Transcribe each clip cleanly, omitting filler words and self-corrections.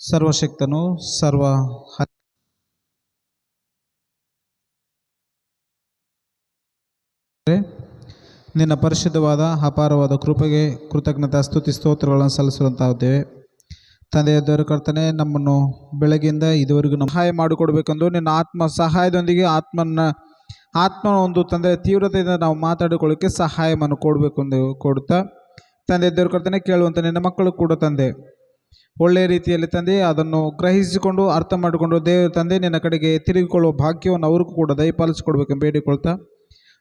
ಸರ್ವಶಕ್ತನು ಸರ್ವ ನಿನ್ನ ಪರಿಶುದ್ಧವಾದ ಅಪಾರವಾದ ಕೃಪೆಗೆ ಕೃತಜ್ಞತಾ ಸ್ತುತಿ ಸ್ತೋತ್ರಗಳನ್ನು ಸಲ್ಲಿಸುವಂತಾದ್ದೇವೆ. ತಂದೆಯ ದೇವರ ಕರ್ತನೆ, ನಮ್ಮನ್ನು ಬೆಳಗ್ಗೆಯಿಂದ ಇದುವರೆಗೂ ನಮ್ಮ ಸಹಾಯ ಮಾಡಿಕೊಡ್ಬೇಕೆಂದು ನಿನ್ನ ಆತ್ಮ ಸಹಾಯದೊಂದಿಗೆ ಆತ್ಮನ ಒಂದು ತಂದೆಯ ತೀವ್ರತೆಯಿಂದ ನಾವು ಮಾತಾಡಿಕೊಳ್ಳೋಕ್ಕೆ ಸಹಾಯವನ್ನು ಕೊಡಬೇಕೆಂದು ಕೊಡುತ್ತಾ, ತಂದೆ ದೇವರ ಕರ್ತನೆ, ಕೇಳುವಂಥ ನಿನ್ನ ಮಕ್ಕಳು ಕೂಡ ತಂದೆ ಒಳ್ಳೆಯ ರೀತಿಯಲ್ಲಿ ತಂದೆ ಅದನ್ನು ಗ್ರಹಿಸಿಕೊಂಡು ಅರ್ಥ ಮಾಡಿಕೊಂಡು ದೇವರ ತಂದೆ ನಿನ್ನ ಕಡೆಗೆ ತಿರುಗಿಕೊಳ್ಳುವ ಭಾಗ್ಯವನ್ನು ಅವ್ರಿಗೂ ಕೂಡ ದಯಪಾಲಿಸಿಕೊಡ್ಬೇಕೆಂದು ಬೇಡಿಕೊಳ್ತಾ,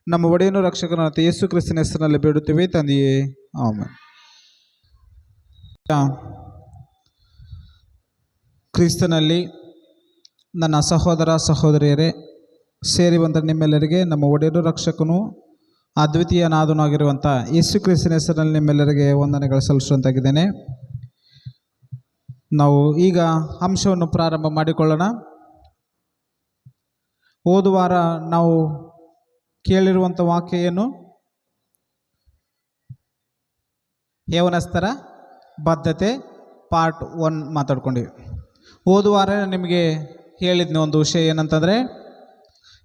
ನಮ್ಮ ಒಡೆಯನು ರಕ್ಷಕನಾದ ಯೇಸು ಕ್ರಿಸ್ತನ ಹೆಸರಿನಲ್ಲಿ ಬೇಡುತ್ತೇವೆ ತಂದೆಯೇ, ಆಮೆನ್. ಕ್ರಿಸ್ತನಲ್ಲಿ ನನ್ನ ಸಹೋದರ ಸಹೋದರಿಯರೇ, ಸೇರಿ ಬಂದ ನಿಮ್ಮೆಲ್ಲರಿಗೆ ನಮ್ಮ ಒಡೆಯನು ರಕ್ಷಕನು ಅದ್ವಿತೀಯನಾದನಾಗಿರುವಂಥ ಯೇಸು ಕ್ರಿಸ್ತನ ಹೆಸರಿನಲ್ಲಿ ನಿಮ್ಮೆಲ್ಲರಿಗೆ ವಂದನೆಗಳು ಸಲ್ಲಿಸುವಂತಾಗಿದ್ದೇನೆ. ನಾವು ಈಗ ಅಂಶವನ್ನು ಪ್ರಾರಂಭ ಮಾಡಿಕೊಳ್ಳೋಣ. ಹೋದ ವಾರ ನಾವು ಕೇಳಿರುವಂಥ ವಾಕ್ಯ ಏನು? ಯೌವನಸ್ಥರ ಬದ್ಧತೆ ಪಾರ್ಟ್ 1 ಮಾತಾಡ್ಕೊಂಡಿವಿ. ಹೋದ ವಾರ ನಿಮಗೆ ಹೇಳಿದ್ನ ಒಂದು ವಿಷಯ ಏನಂತಂದರೆ,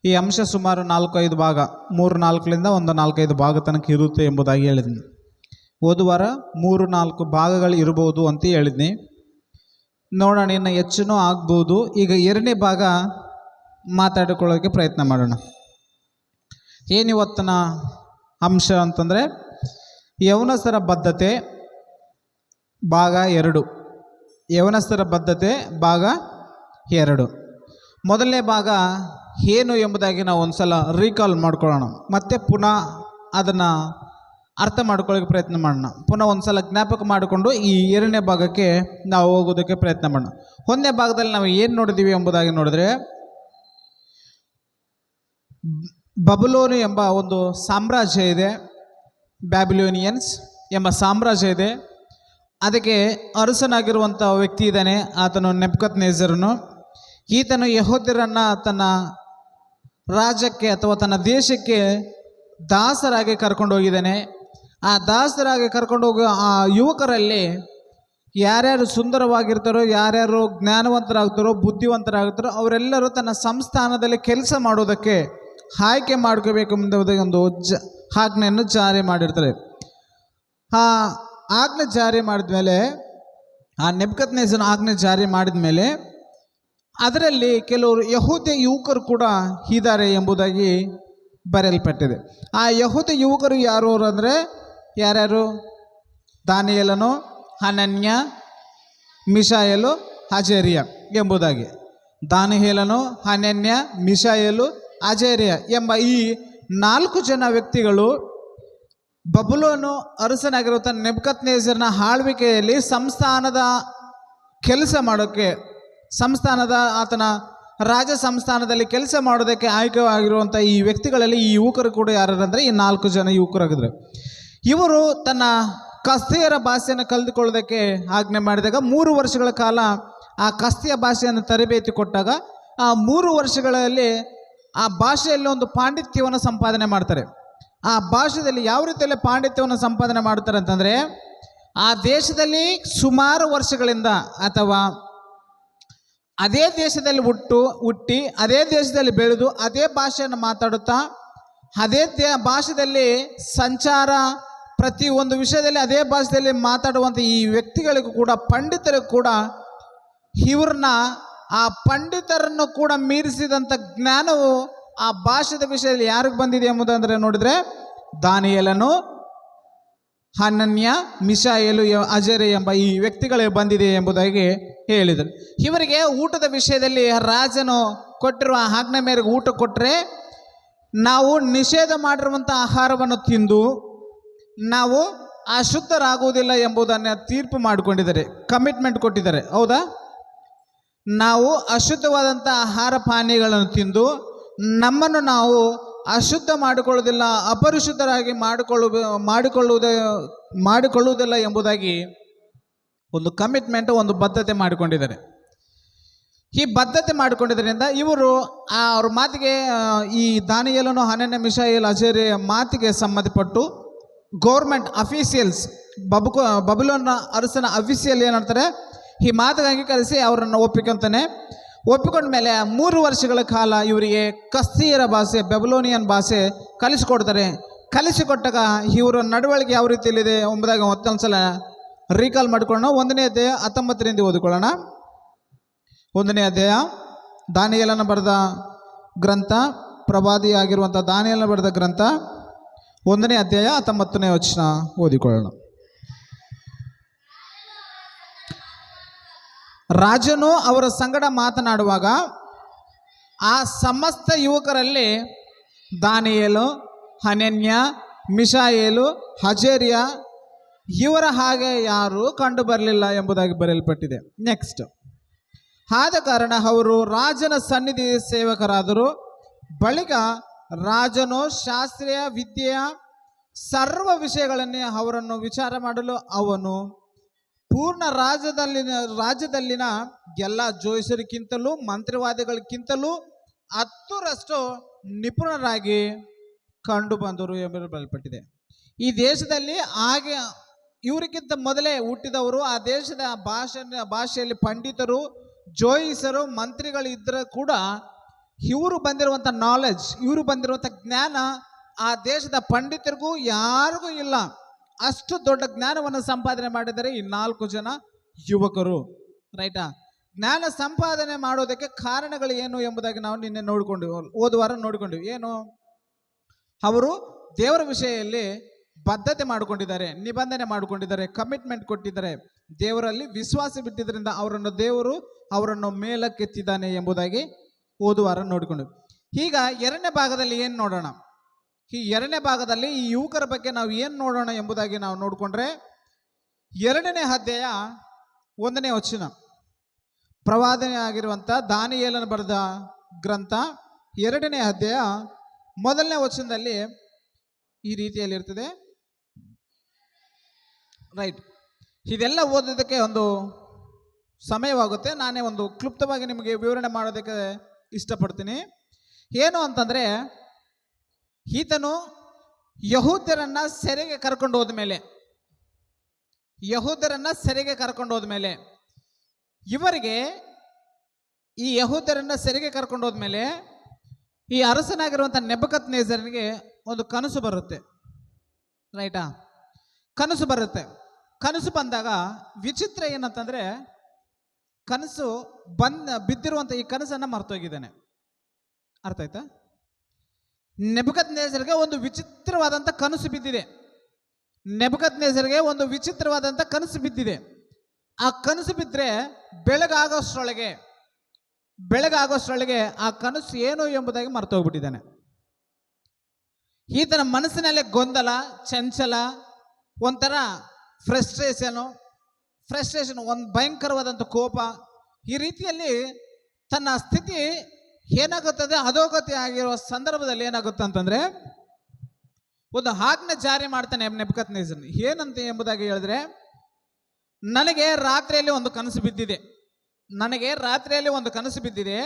ಈ ಅಂಶ ಸುಮಾರು 4-5 ಭಾಗ, 3-4ರಿಂದ ಒಂದು 4-5 ಭಾಗ ತನಕ ಇರುತ್ತೆ ಎಂಬುದಾಗಿ ಹೇಳಿದ್ನಿ. ಹೋದ ವಾರ 3-4 ಭಾಗಗಳು ಇರ್ಬೋದು ಅಂತ ಹೇಳಿದ್ನಿ. ನೋಡೋಣ, ಇನ್ನು ಹೆಚ್ಚು ಆಗ್ಬೋದು. ಈಗ 2ನೇ ಭಾಗ ಮಾತಾಡಿಕೊಳ್ಳೋಕ್ಕೆ ಪ್ರಯತ್ನ ಮಾಡೋಣ. ಏನಿವತ್ತಿನ ಅಂಶ ಅಂತಂದರೆ, ಯೌವನಸ್ಥರ ಬದ್ಧತೆ ಭಾಗ 2. ಯೌವನಸ್ಥರ ಬದ್ಧತೆ ಭಾಗ 2. ಮೊದಲನೇ ಭಾಗ ಏನು ಎಂಬುದಾಗಿ ನಾವು ಒಂದು ಸಲ ರೀಕಾಲ್ ಮಾಡ್ಕೊಳ್ಳೋಣ, ಮತ್ತು ಪುನಃ ಅದನ್ನು ಅರ್ಥ ಮಾಡ್ಕೊಳ್ಳೋಕ್ಕೆ ಪ್ರಯತ್ನ ಮಾಡೋಣ. ಪುನಃ ಒಂದು ಸಲ ಜ್ಞಾಪಕ ಮಾಡಿಕೊಂಡು ಈ 2ನೇ ಭಾಗಕ್ಕೆ ನಾವು ಹೋಗೋದಕ್ಕೆ ಪ್ರಯತ್ನ ಮಾಡೋಣ. 1ನೇ ಭಾಗದಲ್ಲಿ ನಾವು ಏನು ನೋಡಿದ್ದೀವಿ ಎಂಬುದಾಗಿ ನೋಡಿದ್ರೆ, ಬಬುಲೋನು ಎಂಬ ಒಂದು ಸಾಮ್ರಾಜ್ಯ ಇದೆ, ಬ್ಯಾಬಿಲೋನಿಯನ್ಸ್ ಎಂಬ ಸಾಮ್ರಾಜ್ಯ ಇದೆ. ಅದಕ್ಕೆ ಅರಸನಾಗಿರುವಂಥ ವ್ಯಕ್ತಿ ಇದ್ದಾನೆ, ಆತನು ನೆಬೂಕದ್ನೆಚ್ಚರನು. ಈತನು ಯೆಹೂದ್ಯರನ್ನು ತನ್ನ ರಾಜ್ಯಕ್ಕೆ ಅಥವಾ ತನ್ನ ದೇಶಕ್ಕೆ ದಾಸರಾಗಿ ಕರ್ಕೊಂಡು ಹೋಗಿದ್ದಾನೆ. ಆ ದಾಸರಾಗಿ ಕರ್ಕೊಂಡು ಹೋಗೋ ಆ ಯುವಕರಲ್ಲಿ ಯಾರ್ಯಾರು ಸುಂದರವಾಗಿರ್ತಾರೋ, ಯಾರ್ಯಾರು ಜ್ಞಾನವಂತರಾಗ್ತಾರೋ, ಬುದ್ಧಿವಂತರಾಗ್ತಾರೋ ಅವರೆಲ್ಲರೂ ತನ್ನ ಸಂಸ್ಥಾನದಲ್ಲಿ ಕೆಲಸ ಮಾಡೋದಕ್ಕೆ ಆಯ್ಕೆ ಮಾಡ್ಕೋಬೇಕೆಂಬುದಾಗಿ ಒಂದು ಆಜ್ಞೆಯನ್ನು ಜಾರಿ ಮಾಡಿರ್ತಾರೆ. ಆ ಆಜ್ಞೆ ಜಾರಿ ಮಾಡಿದ ಮೇಲೆ, ಆ ನೆಬೂಕದ್ನೆಚ್ಚರನ ಆಜ್ಞೆ ಜಾರಿ ಮಾಡಿದ ಮೇಲೆ ಅದರಲ್ಲಿ ಕೆಲವರು ಯಹೂದ್ಯ ಯುವಕರು ಕೂಡ ಇದ್ದಾರೆ ಎಂಬುದಾಗಿ ಬರೆಯಲ್ಪಟ್ಟಿದೆ. ಆ ಯಹೂದ್ಯ ಯುವಕರು ಯಾರು ಅಂದರೆ ಯಾರ್ಯಾರು? ದಾನಿಯೇಲನು, ಹನನ್ಯ, ಮಿಶಾಯೇಲು, ಅಜರ್ಯ ಎಂಬುದಾಗಿ. ದಾನಿಯೇಲನು, ಹನನ್ಯ, ಮಿಶಾಯೇಲು, ಅಜರ್ಯ ಎಂಬ ಈ 4 ಜನ ವ್ಯಕ್ತಿಗಳು ಬಬುಲೋನು ಅರಸನಾಗಿರುವಂಥ ನೆಬೂಕದ್ನೆಚ್ಚರನ ಆಳ್ವಿಕೆಯಲ್ಲಿ ಸಂಸ್ಥಾನದ ಕೆಲಸ ಮಾಡೋಕ್ಕೆ, ಸಂಸ್ಥಾನದ ಆತನ ರಾಜ ಸಂಸ್ಥಾನದಲ್ಲಿ ಕೆಲಸ ಮಾಡೋದಕ್ಕೆ ಆಯ್ಕೆಯಾಗಿರುವಂಥ ಈ ವ್ಯಕ್ತಿಗಳಲ್ಲಿ ಈ ಯುವಕರು ಕೂಡ ಯಾರು ಅಂದರೆ ಈ 4 ಜನ ಯುವಕರಾಗಿದ್ದರು. ಇವರು ತನ್ನ ಕಸ್ದೀಯರ ಭಾಷೆಯನ್ನು ಕಲಿತುಕೊಳ್ಳೋದಕ್ಕೆ ಆಜ್ಞೆ ಮಾಡಿದಾಗ 3 ವರ್ಷಗಳ ಕಾಲ ಆ ಕಸ್ದೀಯ ಭಾಷೆಯನ್ನು ತರಬೇತಿ ಕೊಟ್ಟಾಗ ಆ 3 ವರ್ಷಗಳಲ್ಲಿ ಆ ಭಾಷೆಯಲ್ಲಿ ಒಂದು ಪಾಂಡಿತ್ಯವನ್ನು ಸಂಪಾದನೆ ಮಾಡ್ತಾರೆ. ಆ ಭಾಷೆಯಲ್ಲಿ ಯಾವ ರೀತಿಯಲ್ಲಿ ಪಾಂಡಿತ್ಯವನ್ನು ಸಂಪಾದನೆ ಮಾಡ್ತಾರೆ ಅಂತಂದರೆ, ಆ ದೇಶದಲ್ಲಿ ಸುಮಾರು ವರ್ಷಗಳಿಂದ ಅಥವಾ ಅದೇ ದೇಶದಲ್ಲಿ ಹುಟ್ಟಿ ಅದೇ ದೇಶದಲ್ಲಿ ಬೆಳೆದು ಅದೇ ಭಾಷೆಯನ್ನು ಮಾತಾಡುತ್ತಾ ಅದೇ ಭಾಷೆಯಲ್ಲಿ ಸಂಚಾರ, ಪ್ರತಿ ಒಂದು ವಿಷಯದಲ್ಲಿ ಅದೇ ಭಾಷೆಯಲ್ಲಿ ಮಾತಾಡುವಂಥ ಈ ವ್ಯಕ್ತಿಗಳಿಗೂ ಕೂಡ, ಪಂಡಿತರಿಗೂ ಕೂಡ, ಇವ್ರನ್ನ ಆ ಪಂಡಿತರನ್ನು ಕೂಡ ಮೀರಿಸಿದಂಥ ಜ್ಞಾನವು ಆ ಭಾಷೆದ ವಿಷಯದಲ್ಲಿ ಯಾರಿಗೆ ಬಂದಿದೆ ಎಂಬುದಂದರೆ ನೋಡಿದರೆ ದಾನಿಯೇಲನು, ಹನನ್ಯ, ಮಿಶಾಯೇಲು, ಅಜರ್ಯ ಎಂಬ ಈ ವ್ಯಕ್ತಿಗಳಿಗೆ ಬಂದಿದೆ ಎಂಬುದಾಗಿ ಹೇಳಿದರು. ಇವರಿಗೆ ಊಟದ ವಿಷಯದಲ್ಲಿ ರಾಜನು ಕೊಟ್ಟಿರುವ ಆಜ್ಞೆ ಮೇರೆಗೆ ಊಟ ಕೊಟ್ಟರೆ ನಾವು ನಿಷೇಧ ಮಾಡಿರುವಂಥ ಆಹಾರವನ್ನು ತಿಂದು ನಾವು ಅಶುದ್ಧರಾಗುವುದಿಲ್ಲ ಎಂಬುದನ್ನು ತೀರ್ಪು ಮಾಡಿಕೊಂಡಿದ್ದಾರೆ, ಕಮಿಟ್ಮೆಂಟ್ ಕೊಟ್ಟಿದ್ದಾರೆ. ಹೌದಾ? ನಾವು ಅಶುದ್ಧವಾದಂಥ ಆಹಾರ ಪಾನೀಯಗಳನ್ನು ತಿಂದು ನಮ್ಮನ್ನು ನಾವು ಅಶುದ್ಧ ಮಾಡಿಕೊಳ್ಳುವುದಿಲ್ಲ, ಅಪರಿಶುದ್ಧರಾಗಿ ಮಾಡಿಕೊಳ್ಳುವುದಿಲ್ಲ ಎಂಬುದಾಗಿ ಒಂದು ಕಮಿಟ್ಮೆಂಟ್, ಒಂದು ಬದ್ಧತೆ ಮಾಡಿಕೊಂಡಿದ್ದಾರೆ. ಈ ಬದ್ಧತೆ ಮಾಡಿಕೊಂಡಿದ್ದರಿಂದ ಇವರು ಅವ್ರ ಮಾತಿಗೆ, ಈ ದಾನಿಯೇಲನು, ಹನನ್ಯ, ಮಿಶಾಯೇಲ್, ಅಜರ್ಯ ಮಾತಿಗೆ ಸಂಬಂಧಪಟ್ಟು ಗೌರ್ಮೆಂಟ್ ಅಫೀಷಿಯಲ್ಸ್, ಬಬುಲೋನ್ನ ಅರಸನ ಅಫೀಷಿಯಲ್ ಏನಂತಾರೆ, ಈ ಮಾತಿಗೆ ಅಂಗೀಕರಿಸಿ ಅವರನ್ನು ಒಪ್ಪಿಕೊಂತಾನೆ. ಒಪ್ಪಿಕೊಂಡ ಮೇಲೆ 3 ವರ್ಷಗಳ ಕಾಲ ಇವರಿಗೆ ಕಸ್ದೀಯರ ಭಾಷೆ, ಬೆಬಲೋನಿಯನ್ ಭಾಷೆ ಕಲಿಸಿಕೊಡ್ತಾರೆ. ಕಲಿಸಿಕೊಟ್ಟಾಗ ಇವರ ನಡವಳಿಕೆ ಯಾವ ರೀತಿಯಲ್ಲಿದೆ ಎಂಬುದಾಗಿ ಮತ್ತೊಂದ್ಸಲ ರೀಕಾಲ್ ಮಾಡಿಕೊಳ್ಳೋಣ. 1ನೇ ಅಧ್ಯಾಯ 19ರಿಂದ ಓದಿಕೊಳ್ಳೋಣ. 1ನೇ ಅಧ್ಯಾಯ ದಾನಿಯೇಲನ ಬರೆದ ಗ್ರಂಥ, ಪ್ರವಾದಿಯಾಗಿರುವಂಥ ದಾನಿಯೇಲನ ಬರೆದ ಗ್ರಂಥ 1ನೇ ಅಧ್ಯಾಯ 19ನೇ ವಚನ ಓದಿಕೊಳ್ಳೋಣ. ರಾಜನು ಅವರ ಸಂಗಡ ಮಾತನಾಡುವಾಗ ಆ ಸಮಸ್ತ ಯುವಕರಲ್ಲಿ ದಾನಿಯೇಲು, ಹನನ್ಯ, ಮಿಶಾಯೇಲು, ಹಜೇರಿಯ ಇವರ ಹಾಗೆ ಯಾರೂ ಕಂಡು ಬರಲಿಲ್ಲ ಎಂಬುದಾಗಿ ಬರೆಯಲ್ಪಟ್ಟಿದೆ. ನೆಕ್ಸ್ಟ್, ಆದ ಕಾರಣ ಅವರು ರಾಜನ ಸನ್ನಿಧಿ ಸೇವಕರಾದರು. ಬಳಿಕ ರಾಜನು ಶಾಸ್ತ್ರೀಯ ವಿದ್ಯೆಯ ಸರ್ವ ವಿಷಯಗಳನ್ನೇ ಅವರನ್ನು ವಿಚಾರ ಮಾಡಲು ಅವನು ಪೂರ್ಣ ರಾಜ್ಯದಲ್ಲಿನ ಎಲ್ಲ ಜೋಯಿಸರಿಗಿಂತಲೂ ಮಂತ್ರಿವಾದಿಗಳಿಗಿಂತಲೂ 10ರಷ್ಟು ನಿಪುಣರಾಗಿ ಕಂಡು ಬಂದರು ಎಂಬುದು ಬರೆಯಲ್ಪಟ್ಟಿದೆ. ಈ ದೇಶದಲ್ಲಿ ಹಾಗೆ ಇವರಿಗಿಂತ ಮೊದಲೇ ಹುಟ್ಟಿದವರು, ಆ ದೇಶದ ಭಾಷೆಯಲ್ಲಿ ಪಂಡಿತರು, ಜೋಯಿಸರು, ಮಂತ್ರಿಗಳು ಇದ್ದರೂ ಕೂಡ ಇವರು ಬಂದಿರುವಂಥ ನಾಲೆಡ್ಜ್, ಇವರು ಬಂದಿರುವಂಥ ಜ್ಞಾನ ಆ ದೇಶದ ಪಂಡಿತರಿಗೂ ಯಾರಿಗೂ ಇಲ್ಲ. ಅಷ್ಟು ದೊಡ್ಡ ಜ್ಞಾನವನ್ನು ಸಂಪಾದನೆ ಮಾಡಿದರೆ ಈ 4 ಜನ ಯುವಕರು. ರೈಟಾ? ಜ್ಞಾನ ಸಂಪಾದನೆ ಮಾಡೋದಕ್ಕೆ ಕಾರಣಗಳು ಏನು ಎಂಬುದಾಗಿ ನಾವು ನಿನ್ನೆ ಹೋದ ವಾರ ನೋಡಿಕೊಂಡಿವಿ. ಏನು? ಅವರು ದೇವರ ವಿಷಯದಲ್ಲಿ ಬದ್ಧತೆ ಮಾಡಿಕೊಂಡಿದ್ದಾರೆ, ನಿಬಂಧನೆ ಮಾಡಿಕೊಂಡಿದ್ದಾರೆ, ಕಮಿಟ್ಮೆಂಟ್ ಕೊಟ್ಟಿದ್ದಾರೆ, ದೇವರಲ್ಲಿ ವಿಶ್ವಾಸ ಬಿಟ್ಟಿದ್ದರಿಂದ ದೇವರು ಅವರನ್ನು ಮೇಲಕ್ಕೆತ್ತಿದ್ದಾನೆ ಎಂಬುದಾಗಿ ಹೋದ ವಾರ ನೋಡಿಕೊಂಡು. ಈಗ 2ನೇ ಭಾಗದಲ್ಲಿ ಏನು ನೋಡೋಣ? ಈ 2ನೇ ಭಾಗದಲ್ಲಿ ಈ ಯುವಕರ ಬಗ್ಗೆ ನಾವು ಏನು ನೋಡೋಣ ಎಂಬುದಾಗಿ ನಾವು ನೋಡಿಕೊಂಡ್ರೆ, 2ನೇ ಅಧ್ಯಾಯ 1ನೇ ವಚನ, ಪ್ರವಾದನೆ ಆಗಿರುವಂಥ ದಾನಿಯೇಲನ ಬರೆದ ಗ್ರಂಥ 2ನೇ ಅಧ್ಯಾಯ 1ನೇ ವಚನದಲ್ಲಿ ಈ ರೀತಿಯಲ್ಲಿ ಇರ್ತದೆ. ರೈಟ್, ಇದೆಲ್ಲ ಓದೋದಕ್ಕೆ ಒಂದು ಸಮಯವಾಗುತ್ತೆ. ನಾನೇ ಒಂದು ಕ್ಲುಪ್ತವಾಗಿ ನಿಮಗೆ ವಿವರಣೆ ಮಾಡೋದಕ್ಕೆ ಇಷ್ಟಪಡ್ತೀನಿ. ಏನು ಅಂತಂದರೆ, ಈತನು ಯಹೂದ್ಯರನ್ನ ಸೆರೆಗೆ ಕರ್ಕೊಂಡು ಹೋದ್ಮೇಲೆ ಇವರಿಗೆ ಈ ಯಹೂದ್ಯರನ್ನ ಸೆರೆಗೆ ಕರ್ಕೊಂಡು ಹೋದ್ಮೇಲೆ ಈ ಅರಸನಾಗಿರುವಂಥ ನೆಬೂಕದ್ನೆಚ್ಚರನಿಗೆ ಒಂದು ಕನಸು ಬರುತ್ತೆ. ರೈಟಾ? ಕನಸು ಬರುತ್ತೆ. ಕನಸು ಬಂದಾಗ ವಿಚಿತ್ರ ಏನಂತಂದರೆ, ಕನಸು ಬಿದ್ದಿರುವಂಥ ಈ ಕನಸನ್ನು ಮರ್ತೋಗಿದ್ದಾನೆ. ಅರ್ಥ ಆಯ್ತಾ? ನೆಬೂಕದ್ನೆಚ್ಚರನಿಗೆ ಒಂದು ವಿಚಿತ್ರವಾದಂಥ ಕನಸು ಬಿದ್ದಿದೆ. ಒಂದು ವಿಚಿತ್ರವಾದಂಥ ಕನಸು ಬಿದ್ದಿದೆ. ಆ ಕನಸು ಬಿದ್ದರೆ ಬೆಳಗಾಗೋಷ್ಟರೊಳಗೆ ಆ ಕನಸು ಏನು ಎಂಬುದಾಗಿ ಮರ್ತೋಗ್ಬಿಟ್ಟಿದ್ದಾನೆ. ಈತನ ಮನಸ್ಸಿನಲ್ಲೇ ಗೊಂದಲ, ಚಂಚಲ, ಒಂಥರ ಫ್ರಸ್ಟ್ರೇಷನ್, ಒಂದು ಭಯಂಕರವಾದಂಥ ಕೋಪ, ಈ ರೀತಿಯಲ್ಲಿ ತನ್ನ ಸ್ಥಿತಿ ಏನಾಗುತ್ತದೆ, ಅಧೋಗತಿ ಆಗಿರುವ ಸಂದರ್ಭದಲ್ಲಿ ಏನಾಗುತ್ತೆ ಅಂತಂದರೆ, ಒಂದು ಆಜ್ಞೆ ಜಾರಿ ಮಾಡ್ತಾನೆ ನೆಬೂಕದ್ನೆಚ್ಚರನು. ಏನಂತ ಎಂಬುದಾಗಿ ಹೇಳಿದ್ರೆ, ನನಗೆ ರಾತ್ರಿಯಲ್ಲಿ ಒಂದು ಕನಸು ಬಿದ್ದಿದೆ.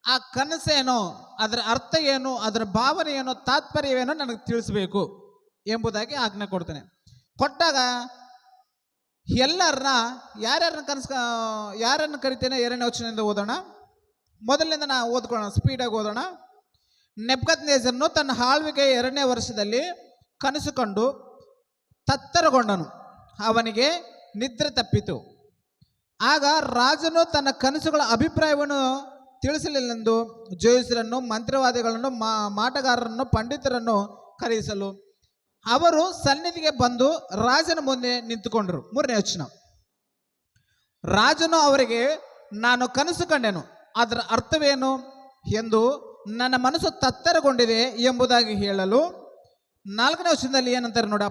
ಆ ಕನಸೇನೋ, ಅದರ ಅರ್ಥ ಏನು, ಅದರ ಭಾವನೆ ಏನು, ತಾತ್ಪರ್ಯವೇನೋ ನನಗೆ ತಿಳಿಸ್ಬೇಕು ಎಂಬುದಾಗಿ ಆಜ್ಞೆ ಕೊಡ್ತಾನೆ. ಕೊಟ್ಟಾಗ ಯಾರನ್ನ ಕರಿತೇನೆ 2ನೇ ವಚನದಿಂದ ಓದೋಣ. ಮೊದಲಿನಿಂದ ನಾವು ಓದ್ಕೊಳ್ಳೋಣ, ಸ್ಪೀಡಾಗಿ ಓದೋಣ. ನೆಬೂಕದ್ನೆಚ್ಚರನು ತನ್ನ ಆಳ್ವಿಕೆಯ 2ನೇ ವರ್ಷದಲ್ಲಿ ಕನಸು ಕಂಡು ತತ್ತರಗೊಂಡನು. ಅವನಿಗೆ ನಿದ್ರೆ ತಪ್ಪಿತು. ಆಗ ರಾಜನು ತನ್ನ ಕನಸುಗಳ ಅಭಿಪ್ರಾಯವನ್ನು ತಿಳಿಸಲಿಲ್ಲೆಂದು ಜೋಯಿಸರನ್ನು, ಮಂತ್ರವಾದಿಗಳನ್ನು, ಮಾಟಗಾರರನ್ನು, ಪಂಡಿತರನ್ನು ಕರೆಯಿಸಲು ಅವರು ಸನ್ನಿಧಿಗೆ ಬಂದು ರಾಜನ ಮುಂದೆ ನಿಂತುಕೊಂಡರು. 3ನೇ ವಚನ, ರಾಜನು ಅವರಿಗೆ, ನಾನು ಕನಸು ಕಂಡೆನು, ಅದರ ಅರ್ಥವೇನು ಎಂದು ನನ್ನ ಮನಸ್ಸು ತತ್ತರಗೊಂಡಿದೆ ಎಂಬುದಾಗಿ ಹೇಳಲು 4ನೇ ವಚನದಲ್ಲಿ ಏನಂತಾರೆ ನೋಡಿ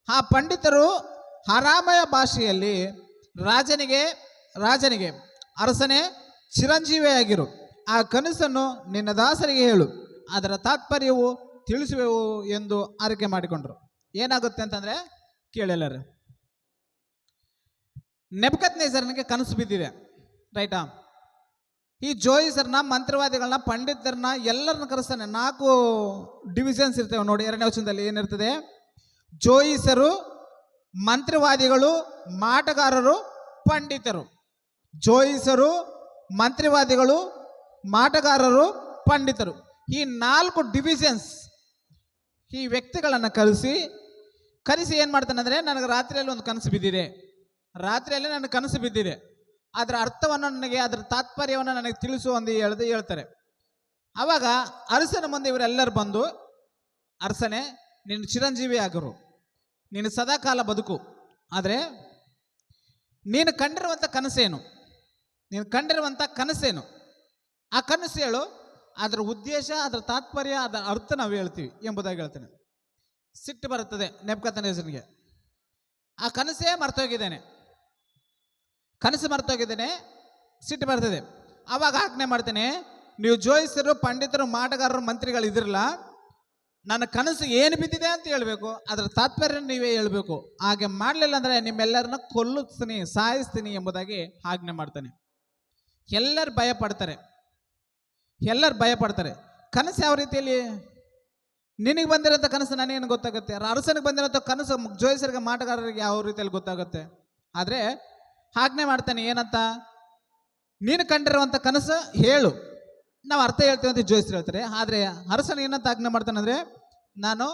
ಆ ಪಂಡಿತರು ಅರಾಮಯ ಭಾಷೆಯಲ್ಲಿ ರಾಜನಿಗೆ ಅರಸನೇ, ಚಿರಂಜೀವಿಯಾಗಿರು, ಆ ಕನಸನ್ನು ನಿನ್ನ ದಾಸರಿಗೆ ಹೇಳು, ಅದರ ತಾತ್ಪರ್ಯವು ತಿಳಿಸುವೆವು ಎಂದು ಆರೈಕೆ ಮಾಡಿಕೊಂಡ್ರು. ಏನಾಗುತ್ತೆ ಅಂತಂದರೆ ಕೇಳಲ್ಲರು. ನೆಬೂಕದ್ನೆಚ್ಚರನಿಗೆ ಕನಸು ಬಿದ್ದಿದೆ. ರೈಟಾ? ಈ ಜೋಯಿಸರನ್ನ, ಮಂತ್ರವಾದಿಗಳನ್ನ, ಪಂಡಿತರನ್ನ ಎಲ್ಲರನ್ನ ಕರೆಸ್ತಾನೆ. 4 ಡಿವಿಷನ್ಸ್ ಇರ್ತವೆ ನೋಡಿ. 2ನೇ ವಚನದಲ್ಲಿ ಏನಿರ್ತದೆ? ಜೋಯಿಸರು, ಮಂತ್ರವಾದಿಗಳು, ಮಾಟಗಾರರು, ಪಂಡಿತರು. ಜೋಯಿಸರು, ಮಂತ್ರಿವಾದಿಗಳು, ಮಾಟಗಾರರು, ಪಂಡಿತರು, ಈ 4 ಡಿವಿಷನ್ಸ್ ಈ ವ್ಯಕ್ತಿಗಳನ್ನು ಕರೆಸಿ ಏನು ಮಾಡ್ತಾನೆ ಅಂದರೆ, ನನಗೆ ರಾತ್ರಿಯಲ್ಲಿ ಒಂದು ಕನಸು ಬಿದ್ದಿದೆ, ರಾತ್ರಿಯಲ್ಲಿ ನನಗೆ ಕನಸು ಬಿದ್ದಿದೆ, ಅದರ ಅರ್ಥವನ್ನು ನನಗೆ, ಅದರ ತಾತ್ಪರ್ಯವನ್ನು ನನಗೆ ತಿಳಿಸು ಅಂತ ಹೇಳ್ತಾರೆ. ಆವಾಗ ಅರಸನ ಮುಂದೆ ಇವರೆಲ್ಲರೂ ಬಂದು, ಅರಸನೇ, ನೀನು ಚಿರಂಜೀವಿ ಆಗರು, ನೀನು ಸದಾಕಾಲ ಬದುಕು, ಆದರೆ ನೀನು ಕಂಡಿರುವಂಥ ಕನಸೇನು, ಆ ಕನಸು ಹೇಳು, ಅದರ ಉದ್ದೇಶ, ಅದರ ತಾತ್ಪರ್ಯ, ಅದರ ಅರ್ಥ ನಾವು ಹೇಳ್ತೀವಿ ಎಂಬುದಾಗಿ ಹೇಳ್ತಾನೆ. ಸಿಟ್ಟು ಬರುತ್ತದೆ ನೆಬೂಕದ್ನೆಚ್ಚರನಿಗೆ. ಆ ಕನಸೇ ಮರ್ತೋಗಿದ್ದೇನೆ, ಸಿಟ್ಟು ಬರ್ತದೆ. ಆವಾಗ ಆಜ್ಞೆ ಮಾಡ್ತೇನೆ, ನೀವು ಜೋಯಿಸರು, ಪಂಡಿತರು, ಮಾಟಗಾರರು, ಮಂತ್ರಿಗಳು ಇದಿರಲ್ಲ, ನನ್ನ ಕನಸು ಏನು ಬಿದ್ದಿದೆ ಅಂತ ಹೇಳ್ಬೇಕು, ಅದರ ತಾತ್ಪರ್ಯ ನೀವೇ ಹೇಳ್ಬೇಕು. ಹಾಗೆ ಮಾಡಲಿಲ್ಲ ಅಂದರೆ ನಿಮ್ಮೆಲ್ಲರನ್ನ ಕೊಲ್ಲಿಸ್ತೀನಿ, ಸಾಯಿಸ್ತೀನಿ ಎಂಬುದಾಗಿ ಆಜ್ಞೆ ಮಾಡ್ತಾನೆ. ಎಲ್ಲರೂ ಭಯಪಡ್ತಾರೆ. ಕನಸು ಯಾವ ರೀತಿಯಲ್ಲಿ, ನಿನಗೆ ಬಂದಿರೋಂಥ ಕನಸು ನನಗೇನು ಗೊತ್ತಾಗುತ್ತೆ, ಅರಸನಿಗೆ ಬಂದಿರೋಂಥ ಕನಸು ಜೋಯಿಸರಿಗೆ, ಮಾಟಗಾರರಿಗೆ ಯಾವ ರೀತಿಯಲ್ಲಿ ಗೊತ್ತಾಗುತ್ತೆ. ಆದರೆ ಆಜ್ಞೆ ಮಾಡ್ತಾನೆ, ಏನಂತ, ನೀನು ಕಂಡಿರುವಂಥ ಕನಸು ಹೇಳು, ನಾವು ಅರ್ಥ ಹೇಳ್ತೀವಿ ಅಂತ ಜೋಯಿಸರು ಹೇಳ್ತಾರೆ. ಆದರೆ ಅರಸನ ಏನಂತ ಆಜ್ಞೆ ಮಾಡ್ತಾನೆ ಅಂದರೆ, ನಾನು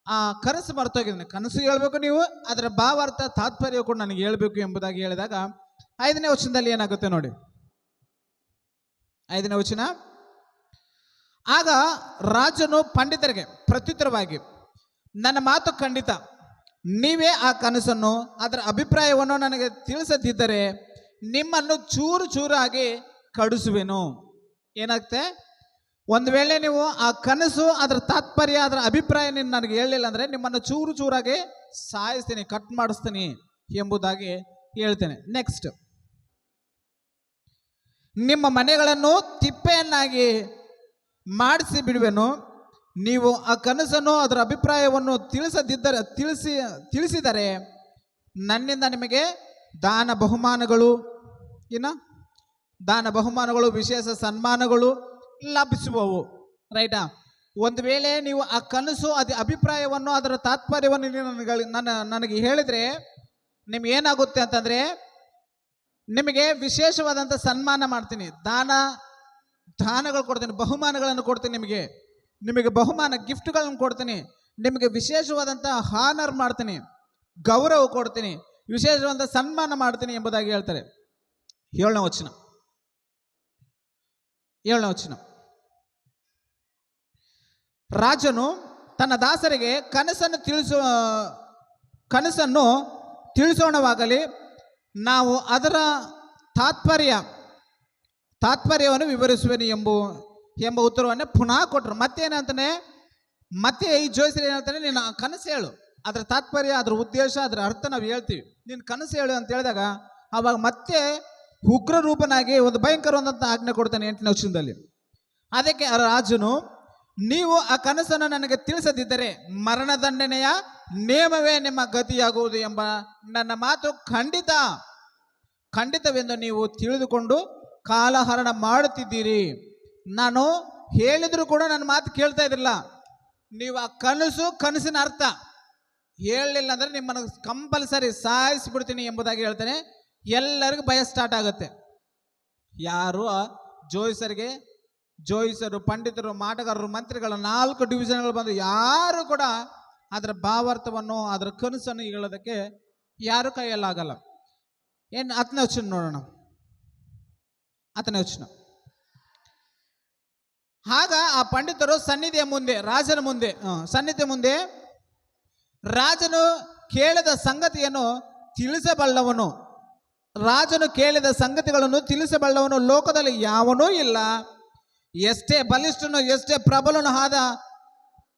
ಆ ಕನಸು ಮರ್ತೋಗಿದ್ದೇನೆ, ಕನಸು ಹೇಳ್ಬೇಕು ನೀವು, ಅದರ ಭಾವಾರ್ಥ, ತಾತ್ಪರ್ಯ ಕೂಡ ನನಗೆ ಹೇಳ್ಬೇಕು ಎಂಬುದಾಗಿ ಹೇಳಿದಾಗ 5ನೇ ವಚನದಲ್ಲಿ ಏನಾಗುತ್ತೆ ನೋಡಿ. 5ನೇ ವಚನ, ಆಗ ರಾಜನು ಪಂಡಿತರಿಗೆ ಪ್ರತ್ಯುತ್ತರವಾಗಿ, ನನ್ನ ಮಾತು ಖಂಡಿತ, ನೀವೇ ಆ ಕನಸನ್ನು, ಅದರ ಅಭಿಪ್ರಾಯವನ್ನು ನನಗೆ ತಿಳಿಸದಿದ್ದರೆ ನಿಮ್ಮನ್ನು ಚೂರು ಚೂರಾಗಿ ಕಡಿಸುವೆನು. ಏನಾಗುತ್ತೆ, ಒಂದು ವೇಳೆ ನೀವು ಆ ಕನಸು, ಅದರ ತಾತ್ಪರ್ಯ, ಅದರ ಅಭಿಪ್ರಾಯ ನನಗೆ ಹೇಳಲಿಲ್ಲ ಅಂದರೆ ನಿಮ್ಮನ್ನು ಚೂರು ಚೂರಾಗಿ ಸಾಯಿಸ್ತೀನಿ, ಕಟ್ ಮಾಡಿಸ್ತೀನಿ ಎಂಬುದಾಗಿ ಹೇಳ್ತೇನೆ. ನೆಕ್ಸ್ಟ್, ನಿಮ್ಮ ಮನೆಗಳನ್ನು ತಿಪ್ಪೆಯನ್ನಾಗಿ ಮಾಡಿಸಿ ಬಿಡುವೆನು. ನೀವು ಆ ಕನಸನ್ನು, ಅದರ ಅಭಿಪ್ರಾಯವನ್ನು ತಿಳಿಸಿದರೆ ನನ್ನಿಂದ ನಿಮಗೆ ದಾನ ಬಹುಮಾನಗಳು, ವಿಶೇಷ ಸನ್ಮಾನಗಳು ಲಭಿಸುವವು. ರೈಟಾ? ಒಂದು ವೇಳೆ ನೀವು ಆ ಕನಸು, ಅದರ ಅಭಿಪ್ರಾಯವನ್ನು, ಅದರ ತಾತ್ಪರ್ಯವನ್ನು ನನಗೆ ಹೇಳಿದರೆ ನಿಮ್ಗೇನಾಗುತ್ತೆ ಅಂತಂದರೆ, ನಿಮಗೆ ವಿಶೇಷವಾದಂಥ ಸನ್ಮಾನ ಮಾಡ್ತೀನಿ, ದಾನಗಳು ಕೊಡ್ತೀನಿ, ಬಹುಮಾನಗಳನ್ನು ಕೊಡ್ತೀನಿ, ನಿಮಗೆ ಬಹುಮಾನ ಗಿಫ್ಟ್ಗಳನ್ನು ಕೊಡ್ತೀನಿ, ನಿಮಗೆ ವಿಶೇಷವಾದಂಥ ಹಾನರ್ ಮಾಡ್ತೀನಿ, ಗೌರವ ಕೊಡ್ತೀನಿ, ವಿಶೇಷವಾದಂಥ ಸನ್ಮಾನ ಮಾಡ್ತೀನಿ ಎಂಬುದಾಗಿ ಹೇಳ್ತಾರೆ. 7ನೇ ವಚನ, ರಾಜನು ತನ್ನ ದಾಸರಿಗೆ ಕನಸನ್ನು ತಿಳಿಸೋಣವಾಗಲಿ, ನಾವು ಅದರ ತಾತ್ಪರ್ಯವನ್ನು ವಿವರಿಸುವೆನು ಎಂಬ ಉತ್ತರವನ್ನು ಪುನಃ ಕೊಟ್ಟರು. ಮತ್ತೇನಂತಾನೆ, ಮತ್ತೆ ಈ ಜೋಯಿಸರು ಏನು ಹೇಳ್ತಾನೆ, ನೀನು ಕನಸು ಹೇಳು, ಅದರ ತಾತ್ಪರ್ಯ, ಅದರ ಉದ್ದೇಶ, ಅದರ ಅರ್ಥ ನಾವು ಹೇಳ್ತೀವಿ, ನೀನು ಕನಸು ಹೇಳು ಅಂತ ಹೇಳಿದಾಗ ಆವಾಗ ಮತ್ತೆ ಉಗ್ರ ರೂಪನಾಗಿ ಒಂದು ಭಯಂಕರವಾದಂಥ ಆಜ್ಞೆ ಕೊಡ್ತಾನೆ 8ನೇ ವಚನದಲ್ಲಿ. ಅದಕ್ಕೆ ರಾಜನು, ನೀವು ಆ ಕನಸನ್ನು ನನಗೆ ತಿಳಿಸದಿದ್ದರೆ ಮರಣದಂಡನೆಯ ನೇಮವೇ ನಿಮ್ಮ ಗತಿಯಾಗುವುದು ಎಂಬ ನನ್ನ ಮಾತು ಖಂಡಿತವೆಂದು ನೀವು ತಿಳಿದುಕೊಂಡು ಕಾಲಹರಣ ಮಾಡುತ್ತಿದ್ದೀರಿ. ನಾನು ಹೇಳಿದ್ರು ಕೂಡ ನನ್ನ ಮಾತು ಕೇಳ್ತಾ ಇದ್ದಿಲ್ಲ. ನೀವು ಆ ಕನಸಿನ ಅರ್ಥ ಹೇಳಲಿಲ್ಲ ಅಂದರೆ ನಿಮ್ಮನ್ನು ಕಂಪಲ್ಸರಿ ಸಾಯಿಸಿಬಿಡ್ತೀನಿ ಎಂಬುದಾಗಿ ಹೇಳ್ತಾನೆ. ಎಲ್ಲರಿಗೂ ಭಯ ಸ್ಟಾರ್ಟ್ ಆಗುತ್ತೆ. ಯಾರು ಜೋಯಿಸರು, ಪಂಡಿತರು, ಮಾಟಗಾರರು, ಮಂತ್ರಿಗಳು 4 ಡಿವಿಷನ್ಗಳು ಬಂದು ಯಾರು ಕೂಡ ಅದರ ಭಾವಾರ್ಥವನ್ನು, ಅದರ ಕನಸನ್ನು ಹೇಳೋದಕ್ಕೆ ಯಾರು ಕೈಯಲ್ಲಾಗಲ್ಲ. ಏನು 10ನೇ ವಚನ ನೋಡೋಣ. 10ನೇ ವಚನ, ಆಗ ಆ ಪಂಡಿತರು ರಾಜನ ಮುಂದೆ ರಾಜನು ಕೇಳಿದ ಸಂಗತಿಗಳನ್ನು ತಿಳಿಸಬಲ್ಲವನು ಲೋಕದಲ್ಲಿ ಯಾವನೂ ಇಲ್ಲ. ಎಷ್ಟೇ ಬಲಿಷ್ಠನು, ಎಷ್ಟೇ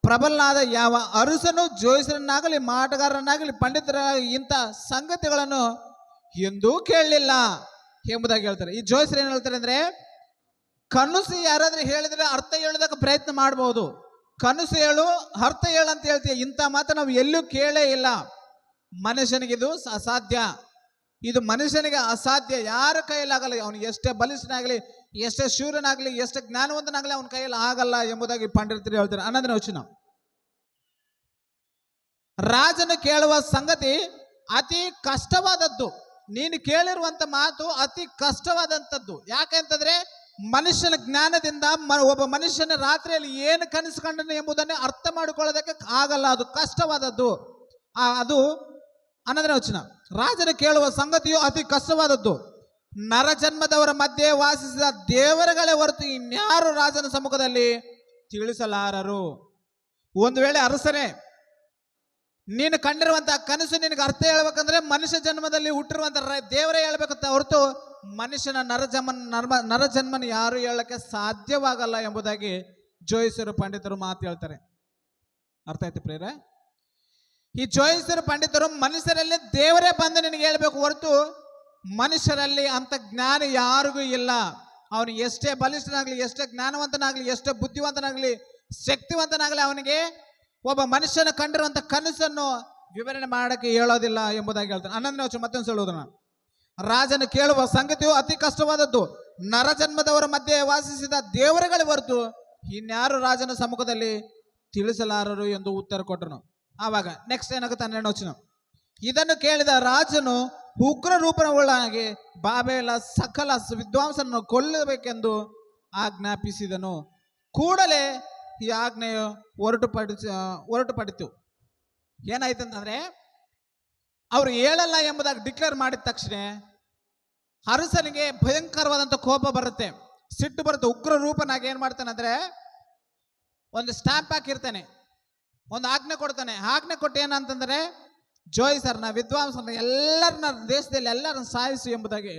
ಪ್ರಬಲನಾದ ಯಾವ ಅರಸನು ಜೋಯಿಸರನ್ನಾಗಲಿ, ಮಾಟಗಾರನಾಗಲಿ, ಪಂಡಿತರಾಗಲಿ ಇಂಥ ಸಂಗತಿಗಳನ್ನು ಎಂದೂ ಕೇಳಲಿಲ್ಲ ಎಂಬುದಾಗಿ ಹೇಳ್ತಾರೆ. ಈ ಜೋಯಿಸರು ಏನು ಹೇಳ್ತಾರೆ ಅಂದರೆ, ಕನಸು ಯಾರಾದ್ರೂ ಹೇಳಿದ್ರೆ ಅರ್ಥ ಹೇಳೋದಕ್ಕೆ ಪ್ರಯತ್ನ ಮಾಡ್ಬೋದು. ಕನಸು ಹೇಳು, ಅರ್ಥ ಹೇಳು ಅಂತ ಹೇಳ್ತೀಯ, ಇಂಥ ಮಾತು ನಾವು ಎಲ್ಲೂ ಕೇಳೇ ಇಲ್ಲ. ಮನುಷ್ಯನಿಗಿದು ಅಸಾಧ್ಯ, ಇದು ಮನುಷ್ಯನಿಗೆ ಅಸಾಧ್ಯ, ಯಾರ ಕೈಯಲ್ಲಾಗಲ್ಲ. ಅವನು ಎಷ್ಟೇ ಬಲಿಷ್ಠನಾಗಲಿ, ಎಷ್ಟೇ ಶೂರನಾಗಲಿ, ಎಷ್ಟೇ ಜ್ಞಾನವಂತನಾಗಲಿ ಅವನ ಕೈಯಲ್ಲಿ ಆಗಲ್ಲ ಎಂಬುದಾಗಿ ಪಂಡಿತರು ಹೇಳ್ತಾರೆ. 11ನೇ ವಚನ, ರಾಜನು ಕೇಳುವ ಸಂಗತಿ ಅತಿ ಕಷ್ಟವಾದದ್ದು. ನೀನು ಕೇಳಿರುವಂತ ಮಾತು ಅತಿ ಕಷ್ಟವಾದಂಥದ್ದು. ಯಾಕೆಂತಂದ್ರೆ ಮನುಷ್ಯನ ಜ್ಞಾನದಿಂದ ಒಬ್ಬ ಮನುಷ್ಯನ ರಾತ್ರಿಯಲ್ಲಿ ಏನು ಕನಸು ಕಂಡನು ಎಂಬುದನ್ನು ಅರ್ಥ ಮಾಡಿಕೊಳ್ಳೋದಕ್ಕೆ ಆಗಲ್ಲ, ಅದು ಕಷ್ಟವಾದದ್ದು. ಅದು 11ನೇ ವಚನ, ರಾಜನ ಕೇಳುವ ಸಂಗತಿಯು ಅತಿ ಕಷ್ಟವಾದದ್ದು, ನರಜನ್ಮದವರ ಮಧ್ಯೆ ವಾಸಿಸಿದ ದೇವರುಗಳೇ ಹೊರತು ಇನ್ಯಾರು ರಾಜನ ಸಮ್ಮುಖದಲ್ಲಿ ತಿಳಿಸಲಾರರು. ಒಂದು ವೇಳೆ ಅರಸನೇ ನೀನು ಕಂಡಿರುವಂತಹ ಕನಸು ನಿನಗೆ ಅರ್ಥ ಹೇಳ್ಬೇಕಂದ್ರೆ ಮನುಷ್ಯ ಜನ್ಮದಲ್ಲಿ ಹುಟ್ಟಿರುವಂತ ದೇವರೇ ಹೇಳ್ಬೇಕಂತ ಹೊರತು ಮನುಷ್ಯನ ನರಜನ್ಮನ ಯಾರು ಹೇಳಕ್ಕೆ ಸಾಧ್ಯವಾಗಲ್ಲ ಎಂಬುದಾಗಿ ಜೋಯಿಸರು ಪಂಡಿತರು ಮಾತು ಹೇಳ್ತಾರೆ. ಅರ್ಥ ಆಯ್ತು ಪ್ರಿಯರೇ? ಈ ಜೋಯಿಸರು ಪಂಡಿತರು ಮನುಷ್ಯರಲ್ಲಿ ದೇವರೇ ಬಂದು ನಿನಗೆ ಹೇಳ್ಬೇಕು ಹೊರತು ಮನುಷ್ಯರಲ್ಲಿ ಅಂತ ಜ್ಞಾನ ಯಾರಿಗೂ ಇಲ್ಲ. ಅವನು ಎಷ್ಟೇ ಬಲಿಷ್ಠನಾಗ್ಲಿ, ಎಷ್ಟೇ ಜ್ಞಾನವಂತನಾಗ್ಲಿ, ಎಷ್ಟೇ ಬುದ್ಧಿವಂತನಾಗ್ಲಿ, ಶಕ್ತಿವಂತನಾಗ್ಲಿ, ಅವನಿಗೆ ಒಬ್ಬ ಮನುಷ್ಯನ ಕಂಡಿರುವಂತ ಕನಸನ್ನು ವಿವರಣೆ ಮಾಡಕ್ಕೆ ಹೇಳೋದಿಲ್ಲ ಎಂಬುದಾಗಿ ಹೇಳ್ತಾನೆ. 11ನೇ ವಚನ ಮತ್ತೊಂದು ಹೇಳೋದನ್ನ, ರಾಜನು ಕೇಳುವ ಸಂಗತಿಯು ಅತಿ ಕಷ್ಟವಾದದ್ದು, ನರಜನ್ಮದವರ ಮಧ್ಯೆ ವಾಸಿಸಿದ ದೇವರುಗಳೇ ಹೊರತು ಇನ್ಯಾರು ರಾಜನ ಸಮ್ಮುಖದಲ್ಲಿ ತಿಳಿಸಲಾರರು ಎಂದು ಉತ್ತರ ಕೊಟ್ಟನು. ಆವಾಗ ನೆಕ್ಸ್ಟ್ ಏನಾಗುತ್ತೆ 12ನೇ ವಚನ, ಇದನ್ನು ಕೇಳಿದ ರಾಜನು ಉಗ್ರ ರೂಪವುಳ್ಳಾಗಿ ಬಾಬೆಲ ಸಕಲ ವಿದ್ವಾಂಸರನ್ನು ಕೊಲ್ಲಬೇಕೆಂದು ಆಜ್ಞಾಪಿಸಿದನು. ಕೂಡಲೇ ಈ ಆಜ್ಞೆಯು ಹೊರಟುಪಡಿತು. ಏನಾಯ್ತಂತಂದ್ರೆ ಅವರು ಹೇಳಲ್ಲ ಎಂಬುದಾಗಿ ಡಿಕ್ಲೇರ್ ಮಾಡಿದ ತಕ್ಷಣ ಅರಸನಿಗೆ ಭಯಂಕರವಾದಂಥ ಕೋಪ ಬರುತ್ತೆ, ಸಿಟ್ಟು ಬರುತ್ತೆ. ಉಗ್ರ ರೂಪನಾಗಿ ಏನ್ ಮಾಡ್ತಾನೆ ಅಂದ್ರೆ ಒಂದು ಸ್ಟಾಂಪ್ ಹಾಕಿರ್ತಾನೆ, ಒಂದು ಆಜ್ಞೆ ಕೊಡ್ತಾನೆ. ಆಜ್ಞೆ ಕೊಟ್ಟು ಏನಂತಂದ್ರೆ ಜೋಯಿಸರ್ನ ವಿದ್ವಾಂಸರನ್ನ ಎಲ್ಲರನ್ನ ದೇಶದಲ್ಲಿ ಎಲ್ಲರನ್ನ ಸಾಯಿಸು ಎಂಬುದಾಗಿ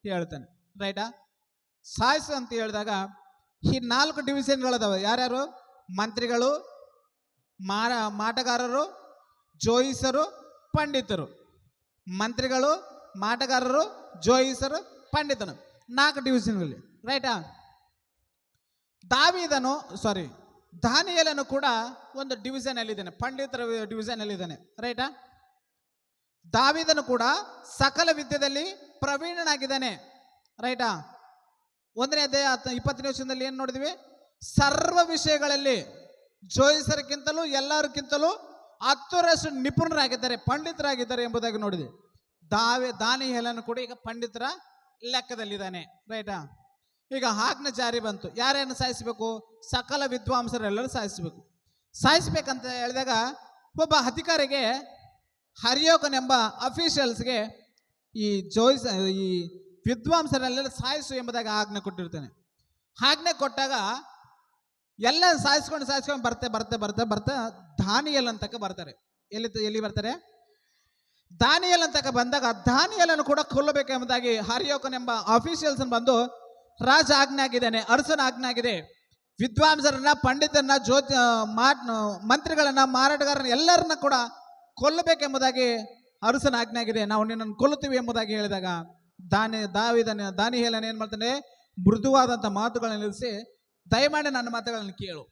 ಹೇಳ್ತಾನೆ. ರೈಟಾ? ಸಾಯಿಸು ಅಂತ ಹೇಳಿದಾಗ ಈ 4 ಡಿವಿಷನ್ಗಳದಾವೆ. ಯಾರ್ಯಾರು? ಮಂತ್ರಿಗಳು, ಮಾಟಗಾರರು, ಜೋಯಿಸರು, ಪಂಡಿತರು. ಮಂತ್ರಿಗಳು, ಮಾಟಗಾರರು, ಜೋಯಿಸರು, ಪಂಡಿತರು, 4 ಡಿವಿಷನ್ಗಳಲ್ಲಿ. ರೈಟಾ? ದಾನಿಯೇಲನು ಕೂಡ ಒಂದು ಡಿವಿಷನ್ ಅಲ್ಲಿ ಇದ್ದಾನೆ, ಪಂಡಿತರ ಡಿವಿಷನ್ ಅಲ್ಲಿ ಇದ್ದಾನೆ. ರೈಟಾ? ದಾವೀದನು ಕೂಡ ಸಕಲ ವಿದ್ಯೆಯಲ್ಲಿ ಪ್ರವೀಣನಾಗಿದ್ದಾನೆ. ರೈಟಾ? 1ನೇ ಅಧ್ಯಾಯ 20ನೇ ವಚನದಲ್ಲಿ ಏನು ನೋಡಿದ್ವಿ? ಸರ್ವ ವಿಷಯಗಳಲ್ಲಿ ಜೋಯಿಸರಿಗಿಂತಲೂ ಎಲ್ಲರಿಗಿಂತಲೂ 10ರಷ್ಟು ನಿಪುಣರಾಗಿದ್ದಾರೆ, ಪಂಡಿತರಾಗಿದ್ದಾರೆ ಎಂಬುದಾಗಿ ನೋಡಿದ್ವಿ. ದಾನಿಯೇಲನು ಕೂಡ ಈಗ ಪಂಡಿತರ ಲೆಕ್ಕದಲ್ಲಿದ್ದಾನೆ. ರೈಟಾ? ಈಗ ಆಜ್ಞೆ ಜಾರಿ ಬಂತು. ಯಾರೇನು ಸಾಯಿಸಬೇಕು? ಸಕಲ ವಿದ್ವಾಂಸರೆಲ್ಲರೂ ಸಾಯಿಸಬೇಕು. ಸಾಯಿಸಬೇಕಂತ ಹೇಳಿದಾಗ ಒಬ್ಬ ಅಧಿಕಾರಿಗೆ, ಹರಿಯೋಕನೆಂಬ ಅಫಿಷಿಯಲ್ಸ್ಗೆ ಈ ವಿದ್ವಾಂಸರೆಲ್ಲ ಸಾಯಿಸು ಎಂಬುದಾಗಿ ಆಜ್ಞೆ ಕೊಟ್ಟಿರ್ತಾನೆ. ಆಜ್ಞೆ ಕೊಟ್ಟಾಗ ಎಲ್ಲ ಸಾಯಿಸ್ಕೊಂಡು ಬರ್ತಾ ದಾನಿಯೇಲನ ತನಕ ಬರ್ತಾರೆ. ಎಲ್ಲಿ ಬರ್ತಾರೆ? ದಾನಿಯೇಲನ ತನಕ ಬಂದಾಗ ದಾನಿಯೇಲನು ಕೂಡ ಕೊಲ್ಲಬೇಕೆಂಬುದಾಗಿ ಹರಿಯೋಕನೆಂಬ ಅಫಿಷಿಯಲ್ಸ್ ಬಂದು ರಾಜ ಆಜ್ಞೆ ಆಗಿದ್ದಾನೆ, ಅರಸನ ಆಜ್ಞೆ ಆಗಿದೆ, ವಿದ್ವಾಂಸರನ್ನ, ಪಂಡಿತರನ್ನ, ಮಂತ್ರಿಗಳನ್ನ, ಮಾರಾಟಗಾರರನ್ನ ಎಲ್ಲರನ್ನ ಕೂಡ ಕೊಲ್ಲಬೇಕೆಂಬುದಾಗಿ ಅರಸನ ಆಜ್ಞೆ ಆಗಿದೆ, ನಾವು ನಿನ್ನನ್ನು ಕೊಲ್ಲುತ್ತೀವಿ ಎಂಬುದಾಗಿ ಹೇಳಿದಾಗ ದಾನಿಯೇಲನು ಏನ್ ಮಾಡ್ತಾನೆ? ಮೃದುವಾದಂಥ ಮಾತುಗಳನ್ನು ನಿಲ್ಲಿಸಿ, ದಯಮಾಡಿ ನನ್ನ ಮಾತುಗಳನ್ನು ಕೇಳು,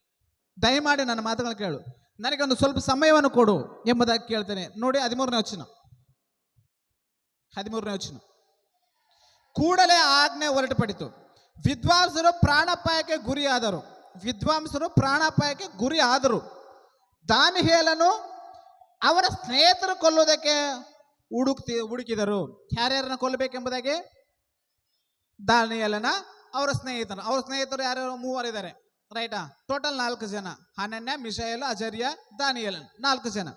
ದಯಮಾಡಿ ನನ್ನ ಮಾತುಗಳನ್ನು ಕೇಳು, ನನಗೊಂದು ಸ್ವಲ್ಪ ಸಮಯವನ್ನು ಕೊಡು ಎಂಬುದಾಗಿ ಕೇಳ್ತೇನೆ. ನೋಡಿ 13ನೇ ವಚನ, ಕೂಡಲೇ ಆಜ್ಞೆ ಹೊರಟುಪಡಿತು, ವಿದ್ವಾಂಸರು ಪ್ರಾಣಾಪಾಯಕ್ಕೆ ಗುರಿಯಾದರು. ದಾನಿಯೇಲನು ಅವರ ಸ್ನೇಹಿತರು ಕೊಲ್ಲುವುದಕ್ಕೆ ಹುಡುಕಿದರು. ಯಾರ್ಯಾರನ್ನ ಕೊಲ್ಲಬೇಕೆಂಬುದಾಗಿ? ದಾನಿಯೇಲನ ಅವರ ಸ್ನೇಹಿತರು ಯಾರ್ಯಾರು? 3 ಇದ್ದಾರೆ. ರೈಟಾ? ಟೋಟಲ್ 4 ಜನ, ಹನನ್ಯ, ಮಿಶಾಯೇಲ್, ಅಜರ್ಯ, ದಾನಿಯೇಲನ್, 4 ಜನ.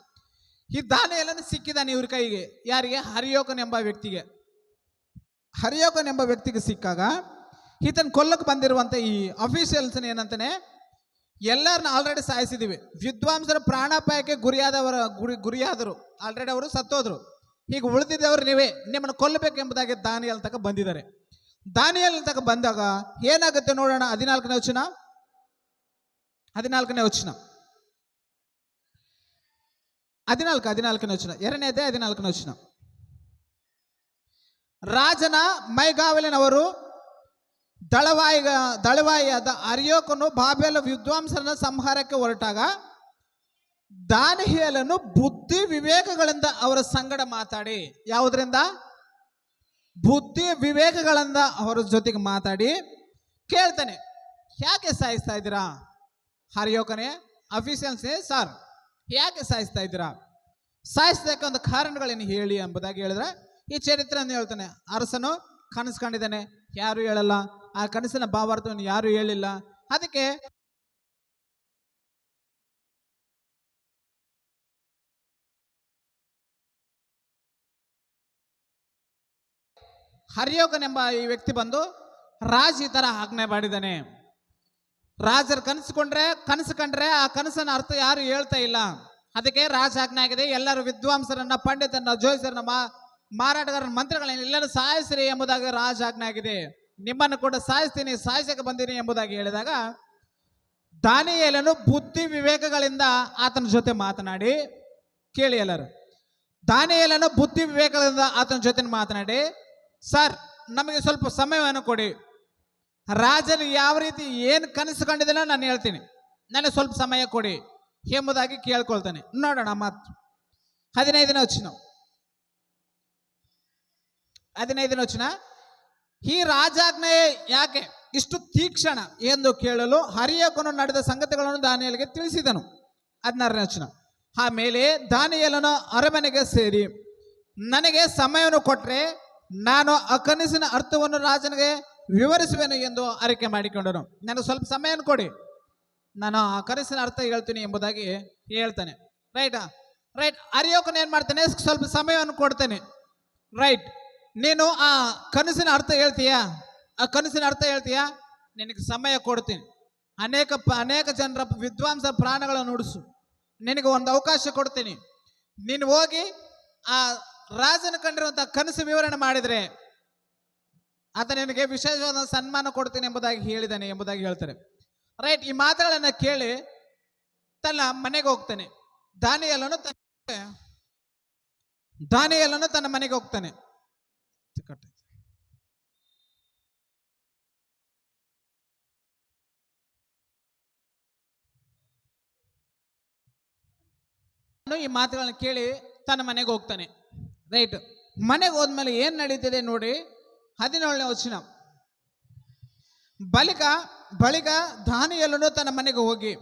ಈ ದಾನಿಯೇಲನು ಸಿಕ್ಕಿದ್ದಾನೆ ಇವ್ರ ಕೈಗೆ. ಯಾರಿಗೆ? ಹರಿಯೋಕನೆಂಬ ವ್ಯಕ್ತಿಗೆ ಸಿಕ್ಕಾಗ ಈತನ ಕೊಲ್ಲಕ್ಕೆ ಬಂದಿರುವಂತ ಈ ಅಫಿಷಿಯಲ್ಸ್ ಏನಂತಾನೆ, ಎಲ್ಲರನ್ನ ಆಲ್ರೆಡಿ ಸಾಯಿಸಿದೀವಿ, ವಿದ್ವಾಂಸರು ಪ್ರಾಣಾಪಾಯಕ್ಕೆ ಗುರಿಯಾದರು, ಆಲ್ರೆಡಿ ಅವರು ಸತ್ತೋದ್ರು, ಈಗ ಉಳಿದಿದ್ದವರು ನೀವೇ, ನಿಮ್ಮನ್ನು ಕೊಲ್ಲಬೇಕೆಂಬುದಾಗಿ ದಾನಿಯೇಲನ ತನಕ ಬಂದಿದ್ದಾರೆ. ದಾನಿಯೇಲನ ತನಕ ಬಂದಾಗ ಏನಾಗುತ್ತೆ ನೋಡೋಣ. 14ನೇ ವಚನ, 2ನೇ ಅಧ್ಯಾಯ 14ನೇ ವಚನ. ರಾಜನ ಮೈಗಾವಲಿನವರು ದಳವಾಯಿಯಾದ ಅರಿಯೋಕನು ಬಾಬೆಲ ವಿದ್ವಾಂಸರನ್ನ ಸಂಹಾರಕ್ಕೆ ಹೊರಟಾಗ ದಾನಿಯೇಲನು ಬುದ್ಧಿ ವಿವೇಕಗಳಿಂದ ಅವರ ಸಂಗಡ ಮಾತಾಡಿ, ಯಾವುದರಿಂದ? ಬುದ್ಧಿ ವಿವೇಕಗಳಿಂದ ಅವರ ಜೊತೆಗೆ ಮಾತಾಡಿ ಕೇಳ್ತಾನೆ, ಯಾಕೆ ಸಾಯಿಸ್ತಾ ಇದ್ದೀರಾ? ಹರಿಯೋಕನೇ, ಅಫಿಷಿಯಲ್ಸೇ, ಸರ್ ಯಾಕೆ ಸಾಯಿಸ್ತಾ ಇದ್ದೀರಾ? ಸಾಯಿಸೋದಕ್ಕೆ ಒಂದು ಕಾರಣಗಳೇನು ಹೇಳಿ ಎಂಬುದಾಗಿ ಹೇಳಿದ್ರೆ ಈ ಚರಿತ್ರೆಯನ್ನು ಹೇಳ್ತಾನೆ. ಅರಸನು ಕನಸು ಕಂಡಿದ್ದಾನೆ, ಯಾರು ಹೇಳಲ್ಲ. ಆ ಕನಸಿನ ಭಾವಾರ್ಥವನ್ನು ಯಾರು ಹೇಳಿಲ್ಲ. ಅದಕ್ಕೆ ಹರಿಯೋಗನೆಂಬ ಈ ವ್ಯಕ್ತಿ ಬಂದು ರಾಜ ಈ ತರ ಆಜ್ಞೆ ಮಾಡಿದ್ದಾನೆ. ರಾಜರು ಕನಸು ಕಂಡ್ರೆ ಆ ಕನಸನ್ನ ಅರ್ಥ ಯಾರು ಹೇಳ್ತಾ ಇಲ್ಲ. ಅದಕ್ಕೆ ರಾಜ ಆಜ್ಞೆ ಆಗಿದೆ, ಎಲ್ಲರೂ ವಿದ್ವಾಂಸರನ್ನ, ಪಂಡಿತರನ್ನ, ಜೋಯಿಸರನ್ನ, ಮಾರಾಟಗಾರರ, ಮಂತ್ರಿಗಳನ್ನ ಎಲ್ಲರೂ ಸಾಯಿಸಿರಿ ಎಂಬುದಾಗಿ ರಾಜ ಆಜ್ಞೆ ಆಗಿದೆ. ನಿಮ್ಮನ್ನು ಕೂಡ ಸಾಯಿಸ್ತೀನಿ, ಸಾಯಿಸಕ್ಕೆ ಬಂದೀನಿ ಎಂಬುದಾಗಿ ಹೇಳಿದಾಗ ದಾನಿಯೇಲನು ಬುದ್ಧಿ ವಿವೇಕಗಳಿಂದ ಆತನ ಜೊತೆ ಮಾತನಾಡಿ, ಕೇಳಿ ಎಲ್ಲರೂ, ದಾನಿಯೇಲನು ಬುದ್ಧಿ ವಿವೇಕಗಳಿಂದ ಆತನ ಜೊತೆ ಮಾತನಾಡಿ, ಸರ್ ನಮಗೆ ಸ್ವಲ್ಪ ಸಮಯವನ್ನು ಕೊಡಿ, ರಾಜನು ಯಾವ ರೀತಿ ಏನು ಕನಸು ಕಂಡಿದ್ದಾನೋ ನಾನು ಹೇಳ್ತೀನಿ, ನನಗೆ ಸ್ವಲ್ಪ ಸಮಯ ಕೊಡಿ ಎಂಬುದಾಗಿ ಕೇಳ್ಕೊಳ್ತಾನೆ. ನೋಡೋಣ ಮಾತು 15ನೇ ವಚನ. ಈ ರಾಜಾಜ್ಞೆ ಯಾಕೆ ಇಷ್ಟು ತೀಕ್ಷ್ಣ ಎಂದು ಕೇಳಲು ಹರಿಯೋಕನು ನಡೆದ ಸಂಗತಿಗಳನ್ನು ದಾನಿಯೇಲನಿಗೆ ತಿಳಿಸಿದನು. 16ನೇ ವಚನ. ಆಮೇಲೆ ದಾನಿಯೇಲನು ಅರಮನೆಗೆ ಸೇರಿ, ನನಗೆ ಸಮಯವನ್ನು ಕೊಟ್ಟರೆ ನಾನು ಆ ಕನಸಿನ ಅರ್ಥವನ್ನು ರಾಜನಿಗೆ ವಿವರಿಸುವೆನು ಎಂದು ಅರಿಕೆ ಮಾಡಿಕೊಂಡನು. ನನಗೆ ಸ್ವಲ್ಪ ಸಮಯವನ್ನು ಕೊಡಿ, ನಾನು ಆ ಕನಸಿನ ಅರ್ಥ ಹೇಳ್ತೀನಿ ಎಂಬುದಾಗಿ ಹೇಳ್ತಾನೆ. ರೈಟಾ? ರೈಟ್. ಅರಿಯೋಕನು ಏನು ಮಾಡ್ತಾನೆ, ಸ್ವಲ್ಪ ಸಮಯವನ್ನು ಕೊಡ್ತಾನೆ. ರೈಟ್. ನೀನು ಆ ಕನಸಿನ ಅರ್ಥ ಹೇಳ್ತೀಯಾ, ಆ ಕನಸಿನ ಅರ್ಥ ಹೇಳ್ತೀಯಾ, ನಿನಗೆ ಸಮಯ ಕೊಡ್ತೀನಿ, ಅನೇಕ ಜನರ ವಿದ್ವಾಂಸರ ಪ್ರಾಣಗಳನ್ನು ಉಳಿಸು, ನಿನಗೆ ಒಂದು ಅವಕಾಶ ಕೊಡ್ತೀನಿ, ನೀನು ಹೋಗಿ ಆ ರಾಜನ ಕಂಡಿರುವಂತಹ ಕನಸು ವಿವರಣೆ ಮಾಡಿದರೆ ಆತ ನಿನಗೆ ವಿಶೇಷವಾದ ಸನ್ಮಾನ ಕೊಡ್ತೀನಿ ಎಂಬುದಾಗಿ ಹೇಳಿದ್ದಾನೆ ಎಂಬುದಾಗಿ ಹೇಳ್ತಾರೆ. ರೈಟ್. ಈ ಮಾತುಗಳನ್ನು ಕೇಳಿ ತನ್ನ ಮನೆಗೆ ಹೋಗ್ತಾನೆ. ದಾನಿಯೇಲನು ತನ್ನ ಮನೆಗೆ ಹೋಗ್ತಾನೆ. ಈ ಮಾತುಗಳನ್ನು ಕೇಳಿ ತನ್ನ ಮನೆಗೆ ಹೋಗ್ತಾನೆ. ರೈಟ್. ಮನೆಗೆ ಹೋದ್ಮೇಲೆ ಏನ್ ನಡೀತಿದೆ ನೋಡಿ. 17ನೇ ವಚನ. ಬಳಿಕ ದಾನಿಯೇಲನು ತನ್ನ ಮನೆಗೆ ಹೋಗಿ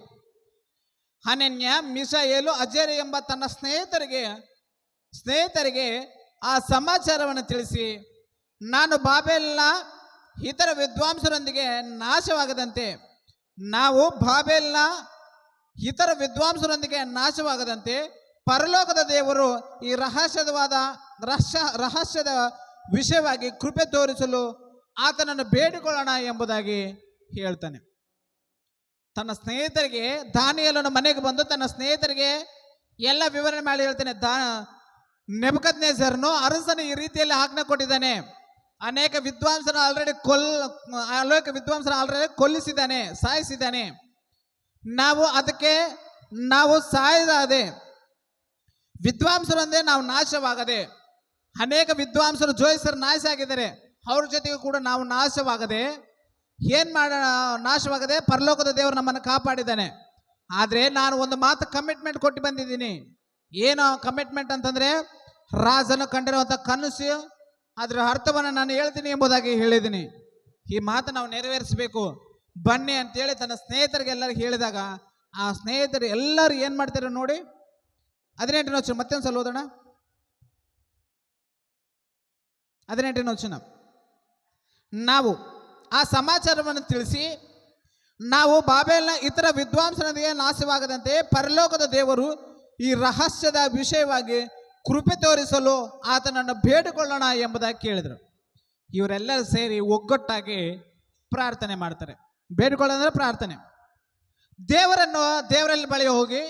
ಹನನ್ಯ, ಮಿಶಾಯೇಲು, ಅಜೇರ ಎಂಬ ತನ್ನ ಸ್ನೇಹಿತರಿಗೆ ಆ ಸಮಾಚಾರವನ್ನು ತಿಳಿಸಿ, ನಾನು ಬಾಬೆಲ್ನ ಇತರ ವಿದ್ವಾಂಸರೊಂದಿಗೆ ನಾಶವಾಗದಂತೆ ಪರಲೋಕದ ದೇವರು ಈ ರಹಸ್ಯದ ವಿಷಯವಾಗಿ ಕೃಪೆ ತೋರಿಸಲು ಆತನನ್ನು ಬೇಡಿಕೊಳ್ಳೋಣ ಎಂಬುದಾಗಿ ಹೇಳ್ತಾನೆ. ತನ್ನ ಸ್ನೇಹಿತರಿಗೆ, ದಾನಿಯೇಲನ ಮನೆಗೆ ಬಂದು ತನ್ನ ಸ್ನೇಹಿತರಿಗೆ ಎಲ್ಲ ವಿವರಣೆ ಮಾಡಿ ಹೇಳ್ತಾನೆ. ನೆಬೂಕದ್ನೆಚ್ಚರನು ಅರಸನು ಈ ರೀತಿಯಲ್ಲಿ ಆಜ್ಞೆ ಕೊಟ್ಟಿದ್ದಾನೆ, ಅನೇಕ ವಿದ್ವಾಂಸರು ಆಲ್ರೆಡಿ ಕೊಲ್ಲಿಸಿದ್ದಾನೆ, ಸಾಯಿಸಿದ್ದಾನೆ. ನಾವು ಸಾಯದೆ ವಿದ್ವಾಂಸರೊಂದೇ ನಾವು ನಾಶವಾಗದೆ, ಅನೇಕ ವಿದ್ವಾಂಸರು ಜೋಯಿಸರು ನಾಶ ಆಗಿದ್ದಾರೆ, ಅವ್ರ ಜೊತೆಗೂ ಕೂಡ ನಾವು ನಾಶವಾಗದೆ ನಾಶವಾಗದೆ ಪರಲೋಕದ ದೇವರು ನಮ್ಮನ್ನು ಕಾಪಾಡಿದ್ದಾನೆ. ಆದರೆ ನಾನು ಒಂದು ಮಾತು ಕಮಿಟ್ಮೆಂಟ್ ಕೊಟ್ಟು ಬಂದಿದ್ದೀನಿ. ಏನು ಕಮಿಟ್ಮೆಂಟ್ ಅಂತಂದ್ರೆ, ರಾಜನು ಕಂಡಿರುವಂಥ ಕನಸು ಅದರ ಅರ್ಥವನ್ನು ನಾನು ಹೇಳ್ತೀನಿ ಎಂಬುದಾಗಿ ಹೇಳಿದ್ದೀನಿ. ಈ ಮಾತು ನಾವು ನೆರವೇರಿಸಬೇಕು, ಬನ್ನಿ ಅಂತೇಳಿ ತನ್ನ ಸ್ನೇಹಿತರಿಗೆಲ್ಲರಿಗೂ ಹೇಳಿದಾಗ ಆ ಸ್ನೇಹಿತರು ಎಲ್ಲರೂ ಏನು ಮಾಡ್ತಾರೆ ನೋಡಿ. 18ನೇ ವಚನ ಮತ್ತೊಂದು ಸಲ ಓದೋಣ. 18ನೇ ವಚನ. ನಾವು ಆ ಸಮಾಚಾರವನ್ನು ತಿಳಿಸಿ, ನಾವು ಬಾಬೆಲ್ನ ಇತರ ವಿದ್ವಾಂಸರೊಂದಿಗೆ ನಾಶವಾಗದಂತೆ ಪರಲೋಕದ ದೇವರು ಈ ರಹಸ್ಯದ ವಿಷಯವಾಗಿ ಕೃಪೆ ತೋರಿಸಲು ಆತನನ್ನು ಬೇಡಿಕೊಳ್ಳೋಣ ಎಂಬುದಾಗಿ ಕೇಳಿದರು. ಇವರೆಲ್ಲರೂ ಸೇರಿ ಒಗ್ಗಟ್ಟಾಗಿ ಪ್ರಾರ್ಥನೆ ಮಾಡ್ತಾರೆ. ಬೇಡಿಕೊಳ್ಳೋದಂದ್ರೆ ಪ್ರಾರ್ಥನೆ. ದೇವರಲ್ಲಿ ಬಳಿ ಹೋಗಿ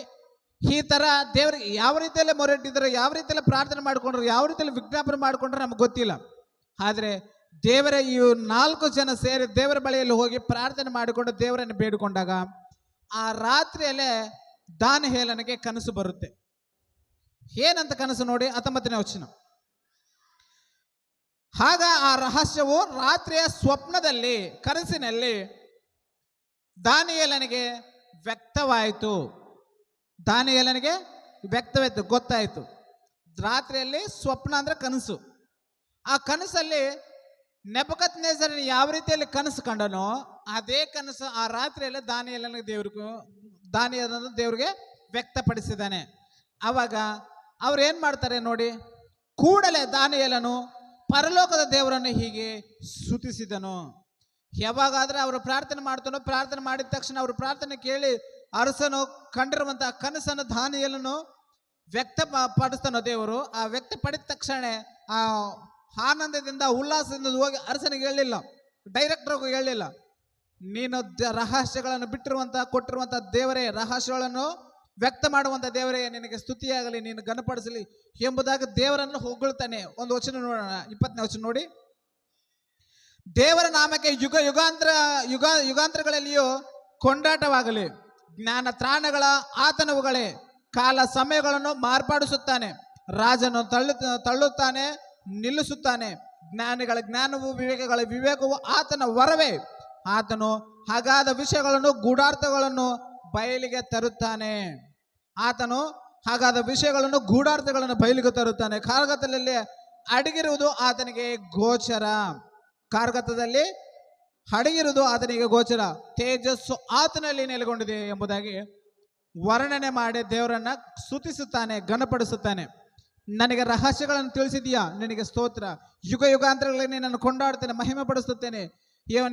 ಈ ಥರ ದೇವರಿಗೆ ಯಾವ ರೀತಿಯಲ್ಲಿ ಮೊರೆಟ್ಟಿದ್ರು, ಯಾವ ರೀತಿಯಲ್ಲಿ ಪ್ರಾರ್ಥನೆ ಮಾಡಿಕೊಂಡ್ರು, ಯಾವ ರೀತಿಯಲ್ಲಿ ವಿಜ್ಞಾಪನೆ ಮಾಡಿಕೊಂಡ್ರೆ ನಮ್ಗೆ ಗೊತ್ತಿಲ್ಲ. ಆದರೆ ಈ 4 ಜನ ಸೇರಿ ದೇವರ ಬಳಿಯಲ್ಲಿ ಹೋಗಿ ಪ್ರಾರ್ಥನೆ ಮಾಡಿಕೊಂಡು ದೇವರನ್ನು ಬೇಡಿಕೊಂಡಾಗ ಆ ರಾತ್ರಿಯಲ್ಲೇ ದಾನಿಯೇಲನಿಗೆ ಕನಸು ಬರುತ್ತೆ. ಏನಂತ ಕನಸು ನೋಡಿ. 19ನೇ ವಚನ. ಆಗ ಆ ರಹಸ್ಯವು ರಾತ್ರಿಯ ಸ್ವಪ್ನದಲ್ಲಿ, ಕನಸಿನಲ್ಲಿ ದಾನಿಯೇಲನಿಗೆ ವ್ಯಕ್ತವಾಯಿತು. ಗೊತ್ತಾಯಿತು. ರಾತ್ರಿಯಲ್ಲಿ ಸ್ವಪ್ನ ಅಂದ್ರೆ ಕನಸು. ಆ ಕನಸಲ್ಲಿ ನೆಬೂಕದ್ನೆಚ್ಚರನು ಯಾವ ರೀತಿಯಲ್ಲಿ ಕನಸು ಕಂಡನೋ ಅದೇ ಕನಸು ಆ ರಾತ್ರಿಯಲ್ಲಿ ದಾನಿಯೇಲನಿಗೆ ದೇವರಿಗೆ ವ್ಯಕ್ತಪಡಿಸಿದ್ದಾನೆ. ಆವಾಗ ಅವ್ರು ಏನು ಮಾಡ್ತಾರೆ ನೋಡಿ. ಕೂಡಲೇ ದಾನಿಯೇಲನು ಪರಲೋಕದ ದೇವರನ್ನು ಹೀಗೆ ಸ್ತುತಿಸಿದನು. ಯಾವಾಗಾದ್ರೆ ಅವರು ಪ್ರಾರ್ಥನೆ ಮಾಡ್ತಾನೋ, ಪ್ರಾರ್ಥನೆ ಮಾಡಿದ ತಕ್ಷಣ ಅವರು ಪ್ರಾರ್ಥನೆ ಕೇಳಿ ಅರಸನು ಕಂಡಿರುವಂತಹ ಕನಸನ್ನು ದಾನಿಯೇಲನು ವ್ಯಕ್ತಪಡಿಸ್ತಾನೋ ದೇವರು, ಆ ವ್ಯಕ್ತಪಡಿದ ತಕ್ಷಣ ಆ ಆನಂದದಿಂದ ಉಲ್ಲಾಸದಿಂದ ಹೋಗಿ ಅರಸನಿಗೆ ಹೇಳಲಿಲ್ಲ, ಡೈರೆಕ್ಟರ್ ಹೇಳಲಿಲ್ಲ, ನೀನು ರಹಸ್ಯಗಳನ್ನು ಬಿಟ್ಟಿರುವಂತಹ ಕೊಟ್ಟಿರುವಂತಹ ದೇವರೇ, ರಹಸ್ಯಗಳನ್ನು ವ್ಯಕ್ತ ಮಾಡುವಂತ ದೇವರೇ, ನಿನಗೆ ಸ್ತುತಿಯಾಗಲಿ, ನೀನು ಘನಪಡಿಸಲಿ ಎಂಬುದಾಗಿ ದೇವರನ್ನು ಹೊಗಳ್ತಾನೆ. ಒಂದು ವಚನ ನೋಡೋಣ, 20ನೇ ವಚನ ನೋಡಿ. ದೇವರ ನಾಮಕ್ಕೆ ಯುಗಾಂತರಗಳಲ್ಲಿಯೂ ಕೊಂಡಾಟವಾಗಲಿ, ಜ್ಞಾನ ತ್ರಾಣಗಳ ಆತನವುಗಳೇ, ಕಾಲ ಸಮಯಗಳನ್ನು ಮಾರ್ಪಾಡಿಸುತ್ತಾನೆ, ರಾಜನು ತಳ್ಳುತ್ತಾನೆ, ನಿಲ್ಲಿಸುತ್ತಾನೆ, ಜ್ಞಾನಿಗಳ ಜ್ಞಾನವು ವಿವೇಕಗಳ ವಿವೇಕವು ಆತನ ವರವೇ, ಆತನು ಹಾಗಾದ ವಿಷಯಗಳನ್ನು ಗೂಢಾರ್ಥಗಳನ್ನು ಬಯಲಿಗೆ ತರುತ್ತಾನೆ. ಆತನು ಹಾಗಾದ ವಿಷಯಗಳನ್ನು ಗೂಢಾರ್ಥಗಳನ್ನು ಬಯಲಿಗೆ ತರುತ್ತಾನೆ. ಕಾರ್ಗತ್ತದಲ್ಲಿ ಅಡಗಿರುವುದು ಆತನಿಗೆ ಗೋಚರ, ಕಾರ್ಗತ್ತದಲ್ಲಿ ಅಡಗಿರುವುದು ಆತನಿಗೆ ಗೋಚರ, ತೇಜಸ್ಸು ಆತನಲ್ಲಿ ನೆಲೆಗೊಂಡಿದೆ ಎಂಬುದಾಗಿ ವರ್ಣನೆ ಮಾಡಿ ದೇವರನ್ನ ಸ್ತುತಿಸುತ್ತಾನೆ, ಘನಪಡಿಸುತ್ತಾನೆ. ನನಗೆ ರಹಸ್ಯಗಳನ್ನು ತಿಳಿಸಿದೀಯಾ, ನಿನಗೆ ಸ್ತೋತ್ರ. ಯುಗ ಯುಗಾಂತರಗಳಲ್ಲಿ ನಿನ್ನನ್ನು ಕೊಂಡಾಡ್ತೇನೆ, ಮಹಿಮೆ ಪಡಿಸುತ್ತೇನೆ.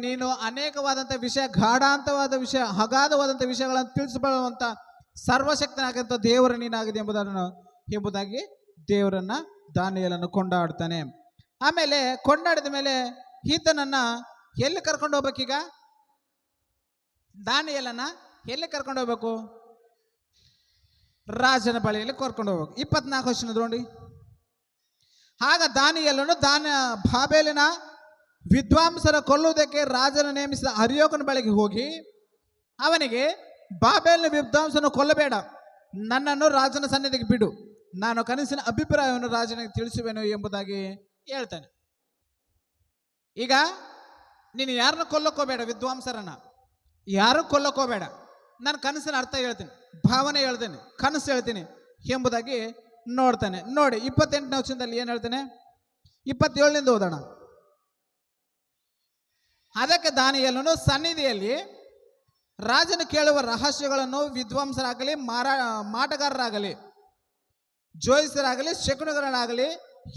ನೀನು ಅನೇಕವಾದಂಥ ವಿಷಯ, ಗಾಢಾಂತವಾದ ವಿಷಯ, ಅಗಾಧವಾದಂಥ ವಿಷಯಗಳನ್ನು ತಿಳಿಸಬರುವಂಥ ಸರ್ವಶಕ್ತನಾಗಂತ ದೇವರು ನೀನಾಗಿದೆ ಎಂಬುದಾಗಿ ದೇವರನ್ನ ದಾನಿಯೇಲನು ಕೊಂಡಾಡ್ತಾನೆ. ಆಮೇಲೆ ಕೊಂಡಾಡಿದ ಮೇಲೆ ಈತನನ್ನ ಎಲ್ಲಿ ಕರ್ಕೊಂಡು ಹೋಗ್ಬೇಕೀಗ? ದಾನಿಯೇಲನ ಎಲ್ಲಿ ಕರ್ಕೊಂಡು ಹೋಗ್ಬೇಕು? ರಾಜನ ಬಳಿಯಲ್ಲಿ ಕರ್ಕೊಂಡು ಹೋಗ್ಬೇಕು. 24 ವಚನ ನೋಡಿ. ಆಗ ದಾನಿಯೇಲನು ಬಾಬೆಲಿನ ವಿದ್ವಾಂಸರ ಕೊಲ್ಲುವುದಕ್ಕೆ ರಾಜನ ನೇಮಿಸಿದ ಅರಿಯೋಕನ ಬಳಿಗೆ ಹೋಗಿ ಅವನಿಗೆ, ಬಾಬೆಲಿನ ವಿದ್ವಾಂಸನ ಕೊಲ್ಲಬೇಡ, ನನ್ನನ್ನು ರಾಜನ ಸನ್ನಿಧಿಗೆ ಬಿಡು, ನಾನು ಕನಸಿನ ಅಭಿಪ್ರಾಯವನ್ನು ರಾಜನಿಗೆ ತಿಳಿಸುವೆನು ಎಂಬುದಾಗಿ ಹೇಳ್ತಾನೆ. ಈಗ ನೀನು ಯಾರನ್ನ ಕೊಲ್ಲಕ್ಕೋಬೇಡ, ವಿದ್ವಾಂಸರನ್ನ ಯಾರು ಕೊಲ್ಲಕ್ಕೋಬೇಡ, ನಾನು ಕನಸಿನ ಅರ್ಥ ಹೇಳ್ತೀನಿ, ಭಾವನೆ ಹೇಳ್ತೇನೆ, ಕನಸು ಹೇಳ್ತೀನಿ ಎಂಬುದಾಗಿ ನೋಡ್ತಾನೆ. ನೋಡಿ 28ನೇ ವಚನದಲ್ಲಿ ಏನು ಹೇಳ್ತಾನೆ, 27ನಿಂದ ಓದೋಣ. ಅದಕ್ಕೆ ದಾನಿಯೇಲನು ಸನ್ನಿಧಿಯಲ್ಲಿ ರಾಜನು ಕೇಳುವ ರಹಸ್ಯಗಳನ್ನು ವಿದ್ವಾಂಸರಾಗಲಿ, ಮಾಟಗಾರರಾಗಲಿ, ಜೋಯಿಸರಾಗಲಿ, ಶಕುನಗಳಾಗಲಿ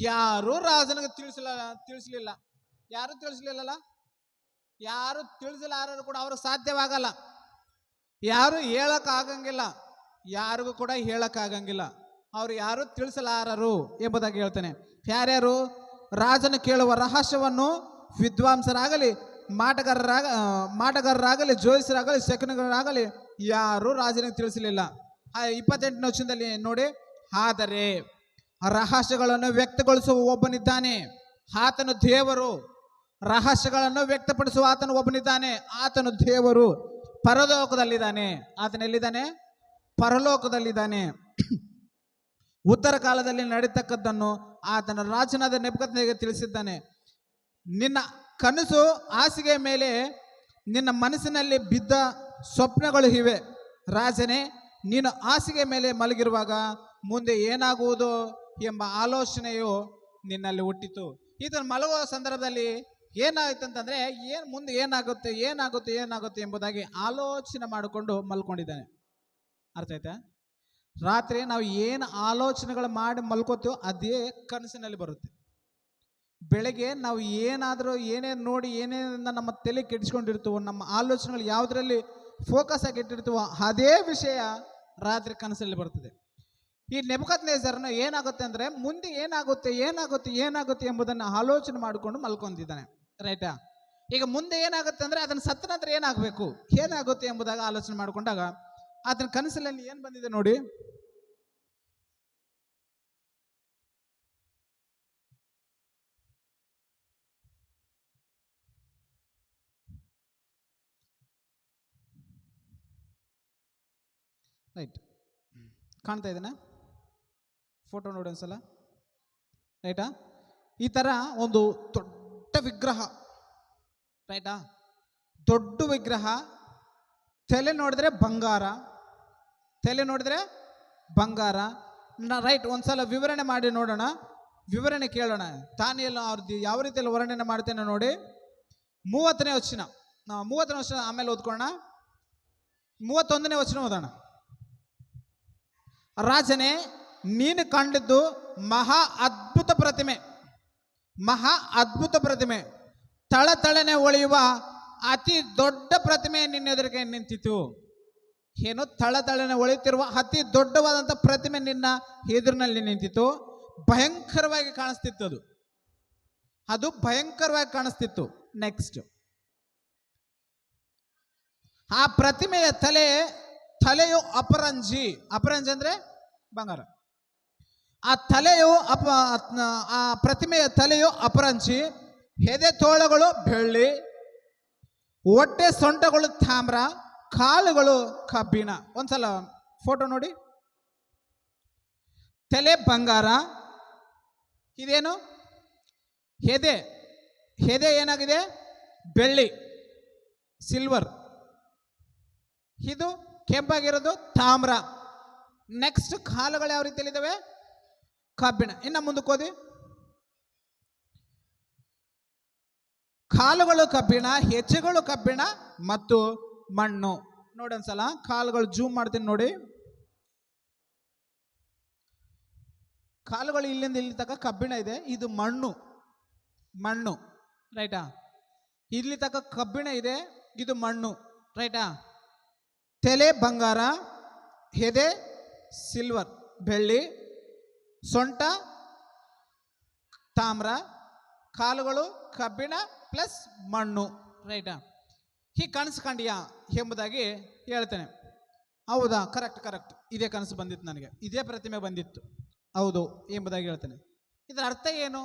ಯಾರೂ ರಾಜನಿಗೆ ತಿಳಿಸಲಿಲ್ಲ. ಯಾರು ತಿಳಿಸಲಿಲ್ಲಲ್ಲ, ಯಾರು ತಿಳಿಸಲಾರರು ಕೂಡ ಅವ್ರಿಗೆ ಸಾಧ್ಯವಾಗಲ್ಲ, ಯಾರು ಹೇಳಕ್ಕಾಗಂಗಿಲ್ಲ, ಯಾರಿಗೂ ಕೂಡ ಹೇಳಕ್ಕಾಗಂಗಿಲ್ಲ, ಅವ್ರು ಯಾರು ತಿಳಿಸಲಾರರು ಎಂಬುದಾಗಿ ಹೇಳ್ತಾನೆ. ಯಾರ್ಯಾರು? ರಾಜನು ಕೇಳುವ ರಹಸ್ಯವನ್ನು ವಿದ್ವಾಂಸರಾಗಲಿ, ಮಾಟಗಾರರಾಗಲಿ, ಜೋಯಿಸರಾಗಲಿ, ಶಕುನಗಳಾಗಲಿ ಯಾರು ರಾಜನಿಗೆ ತಿಳಿಸಲಿಲ್ಲ. 28ನೇ ವಚನದಲ್ಲಿ ನೋಡಿ. ಆದರೆ ರಹಸ್ಯಗಳನ್ನು ವ್ಯಕ್ತಗೊಳಿಸುವ ಒಬ್ಬನಿದ್ದಾನೆ, ಆತನು ದೇವರು. ರಹಸ್ಯಗಳನ್ನು ವ್ಯಕ್ತಪಡಿಸುವ ಆತನು ಒಬ್ಬನಿದ್ದಾನೆ, ಆತನು ದೇವರು. ಪರಲೋಕದಲ್ಲಿದ್ದಾನೆ. ಆತನ ಎಲ್ಲಿದ್ದಾನೆ? ಪರಲೋಕದಲ್ಲಿದ್ದಾನೆ. ಉತ್ತರ ಕಾಲದಲ್ಲಿ ನಡೀತಕ್ಕದ್ದನ್ನು ಆತನ ರಾಜನಾದ ನೆಬೂಕದ್ನೆಚ್ಚರನಿಗೆ ತಿಳಿಸಿದ್ದಾನೆ. ನಿನ್ನ ಕನಸು ಹಾಸಿಗೆ ಮೇಲೆ ನಿನ್ನ ಮನಸ್ಸಿನಲ್ಲಿ ಬಿದ್ದ ಸ್ವಪ್ನಗಳು ಇವೆ. ರಾಜನೇ, ನೀನು ಹಾಸಿಗೆ ಮೇಲೆ ಮಲಗಿರುವಾಗ ಮುಂದೆ ಏನಾಗುವುದು ಎಂಬ ಆಲೋಚನೆಯು ನಿನ್ನಲ್ಲಿ ಹುಟ್ಟಿತು. ಇದನ್ನು ಮಲಗುವ ಸಂದರ್ಭದಲ್ಲಿ ಏನಾಯ್ತಂತಂದ್ರೆ, ಮುಂದೆ ಏನಾಗುತ್ತೆ ಏನಾಗುತ್ತೆ ಏನಾಗುತ್ತೆ ಎಂಬುದಾಗಿ ಆಲೋಚನೆ ಮಾಡಿಕೊಂಡು ಮಲ್ಕೊಂಡಿದ್ದಾನೆ. ಅರ್ಥ ಆಯ್ತಾ? ರಾತ್ರಿ ನಾವು ಏನು ಆಲೋಚನೆಗಳು ಮಾಡಿ ಮಲ್ಕೋತೀವೋ ಅದೇ ಕನಸಿನಲ್ಲಿ ಬರುತ್ತೆ. ಬೆಳಗ್ಗೆ ನಾವು ಏನಾದರೂ ಏನೇನು ನೋಡಿ ಏನೇನಿಂದ ನಮ್ಮ ತಲೆ ಕೆಡಿಸ್ಕೊಂಡಿರ್ತೀವೋ, ನಮ್ಮ ಆಲೋಚನೆಗಳು ಯಾವುದರಲ್ಲಿ ಫೋಕಸ್ ಆಗಿ ಇಟ್ಟಿರ್ತೀವೋ ಅದೇ ವಿಷಯ ರಾತ್ರಿ ಕನಸಲ್ಲಿ ಬರ್ತದೆ. ಈ ನೆಬೂಕದ್ನೆಚ್ಚರನು ಏನಾಗುತ್ತೆ ಅಂದರೆ, ಮುಂದೆ ಏನಾಗುತ್ತೆ ಏನಾಗುತ್ತೆ ಏನಾಗುತ್ತೆ ಎಂಬುದನ್ನು ಆಲೋಚನೆ ಮಾಡಿಕೊಂಡು ಮಲ್ಕೊಂಡಿದ್ದಾನೆ. ರೈಟಾ? ಈಗ ಮುಂದೆ ಏನಾಗುತ್ತೆ ಅಂದರೆ, ಅದನ್ನು ಸತ್ತ ನಂತರ ಏನಾಗಬೇಕು, ಏನಾಗುತ್ತೆ ಎಂಬುದಾಗ ಆಲೋಚನೆ ಮಾಡಿಕೊಂಡಾಗ ಅದನ್ನ ಕನಸಲ್ಲಿ ಏನು ಬಂದಿದೆ ನೋಡಿ. ರೈಟ್, ಕಾಣ್ತಾ ಇದೆನಾ? ಫೋಟೋ ನೋಡಿ ಒಂದ್ಸಲ. ರೈಟಾ? ಈ ಥರ ಒಂದು ದೊಡ್ಡ ವಿಗ್ರಹ, ರೈಟಾ? ದೊಡ್ಡ ವಿಗ್ರಹ, ತಲೆ ನೋಡಿದ್ರೆ ಬಂಗಾರ, ತಲೆ ನೋಡಿದ್ರೆ ಬಂಗಾರ. ರೈಟ್, ಒಂದ್ಸಲ ವಿವರಣೆ ಮಾಡಿ ನೋಡೋಣ, ವಿವರಣೆ ಕೇಳೋಣ. ದಾನಿಯೇಲನು ಅವ್ರದ್ದು ಯಾವ ರೀತಿಯಲ್ಲಿ ವರ್ಣನೆ ಮಾಡ್ತೇನೆ ನೋಡಿ. 30ನೇ ವಚನ, 30ನೇ ವಚನ ಆಮೇಲೆ ಓದ್ಕೊಳ್ಳೋಣ. 31ನೇ ವಚನ ಓದೋಣ. ರಾಜನೇ, ನೀನು ಕಂಡಿದ್ದು ಮಹಾ ಅದ್ಭುತ ಪ್ರತಿಮೆ, ಮಹಾ ಅದ್ಭುತ ಪ್ರತಿಮೆ, ತಳತಳನೆ ಹೊಳೆಯುವ ಅತಿ ದೊಡ್ಡ ಪ್ರತಿಮೆ ನಿನ್ನ ಎದುರಿಗೆ ನಿಂತಿತು. ಏನು? ತಳತಳನೆ ಹೊಳೆಯುತ್ತಿರುವ ಅತಿ ದೊಡ್ಡವಾದಂಥ ಪ್ರತಿಮೆ ನಿನ್ನ ಎದುರಿನಲ್ಲಿ ನಿಂತಿತು. ಭಯಂಕರವಾಗಿ ಕಾಣಿಸ್ತಿತ್ತು ಅದು, ಅದು ಭಯಂಕರವಾಗಿ ಕಾಣಿಸ್ತಿತ್ತು. ನೆಕ್ಸ್ಟ್, ಆ ಪ್ರತಿಮೆಯ ತಲೆಯು ಅಪರಂಜಿ. ಅಪರಂಜಿ ಅಂದ್ರೆ ಬಂಗಾರ. ಆ ತಲೆಯು ಆ ಪ್ರತಿಮೆಯ ತಲೆಯು ಅಪರಂಜಿ, ಎದೆ ತೋಳುಗಳು ಬೆಳ್ಳಿ, ಹೊಟ್ಟೆ ಸೊಂಟಗಳು ತಾಮ್ರ, ಕಾಲುಗಳು ಕಬ್ಬಿಣ. ಒಂದ್ಸಲ ಫೋಟೋ ನೋಡಿ. ತಲೆ ಬಂಗಾರ, ಇದೇನು? ಎದೆ ಏನಾಗಿದೆ? ಬೆಳ್ಳಿ, ಸಿಲ್ವರ್. ಇದು ಕೆಂಪಾಗಿರೋದು ತಾಮ್ರ. ನೆಕ್ಸ್ಟ್, ಕಾಲುಗಳು ಯಾವ ರೀತಿಯಲ್ಲಿದ್ದಾವೆ? ಕಬ್ಬಿಣ. ಇನ್ನು ಮುಂದಕ್ಕೆ ಹೋದಿ. ಕಾಲುಗಳು ಕಬ್ಬಿಣ, ಹೆಜ್ಜೆಗಳು ಕಬ್ಬಿಣ ಮತ್ತು ಮಣ್ಣು. ನೋಡಿ ಒಂದ್ಸಲ ಕಾಲುಗಳು ಜೂಮ್ ಮಾಡ್ತೀನಿ ನೋಡಿ. ಕಾಲುಗಳು ಇಲ್ಲಿಂದ ಇಲ್ಲಿ ತನಕ ಕಬ್ಬಿಣ ಇದೆ, ಇದು ಮಣ್ಣು ರೈಟಾ. ಇಲ್ಲಿ ತನಕ ಕಬ್ಬಿಣ ಇದೆ, ಇದು ಮಣ್ಣು ರೈಟಾ. ತಲೆ ಬಂಗಾರ, ಎದೆ ಸಿಲ್ವರ್ ಬೆಳ್ಳಿ, ಸೊಂಟ ತಾಮ್ರ, ಕಾಲುಗಳು ಕಬ್ಬಿಣ ಪ್ಲಸ್ ಮಣ್ಣು ರೈಟಾ. ಹೀಗೆ ಕನಸು ಕಂಡಿಯಾ ಎಂಬುದಾಗಿ ಹೇಳ್ತೇನೆ. ಹೌದಾ? ಕರೆಕ್ಟ್, ಇದೇ ಕನಸು ಬಂದಿತ್ತು ನನಗೆ, ಇದೇ ಪ್ರತಿಮೆ ಬಂದಿತ್ತು, ಹೌದು ಎಂಬುದಾಗಿ ಹೇಳ್ತೇನೆ. ಇದರ ಅರ್ಥ ಏನು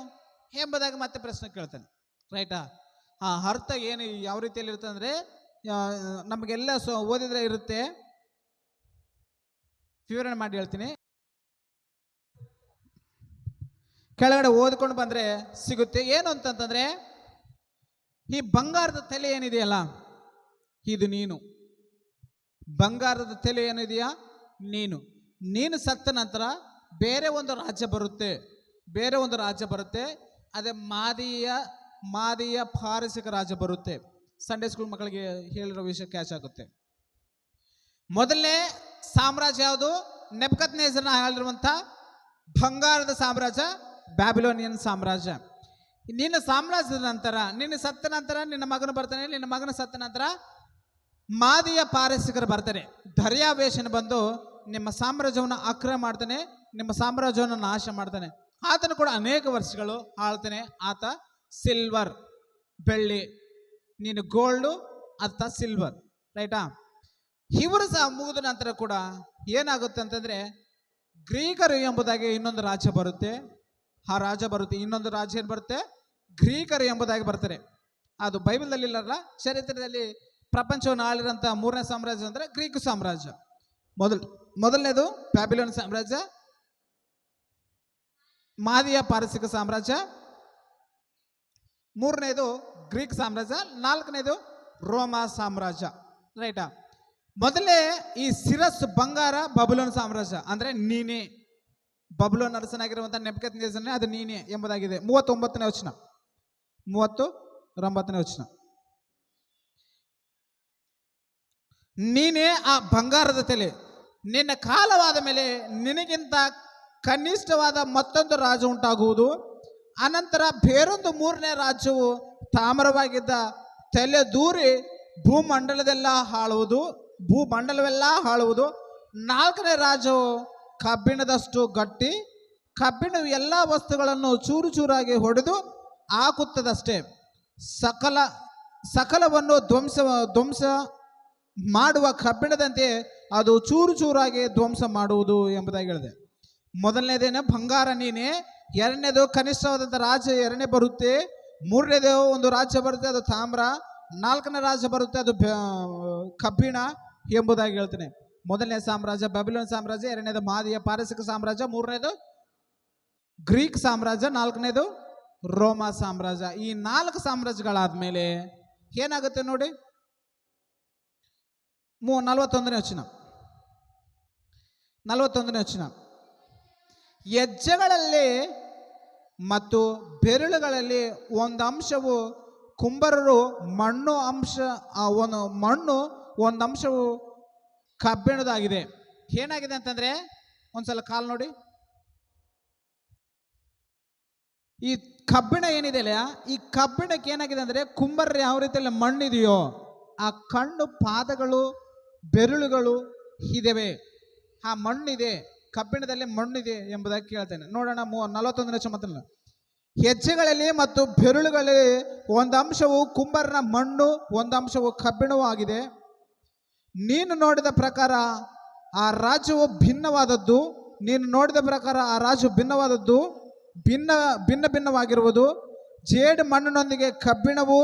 ಎಂಬುದಾಗಿ ಮತ್ತೆ ಪ್ರಶ್ನೆ ಕೇಳ್ತೇನೆ ರೈಟಾ. ಆ ಅರ್ಥ ಏನು ಯಾವ ರೀತಿಯಲ್ಲಿ ಇರುತ್ತೆ ಅಂದರೆ, ನಮಗೆಲ್ಲ ಓದಿದ್ರೆ ಇರುತ್ತೆ, ವಿವರಣೆ ಮಾಡಿ ಹೇಳ್ತೀನಿ. ಕೆಳಗಡೆ ಓದ್ಕೊಂಡು ಬಂದರೆ ಸಿಗುತ್ತೆ. ಏನು ಅಂತಂತಂದರೆ, ಈ ಬಂಗಾರದ ತಲೆ ಏನಿದೆಯಲ್ಲ, ಇದು ನೀನು. ಬಂಗಾರದ ತಲೆ ಏನಿದೆಯಾ, ನೀನು ಸತ್ತ ನಂತರ ಬೇರೆ ಒಂದು ರಾಜ್ಯ ಬರುತ್ತೆ. ಅದೇ ಮಾದಿಯ ಪಾರಸಿಕ ರಾಜ್ಯ ಬರುತ್ತೆ. ಸಂಡೇ ಸ್ಕೂಲ್ ಮಕ್ಕಳಿಗೆ ಹೇಳಿರೋ ವಿಷಯ ಕ್ಯಾಚ್ ಆಗುತ್ತೆ. ಮೊದಲನೇ ಸಾಮ್ರಾಜ್ಯ ಯಾವುದು? ನೆಬೂಕದ್ನೆಚ್ಚರನ ಆಳಿರುವಂಥ ಬಂಗಾರದ ಸಾಮ್ರಾಜ್ಯ, ಬ್ಯಾಬಿಲೋನಿಯನ್ ಸಾಮ್ರಾಜ್ಯ. ನಿನ್ನ ಸಾಮ್ರಾಜ್ಯದ ನಂತರ, ನಿನ್ನ ಸತ್ತ ನಂತರ ನಿನ್ನ ಮಗನು ಬರ್ತಾನೆ, ನಿನ್ನ ಮಗನ ಸತ್ತ ನಂತರ ಮಾದಿಯ ಪಾರಸಿಕರು ಬರ್ತಾರೆ. ದರ್ಯಾವೇಶನ ಬಂದು ನಿಮ್ಮ ಸಾಮ್ರಾಜ್ಯವನ್ನು ಆಕ್ರಮಣ ಮಾಡ್ತಾನೆ, ನಿಮ್ಮ ಸಾಮ್ರಾಜ್ಯವನ್ನು ನಾಶ ಮಾಡ್ತಾನೆ. ಆತನು ಕೂಡ ಅನೇಕ ವರ್ಷಗಳು ಆಳ್ತಾನೆ. ಆತ ಸಿಲ್ವರ್ ಬೆಳ್ಳಿ, ನೀನು ಗೋಲ್ಡು, ಆತ ಸಿಲ್ವರ್ ರೈಟಾ. ಇವರು ಸಹ ಮುಗಿದ ನಂತರ ಕೂಡ ಏನಾಗುತ್ತೆ ಅಂತಂದ್ರೆ, ಗ್ರೀಕರು ಎಂಬುದಾಗಿ ಇನ್ನೊಂದು ರಾಜ್ಯ ಬರುತ್ತೆ. ಆ ರಾಜ್ಯ ಬರುತ್ತೆ, ಇನ್ನೊಂದು ರಾಜ್ಯ ಏನು ಬರುತ್ತೆ? ಗ್ರೀಕರು ಎಂಬುದಾಗಿ ಬರ್ತಾರೆ. ಅದು ಬೈಬಲ್ದಲ್ಲಿ ಇಲ್ಲಲ್ಲ, ಚರಿತ್ರೆಯಲ್ಲಿ ಪ್ರಪಂಚವನ್ನು ಆಳಿರೋಂಥ ಮೂರನೇ ಸಾಮ್ರಾಜ್ಯ ಅಂದರೆ ಗ್ರೀಕ್ ಸಾಮ್ರಾಜ್ಯ. ಮೊದಲನೇದು ಬ್ಯಾಬಿಲೋನ್ ಸಾಮ್ರಾಜ್ಯ, ಮಾದಿಯ ಪಾರಸಿಕ ಸಾಮ್ರಾಜ್ಯ, ಮೂರನೇದು ಗ್ರೀಕ್ ಸಾಮ್ರಾಜ್ಯ, ನಾಲ್ಕನೇದು ರೋಮಾ ಸಾಮ್ರಾಜ್ಯ ರೈಟಾ. ಮೊದಲೇ ಈ ಸಿರಸ್ ಬಂಗಾರ ಬಬುಲೋನ್ ಸಾಮ್ರಾಜ್ಯ ಅಂದರೆ ನೀನೇ. ಬಬುಲೋನ್ ಅರಸನಾಗಿರುವಂಥ ನೆಬೂಕದ್ನೆಚ್ಚರನೇ ಅದು ನೀನೇ ಎಂಬುದಾಗಿದೆ. 39ನೇ ವಚನ, 39ನೇ ವಚನ. ನೀನೇ ಆ ಬಂಗಾರದ ತಲೆ. ನಿನ್ನ ಕಾಲವಾದ ಮೇಲೆ ನಿನಗಿಂತ ಕನಿಷ್ಠವಾದ ಮತ್ತೊಂದು ರಾಜ್ಯ ಉಂಟಾಗುವುದು. ಅನಂತರ ಬೇರೊಂದು ಮೂರನೇ ರಾಜ್ಯವು ತಾಮ್ರವಾಗಿದ್ದ ತಲೆ ದೂರಿ ಭೂಮಂಡಲವೆಲ್ಲ ಹಾಳುವುದು. ನಾಲ್ಕನೇ ರಾಜ್ಯವು ಕಬ್ಬಿಣದಷ್ಟು ಗಟ್ಟಿ, ಕಬ್ಬಿಣವು ಎಲ್ಲ ವಸ್ತುಗಳನ್ನು ಚೂರು ಚೂರಾಗಿ ಹೊಡೆದು ಹಾಕುತ್ತದಷ್ಟೇ. ಸಕಲವನ್ನು ಧ್ವಂಸ ಮಾಡುವ ಕಬ್ಬಿಣದಂತೆ ಅದು ಚೂರು ಚೂರಾಗಿ ಧ್ವಂಸ ಮಾಡುವುದು ಎಂಬುದಾಗಿ ಹೇಳಿದೆ. ಮೊದಲನೇದೇನು? ಬಂಗಾರ ನೀನೇ. ಎರಡನೇದು ಕನಿಷ್ಠವಾದಂಥ ರಾಜ್ಯ ಎರಡನೇ ಬರುತ್ತೆ. ಮೂರನೇದು ಒಂದು ರಾಜ್ಯ ಬರುತ್ತೆ, ಅದು ತಾಮ್ರ. ನಾಲ್ಕನೇ ರಾಜ್ಯ ಬರುತ್ತೆ, ಅದು ಕಬ್ಬಿಣ ಎಂಬುದಾಗಿ ಹೇಳ್ತೇನೆ. ಮೊದಲನೇ ಸಾಮ್ರಾಜ್ಯ ಬ್ಯಾಬಿಲೋನ್ ಸಾಮ್ರಾಜ್ಯ, ಎರಡನೇದು ಮಾದಿಯ ಪಾರಸಿಕ ಸಾಮ್ರಾಜ್ಯ, ಮೂರನೇದು ಗ್ರೀಕ್ ಸಾಮ್ರಾಜ್ಯ, ನಾಲ್ಕನೇದು ರೋಮಾ ಸಾಮ್ರಾಜ್ಯ. ಈ 4 ಸಾಮ್ರಾಜ್ಯಗಳಾದ್ಮೇಲೆ ಏನಾಗುತ್ತೆ ನೋಡಿ. 41ನೇ ವಚನ. ಹೆಜ್ಜೆಗಳಲ್ಲಿ ಮತ್ತು ಬೆರಳುಗಳಲ್ಲಿ ಒಂದು ಅಂಶವು ಕುಂಬರರು ಮಣ್ಣು ಒಂದು ಅಂಶವು ಕಬ್ಬಿಣದಾಗಿದೆ. ಏನಾಗಿದೆ ಅಂತಂದ್ರೆ, ಒಂದ್ಸಲ ಕಾಲು ನೋಡಿ. ಈ ಕಬ್ಬಿಣ ಏನಿದೆಯಲ್ಲ, ಈ ಕಬ್ಬಿಣಕ್ಕೆ ಏನಾಗಿದೆ ಅಂದರೆ ಕುಂಬಾರ ಯಾವ ರೀತಿಯಲ್ಲಿ ಮಣ್ಣಿದೆಯೋ ಆ ಕಣ್ಣು ಪಾದಗಳು ಬೆರಳುಗಳು ಇದಾವೆ. ಆ ಮಣ್ಣಿದೆ, ಕಬ್ಬಿಣದಲ್ಲಿ ಮಣ್ಣಿದೆ ಎಂಬುದಾಗಿ ಕೇಳ್ತೇನೆ. ನೋಡೋಣ 41ನೇ ಮಾತನ್ನು. ಹೆಜ್ಜೆಗಳಲ್ಲಿ ಮತ್ತು ಬೆರಳುಗಳಲ್ಲಿ ಒಂದು ಅಂಶವು ಕುಂಬಾರನ ಮಣ್ಣು, ಒಂದು ಅಂಶವು ಕಬ್ಬಿಣವೂ ಆಗಿದೆ. ನೀನು ನೋಡಿದ ಪ್ರಕಾರ ಆ ರಾಜ್ಯವು ಭಿನ್ನವಾದದ್ದು. ನೀನು ನೋಡಿದ ಪ್ರಕಾರ ಆ ರಾಜ್ಯವು ಭಿನ್ನವಾದದ್ದು, ಭಿನ್ನವಾಗಿರುವುದು. ಜೇಡು ಮಣ್ಣಿನೊಂದಿಗೆ ಕಬ್ಬಿಣವು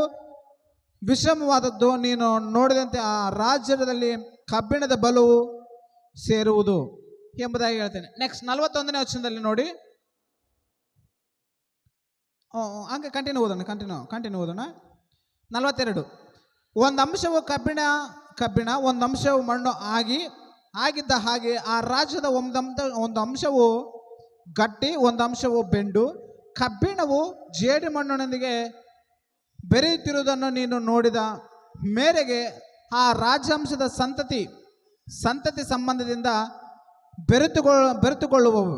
ವಿಷಮವಾದದ್ದು. ನೀನು ನೋಡಿದಂತೆ ಆ ರಾಜ್ಯದಲ್ಲಿ ಕಬ್ಬಿಣದ ಬಲವು ಸೇರುವುದು ಎಂಬುದಾಗಿ ಹೇಳ್ತೇನೆ. ನೆಕ್ಸ್ಟ್ 41ನೇ ವಚನದಲ್ಲಿ ನೋಡಿ. ಹಂಗೆ ಕಂಟಿನ್ಯೂ ಓದೋಣ. 42. ಒಂದು ಅಂಶವು ಕಬ್ಬಿಣ ಒಂದು ಅಂಶವು ಮಣ್ಣು ಆಗಿದ್ದ ಹಾಗೆ ಆ ರಾಜ್ಯದ ಒಂದು ಅಂಶವು ಗಟ್ಟಿ, ಒಂದು ಅಂಶವು ಬೆಂಡು. ಕಬ್ಬಿಣವು ಜೇಡಿ ಮಣ್ಣಿನೊಂದಿಗೆ ಬೆರೆಯುತ್ತಿರುವುದನ್ನು ನೀನು ನೋಡಿದ ಮೇರೆಗೆ ಆ ರಾಜ್ಯಾಂಶದ ಸಂತತಿ ಸಂಬಂಧದಿಂದ ಬೆರೆತುಕೊಳ್ಳುವವು.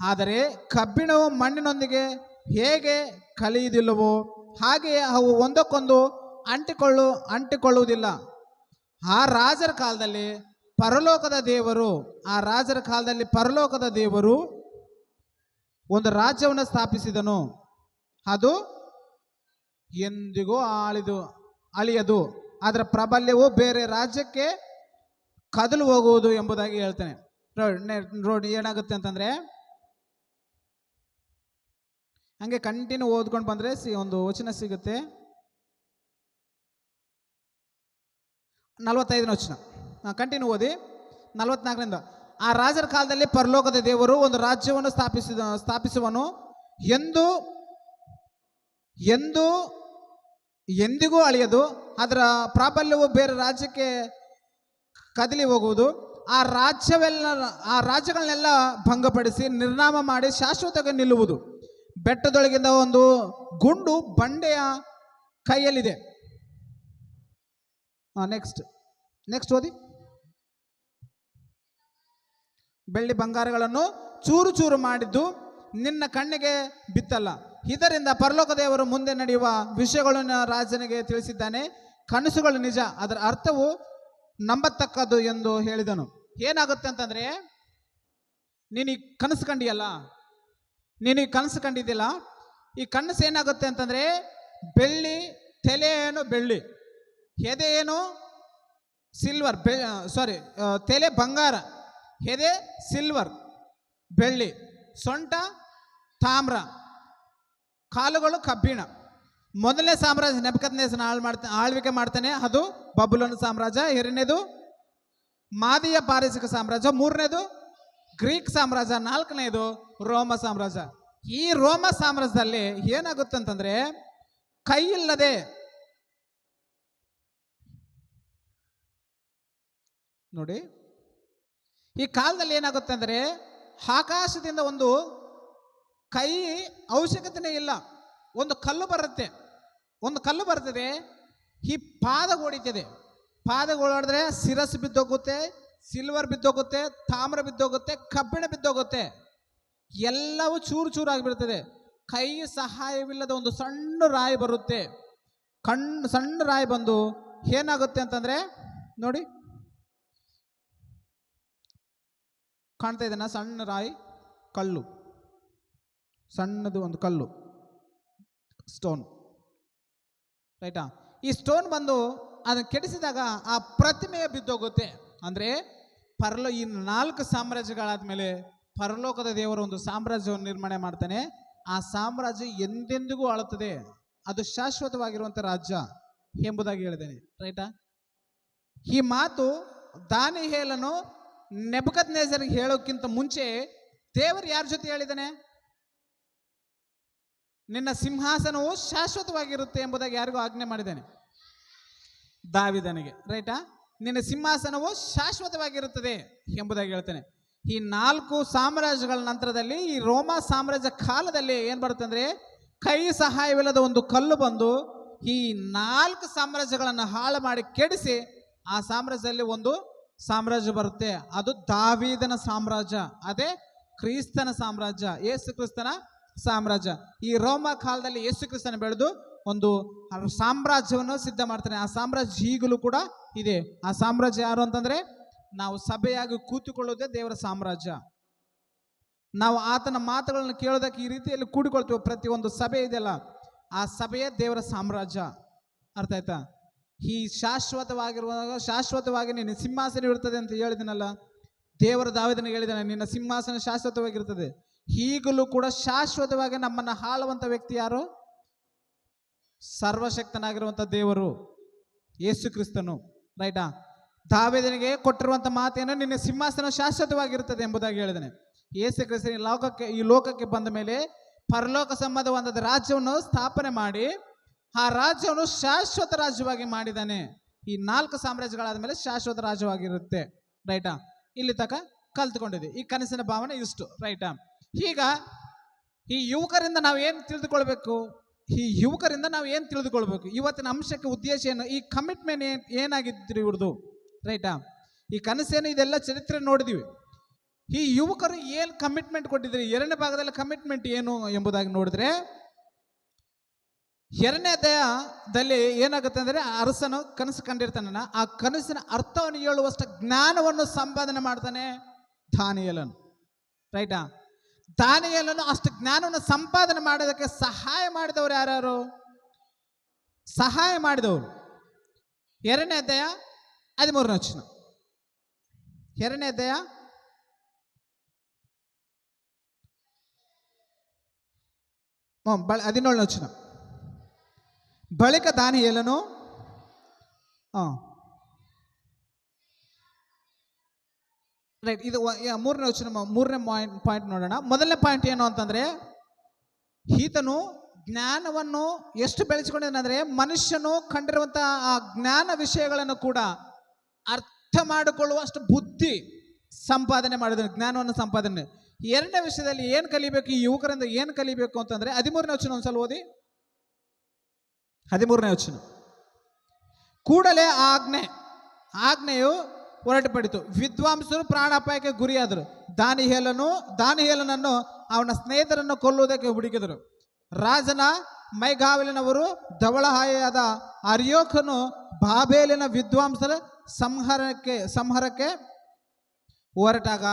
ಆದರೆ ಕಬ್ಬಿಣವು ಮಣ್ಣಿನೊಂದಿಗೆ ಹೇಗೆ ಕಲಿಯುವುದಿಲ್ಲವೋ ಹಾಗೆಯೇ ಅವು ಒಂದಕ್ಕೊಂದು ಅಂಟಿಕೊಳ್ಳುವುದಿಲ್ಲ. ಆ ರಾಜರ ಕಾಲದಲ್ಲಿ ಪರಲೋಕದ ದೇವರು ಒಂದು ರಾಜ್ಯವನ್ನು ಸ್ಥಾಪಿಸಿದನು. ಅದು ಎಂದಿಗೂ ಅಳಿಯದು. ಅದರ ಪ್ರಾಬಲ್ಯವು ಬೇರೆ ರಾಜ್ಯಕ್ಕೆ ಕದಲು ಹೋಗುವುದು ಎಂಬುದಾಗಿ ಹೇಳ್ತೇನೆ. ನೋಡಿ ಏನಾಗುತ್ತೆ ಅಂತಂದ್ರೆ, ಹಂಗೆ ಕಂಟಿನ್ಯೂ ಓದ್ಕೊಂಡು ಬಂದ್ರೆ ಒಂದು ವಚನ ಸಿಗುತ್ತೆ. 45ನೇ ವಚನ ಕಂಟಿನ್ಯೂ ಓದಿ. 44ರಿಂದ. ಆ ರಾಜರ ಕಾಲದಲ್ಲಿ ಪರಲೋಕದ ದೇವರು ಒಂದು ರಾಜ್ಯವನ್ನು ಸ್ಥಾಪಿಸುವನು. ಎಂದಿಗೂ ಅಳಿಯದು. ಅದರ ಪ್ರಾಬಲ್ಯವು ಬೇರೆ ರಾಜ್ಯಕ್ಕೆ ಕದಲಿ ಹೋಗುವುದು. ಆ ರಾಜ್ಯಗಳನ್ನೆಲ್ಲ ಭಂಗಪಡಿಸಿ ನಿರ್ನಾಮ ಮಾಡಿ ಶಾಶ್ವತವಾಗಿ ನಿಲ್ಲುವುದು. ಬೆಟ್ಟದೊಳಗಿಂದ ಒಂದು ಗುಂಡು ಬಂಡೆಯ ಕೈಯಲ್ಲಿದೆ. ನೆಕ್ಸ್ಟ್ ಓದಿ. ಬೆಳ್ಳಿ ಬಂಗಾರಗಳನ್ನು ಚೂರು ಚೂರು ಮಾಡಿದ್ದು ನಿನ್ನ ಕಣ್ಣಿಗೆ ಬಿತ್ತಲ್ಲ. ಇದರಿಂದ ಪರಲೋಕ ದೇವರು ಮುಂದೆ ನಡೆಯುವ ವಿಷಯಗಳನ್ನು ರಾಜನಿಗೆ ತಿಳಿಸಿದ್ದಾನೆ. ಕನಸುಗಳು ನಿಜ, ಅದರ ಅರ್ಥವು ನಂಬತಕ್ಕದ್ದು ಎಂದು ಹೇಳಿದನು. ಏನಾಗುತ್ತೆ ಅಂತಂದ್ರೆ, ನೀನು ಈ ಕನಸು ಕಂಡಿದ್ದಿಲ್ಲ. ಈ ಕನಸು ಏನಾಗುತ್ತೆ ಅಂತಂದ್ರೆ, ಬೆಳ್ಳಿ, ತಲೆ ಏನು ಬೆಳ್ಳಿ, ಎದೆ ಏನು ಸಿಲ್ವರ್, ತಲೆ ಬಂಗಾರ, ಎದೆ ಸಿಲ್ವರ್ ಬೆಳ್ಳಿ, ಸೊಂಟ ತಾಮ್ರ, ಕಾಲುಗಳು ಕಬ್ಬಿಣ. ಮೊದಲನೇ ಸಾಮ್ರಾಜ್ಯ ನೆಬೂಕದ್ನೆಚ್ಚರನ ಆಳ್ವಿಕೆ ಮಾಡ್ತಾನೆ, ಅದು ಬಬುಲೋನ್ ಸಾಮ್ರಾಜ್ಯ. ಎರಡನೇದು ಮಾದಿಯ ಪಾರಸಿಕ ಸಾಮ್ರಾಜ್ಯ. ಮೂರನೇದು ಗ್ರೀಕ್ ಸಾಮ್ರಾಜ್ಯ. ನಾಲ್ಕನೇದು ರೋಮ ಸಾಮ್ರಾಜ್ಯ. ಈ ರೋಮ ಸಾಮ್ರಾಜ್ಯದಲ್ಲಿ ಏನಾಗುತ್ತೆ ಅಂತಂದ್ರೆ, ಕೈ ಇಲ್ಲದೆ ನೋಡಿ, ಈ ಕಾಲದಲ್ಲಿ ಏನಾಗುತ್ತೆ ಅಂದರೆ, ಆಕಾಶದಿಂದ ಒಂದು ಕೈ ಅವಶ್ಯಕತೆನೇ ಇಲ್ಲ. ಒಂದು ಕಲ್ಲು ಬರ್ತದೆ, ಈ ಪಾದಗೊಡಿದ್ರೆ ಶಿರಸ್ಸು ಬಿದ್ದೋಗುತ್ತೆ, ಸಿಲ್ವರ್ ಬಿದ್ದೋಗುತ್ತೆ, ತಾಮ್ರ ಬಿದ್ದೋಗುತ್ತೆ, ಕಬ್ಬಿಣ ಬಿದ್ದೋಗುತ್ತೆ, ಎಲ್ಲವೂ ಚೂರು ಚೂರು ಆಗಿಬಿಡ್ತದೆ. ಕೈ ಸಹಾಯವಿಲ್ಲದ ಒಂದು ಸಣ್ಣ ರಾಯಿ ಬರುತ್ತೆ. ಸಣ್ಣ ರಾಯಿ ಬಂದು ಏನಾಗುತ್ತೆ ಅಂತಂದ್ರೆ, ನೋಡಿ ಕಾಣ್ತಾ ಇದೆನಾ? ಸಣ್ಣ ರಾಯಿ, ಕಲ್ಲು, ಸಣ್ಣದು ಒಂದು ಕಲ್ಲು, ಸ್ಟೋನ್, ರೈಟಾ? ಈ ಸ್ಟೋನ್ ಬಂದು ಅದನ್ನು ಕೆಡಿಸಿದಾಗ ಆ ಪ್ರತಿಮೆಯ ಬಿದ್ದೋಗುತ್ತೆ. ಅಂದರೆ ಈ 4 ಸಾಮ್ರಾಜ್ಯಗಳಾದ್ಮೇಲೆ ಪರಲೋಕದ ದೇವರು ಒಂದು ಸಾಮ್ರಾಜ್ಯವನ್ನು ನಿರ್ಮಾಣ ಮಾಡ್ತಾನೆ. ಆ ಸಾಮ್ರಾಜ್ಯ ಎಂದೆಂದಿಗೂ ಆಳುತ್ತದೆ, ಅದು ಶಾಶ್ವತವಾಗಿರುವಂಥ ರಾಜ್ಯ ಎಂಬುದಾಗಿ ಹೇಳಿದ್ದೇನೆ, ರೈಟಾ? ಈ ಮಾತು ದಾನಿಯೇಲನು ನೆಬೂಕದ್ನೆಚ್ಚರನಿಗೆ ಹೇಳೋಕ್ಕಿಂತ ಮುಂಚೆ ದೇವರು ಯಾರ ಜೊತೆ ಹೇಳಿದ್ದಾನೆ? ನಿನ್ನ ಸಿಂಹಾಸನವು ಶಾಶ್ವತವಾಗಿರುತ್ತೆ ಎಂಬುದಾಗಿ ಯಾರಿಗೂ ಆಜ್ಞೆ ಮಾಡಿದ್ದಾನೆ? ದಾವೀದನಿಗೆ, ರೈಟಾ? ನಿನ್ನ ಸಿಂಹಾಸನವು ಶಾಶ್ವತವಾಗಿರುತ್ತದೆ ಎಂಬುದಾಗಿ ಹೇಳ್ತಾನೆ. ಈ 4 ಸಾಮ್ರಾಜ್ಯಗಳ ನಂತರದಲ್ಲಿ, ಈ ರೋಮ ಸಾಮ್ರಾಜ್ಯ ಕಾಲದಲ್ಲಿ ಏನ್ ಬರುತ್ತೆ ಅಂದ್ರೆ, ಕೈ ಸಹಾಯವಿಲ್ಲದ ಒಂದು ಕಲ್ಲು ಬಂದು ಈ 4 ಸಾಮ್ರಾಜ್ಯಗಳನ್ನು ಹಾಳು ಮಾಡಿ ಕೆಡಿಸಿ ಆ ಸಾಮ್ರಾಜ್ಯದಲ್ಲಿ ಒಂದು ಸಾಮ್ರಾಜ್ಯ ಬರುತ್ತೆ. ಅದು ದಾವೀದನ ಸಾಮ್ರಾಜ್ಯ, ಅದೇ ಕ್ರಿಸ್ತನ ಸಾಮ್ರಾಜ್ಯ, ಯೇಸು ಕ್ರಿಸ್ತನ ಸಾಮ್ರಾಜ್ಯ. ಈ ರೋಮ ಕಾಲದಲ್ಲಿ ಯೇಸು ಕ್ರಿಸ್ತನ ಬೆಳೆದು ಒಂದು ಸಾಮ್ರಾಜ್ಯವನ್ನು ಸಿದ್ಧ ಮಾಡ್ತಾನೆ. ಆ ಸಾಮ್ರಾಜ್ಯ ಈಗಲೂ ಕೂಡ ಇದೆ. ಆ ಸಾಮ್ರಾಜ್ಯ ಯಾರು ಅಂತಂದ್ರೆ ನಾವು ಸಭೆಯಾಗಿ ಕೂತುಕೊಳ್ಳುವುದೇ ದೇವರ ಸಾಮ್ರಾಜ್ಯ. ನಾವು ಆತನ ಮಾತುಗಳನ್ನು ಕೇಳೋದಕ್ಕೆ ಈ ರೀತಿಯಲ್ಲಿ ಕೂಡಿಕೊಳ್ತೀವಿ. ಪ್ರತಿಯೊಂದು ಸಭೆ ಇದೆಯಲ್ಲ, ಆ ಸಭೆಯೇ ದೇವರ ಸಾಮ್ರಾಜ್ಯ. ಅರ್ಥ ಆಯ್ತಾ? ಈ ಶಾಶ್ವತವಾಗಿರುವಾಗ ಶಾಶ್ವತವಾಗಿ ನಿನ್ನ ಸಿಂಹಾಸನ ಇರ್ತದೆ ಅಂತ ಹೇಳಿದನಲ್ಲ, ದೇವರ ದಾವೀದನಿಗೆ ಹೇಳಿದಾನೆ, ನಿನ್ನ ಸಿಂಹಾಸನ ಶಾಶ್ವತವಾಗಿರ್ತದೆ. ಈಗಲೂ ಕೂಡ ಶಾಶ್ವತವಾಗಿ ನಮ್ಮನ್ನು ಆಳುವಂಥ ವ್ಯಕ್ತಿ ಯಾರು? ಸರ್ವಶಕ್ತನಾಗಿರುವಂಥ ದೇವರು ಯೇಸು ಕ್ರಿಸ್ತನು. ರೈಟಾ? ದಾವೀದನಿಗೆ ಕೊಟ್ಟಿರುವಂಥ ಮಾತೇನು? ನಿನ್ನ ಸಿಂಹಾಸನ ಶಾಶ್ವತವಾಗಿರುತ್ತದೆ ಎಂಬುದಾಗಿ ಹೇಳಿದಾನೆ. ಯೇಸು ಕ್ರಿಸ್ತನ ಈ ಲೋಕಕ್ಕೆ ಬಂದ ಮೇಲೆ ಪರಲೋಕ ಸಂಬಂಧವಾದ ರಾಜ್ಯವನ್ನು ಸ್ಥಾಪನೆ ಮಾಡಿ ಆ ರಾಜ್ಯವನ್ನು ಶಾಶ್ವತ ರಾಜ್ಯವಾಗಿ ಮಾಡಿದ್ದಾನೆ. ಈ 4 ಸಾಮ್ರಾಜ್ಯಗಳಾದ ಮೇಲೆ ಶಾಶ್ವತ ರಾಜ್ಯವಾಗಿರುತ್ತೆ. ರೈಟಾ? ಇಲ್ಲಿ ತನಕ ಕಲ್ತ್ಕೊಂಡಿದೆ. ಈ ಕನಸಿನ ಭಾವನೆ ಇಷ್ಟು. ರೈಟಾ? ಈಗ ಈ ಯುವಕರಿಂದ ನಾವು ಏನು ತಿಳಿದುಕೊಳ್ಬೇಕು? ಇವತ್ತಿನ ಅಂಶಕ್ಕೆ ಉದ್ದೇಶ ಏನು? ಈ ಕಮಿಟ್ಮೆಂಟ್ ಏನಾಗಿದ್ರಿ ಇವ್ರದ್ದು? ರೈಟಾ? ಈ ಕನಸೇನು, ಇದೆಲ್ಲ ಚರಿತ್ರೆ ನೋಡಿದೀವಿ. ಈ ಯುವಕರು ಏನು ಕಮಿಟ್ಮೆಂಟ್ ಕೊಟ್ಟಿದ್ರಿ? 2ನೇ ಭಾಗದಲ್ಲಿ ಕಮಿಟ್ಮೆಂಟ್ ಏನು ಎಂಬುದಾಗಿ ನೋಡಿದ್ರೆ, 2ನೇ ಅಧ್ಯಾಯದಲ್ಲಿ ಏನಾಗುತ್ತೆ ಅಂದರೆ, ಅರಸನು ಕನಸು ಕಂಡಿರ್ತಾನ. ಆ ಕನಸಿನ ಅರ್ಥವನ್ನು ಹೇಳುವಷ್ಟು ಜ್ಞಾನವನ್ನು ಸಂಪಾದನೆ ಮಾಡ್ತಾನೆ ದಾನಿಯೇಲನು. ರೈಟಾ? ದಾನಿಯೇಲನು ಅಷ್ಟು ಜ್ಞಾನವನ್ನು ಸಂಪಾದನೆ ಮಾಡೋದಕ್ಕೆ ಸಹಾಯ ಮಾಡಿದವರು ಯಾರ್ಯಾರು? ಸಹಾಯ ಮಾಡಿದವರು 2ನೇ ಅಧ್ಯಾಯ 13ನೇ ವಚನ. 2ನೇ ಅಧ್ಯಾಯ 17ನೇ ವಚನ. ಬಳಿಕ ದಾನಿಯೇಲನು ರೈಟ್, ಇದು 3ನೇ ವಚನ. 3ನೇ ಪಾಯಿಂಟ್ ನೋಡೋಣ. ಮೊದಲನೇ ಪಾಯಿಂಟ್ ಏನು ಅಂತಂದ್ರೆ, ಈತನು ಜ್ಞಾನವನ್ನು ಎಷ್ಟು ಬೆಳೆಸಿಕೊಂಡಿದ್ದಾನೆ, ಮನುಷ್ಯನು ಕಂಡಿರುವಂತಹ ಆ ಜ್ಞಾನ ವಿಷಯಗಳನ್ನು ಕೂಡ ಅರ್ಥ ಮಾಡಿಕೊಳ್ಳುವಷ್ಟು ಬುದ್ಧಿ ಸಂಪಾದನೆ ಮಾಡಿದ ಜ್ಞಾನವನ್ನು ಸಂಪಾದನೆ. 2ನೇ ವಿಷಯದಲ್ಲಿ ಏನು ಕಲಿಬೇಕು? ಈ ಯುವಕರಿಂದ ಏನು ಕಲಿಬೇಕು ಅಂತಂದ್ರೆ, 13ನೇ ವಚನ ಒಂದ್ಸಲ ಓದಿ. 13ನೇ ವಚನ. ಕೂಡಲೇ ಆಜ್ಞೆಯು ಹೊರಟುಪಡಿತು. ವಿದ್ವಾಂಸರು ಪ್ರಾಣಾಪಾಯಕ್ಕೆ ಗುರಿಯಾದರು. ದಾನಿಯೇಲನನ್ನು ಅವನ ಸ್ನೇಹಿತರನ್ನು ಕೊಲ್ಲುವುದಕ್ಕೆ ಹುಡುಕಿದರು. ರಾಜನ ಮೈಗಾವಲಿನವರು ಧವಳಹಾಯಿಯಾದ ಅರ್ಯೋಕನು ಬಾಬೇಲಿನ ವಿದ್ವಾಂಸರ ಸಂಹಾರಕ್ಕೆ ಹೊರಟಾಗ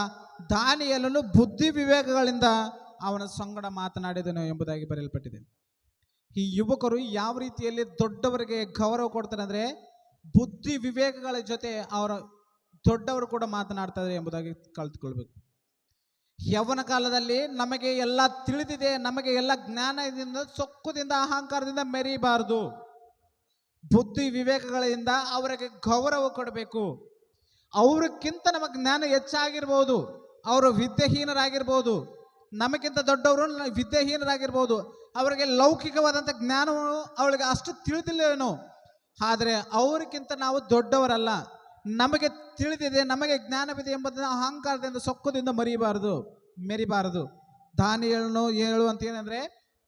ದಾನಿಯೇಲನು ಬುದ್ಧಿ ವಿವೇಕಗಳಿಂದ ಅವನ ಸಂಗಡ ಮಾತನಾಡಿದನು ಎಂಬುದಾಗಿ ಬರೆಯಲ್ಪಟ್ಟಿದೆ. ಈ ಯುವಕರು ಯಾವ ರೀತಿಯಲ್ಲಿ ದೊಡ್ಡವರಿಗೆ ಗೌರವ ಕೊಡ್ತಾರೆ ಅಂದರೆ, ಬುದ್ಧಿ ವಿವೇಕಗಳ ಜೊತೆ ಅವರ ದೊಡ್ಡವರು ಕೂಡ ಮಾತನಾಡ್ತಾರೆ ಎಂಬುದಾಗಿ ಕಲ್ತ್ಕೊಳ್ಬೇಕು. ಯೌವನ ಕಾಲದಲ್ಲಿ ನಮಗೆ ಎಲ್ಲ ತಿಳಿದಿದೆ, ನಮಗೆ ಎಲ್ಲ ಜ್ಞಾನದಿಂದ, ಸೊಕ್ಕುದಿಂದ, ಅಹಂಕಾರದಿಂದ ಮೆರೀಬಾರದು. ಬುದ್ಧಿ ವಿವೇಕಗಳಿಂದ ಅವರಿಗೆ ಗೌರವ ಕೊಡಬೇಕು. ಅವ್ರಿಗಿಂತ ನಮಗೆ ಜ್ಞಾನ ಹೆಚ್ಚಾಗಿರ್ಬೋದು, ಅವರು ವಿದ್ಯಾಹೀನರಾಗಿರ್ಬೋದು, ನಮಗಿಂತ ದೊಡ್ಡವರು ವಿದ್ಯಾಹೀನರಾಗಿರ್ಬೋದು, ಅವರಿಗೆ ಲೌಕಿಕವಾದಂಥ ಜ್ಞಾನವು ಅವಳಿಗೆ ಅಷ್ಟು ತಿಳಿದಿಲ್ಲೇನೋ, ಆದರೆ ಅವರಿಗಿಂತ ನಾವು ದೊಡ್ಡವರಲ್ಲ. ನಮಗೆ ತಿಳಿದಿದೆ, ನಮಗೆ ಜ್ಞಾನವಿದೆ ಎಂಬುದನ್ನು ಅಹಂಕಾರದಿಂದ, ಸೊಕ್ಕದಿಂದ ಮೆರಿಬಾರದು. ದಾನಿಯೇಲನು ಹೇಳುವಂತ ಏನಂದ್ರೆ,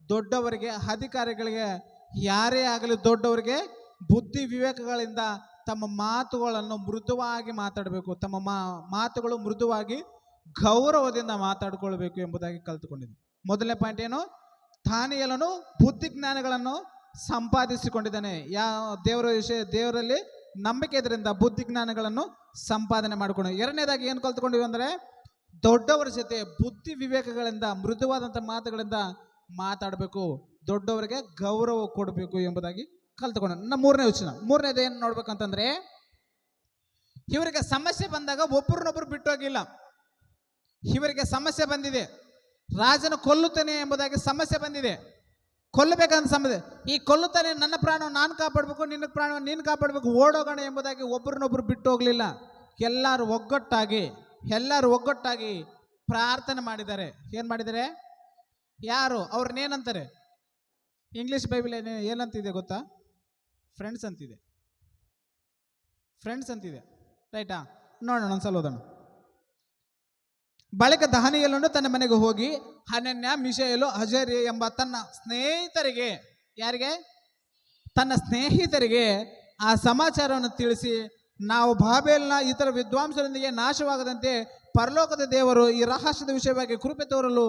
ದೊಡ್ಡವರಿಗೆ, ಅಧಿಕಾರಿಗಳಿಗೆ, ಯಾರೇ ಆಗಲಿ ದೊಡ್ಡವರಿಗೆ ಬುದ್ಧಿ ವಿವೇಕಗಳಿಂದ ತಮ್ಮ ಮಾತುಗಳನ್ನು ಮೃದುವಾಗಿ ಮಾತಾಡಬೇಕು. ತಮ್ಮ ಮಾತುಗಳು ಮೃದುವಾಗಿ ಗೌರವದಿಂದ ಮಾತಾಡಿಕೊಳ್ಬೇಕು ಎಂಬುದಾಗಿ ಕಲ್ತುಕೊಂಡಿದೆ. ಮೊದಲನೇ ಪಾಯಿಂಟ್ ಏನು? ದಾನಿಯೇಲನು ಬುದ್ಧಿ ಜ್ಞಾನಗಳನ್ನು ಸಂಪಾದಿಸಿಕೊಂಡಿದ್ದಾನೆ. ದೇವರಲ್ಲಿ ನಂಬಿಕೆ ಇದರಿಂದ ಬುದ್ಧಿ ಜ್ಞಾನಗಳನ್ನು ಸಂಪಾದನೆ ಮಾಡಿಕೊಂಡು. 2ನೇದಾಗಿ ಏನು ಕಲ್ತ್ಕೊಂಡಿವಿ ಅಂದರೆ, ದೊಡ್ಡವರ ಜೊತೆ ಬುದ್ಧಿ ವಿವೇಕಗಳಿಂದ, ಮೃದುವಾದಂಥ ಮಾತುಗಳಿಂದ ಮಾತಾಡಬೇಕು, ದೊಡ್ಡವರಿಗೆ ಗೌರವ ಕೊಡಬೇಕು ಎಂಬುದಾಗಿ ಕಲ್ತ್ಕೊಂಡು. 3ನೇ ವಚನ. 3ನೇದು ಏನು ನೋಡ್ಬೇಕಂತಂದ್ರೆ, ಇವರಿಗೆ ಸಮಸ್ಯೆ ಬಂದಾಗ ಒಬ್ಬರನ್ನೊಬ್ಬರು ಬಿಟ್ಟೋಗಿಲ್ಲ. ಇವರಿಗೆ ಸಮಸ್ಯೆ ಬಂದಿದೆ, ರಾಜನ ಕೊಲ್ಲುತ್ತಾನೆ ಎಂಬುದಾಗಿ ಸಮಸ್ಯೆ ಬಂದಿದೆ, ಕೊಲ್ಲಬೇಕಂತ ಸಮಸ್ಯೆ. ಈ ಕೊಲ್ಲುತ್ತಾನೆ, ನನ್ನ ಪ್ರಾಣವನ್ನು ನಾನು ಕಾಪಾಡಬೇಕು, ನಿನ್ನ ಪ್ರಾಣವನ್ನು ನೀನು ಕಾಪಾಡಬೇಕು, ಓಡೋಗೋಣ ಎಂಬುದಾಗಿ ಒಬ್ಬರನ್ನೊಬ್ಬರು ಬಿಟ್ಟು ಹೋಗಲಿಲ್ಲ. ಎಲ್ಲರೂ ಒಗ್ಗಟ್ಟಾಗಿ ಪ್ರಾರ್ಥನೆ ಮಾಡಿದ್ದಾರೆ. ಏನು ಮಾಡಿದ್ದಾರೆ? ಯಾರು? ಅವ್ರನ್ನೇನಂತಾರೆ? ಇಂಗ್ಲೀಷ್ ಬೈಬಲ್ ಏನಂತಿದೆ ಗೊತ್ತಾ? ಫ್ರೆಂಡ್ಸ್ ಅಂತಿದೆ. ರೈಟಾ? ನೋಡೋಣ, ಒಂದ್ಸಲ ಓದೋಣ. ಬಳಿಕ ದಾನಿಯೇಲನು ತನ್ನ ಮನೆಗೆ ಹೋಗಿ ಹನನ್ಯ, ಮಿಶಾಯೇಲು, ಅಜರ್ಯ ಎಂಬ ತನ್ನ ಸ್ನೇಹಿತರಿಗೆ, ಯಾರಿಗೆ? ತನ್ನ ಸ್ನೇಹಿತರಿಗೆ ಆ ಸಮಾಚಾರವನ್ನು ತಿಳಿಸಿ, ನಾವು ಬಾಬೇಲಿನ ಇತರ ವಿದ್ವಾಂಸರೊಂದಿಗೆ ನಾಶವಾಗದಂತೆ ಪರಲೋಕದ ದೇವರು ಈ ರಹಸ್ಯದ ವಿಷಯವಾಗಿ ಕೃಪೆ ತೋರಲು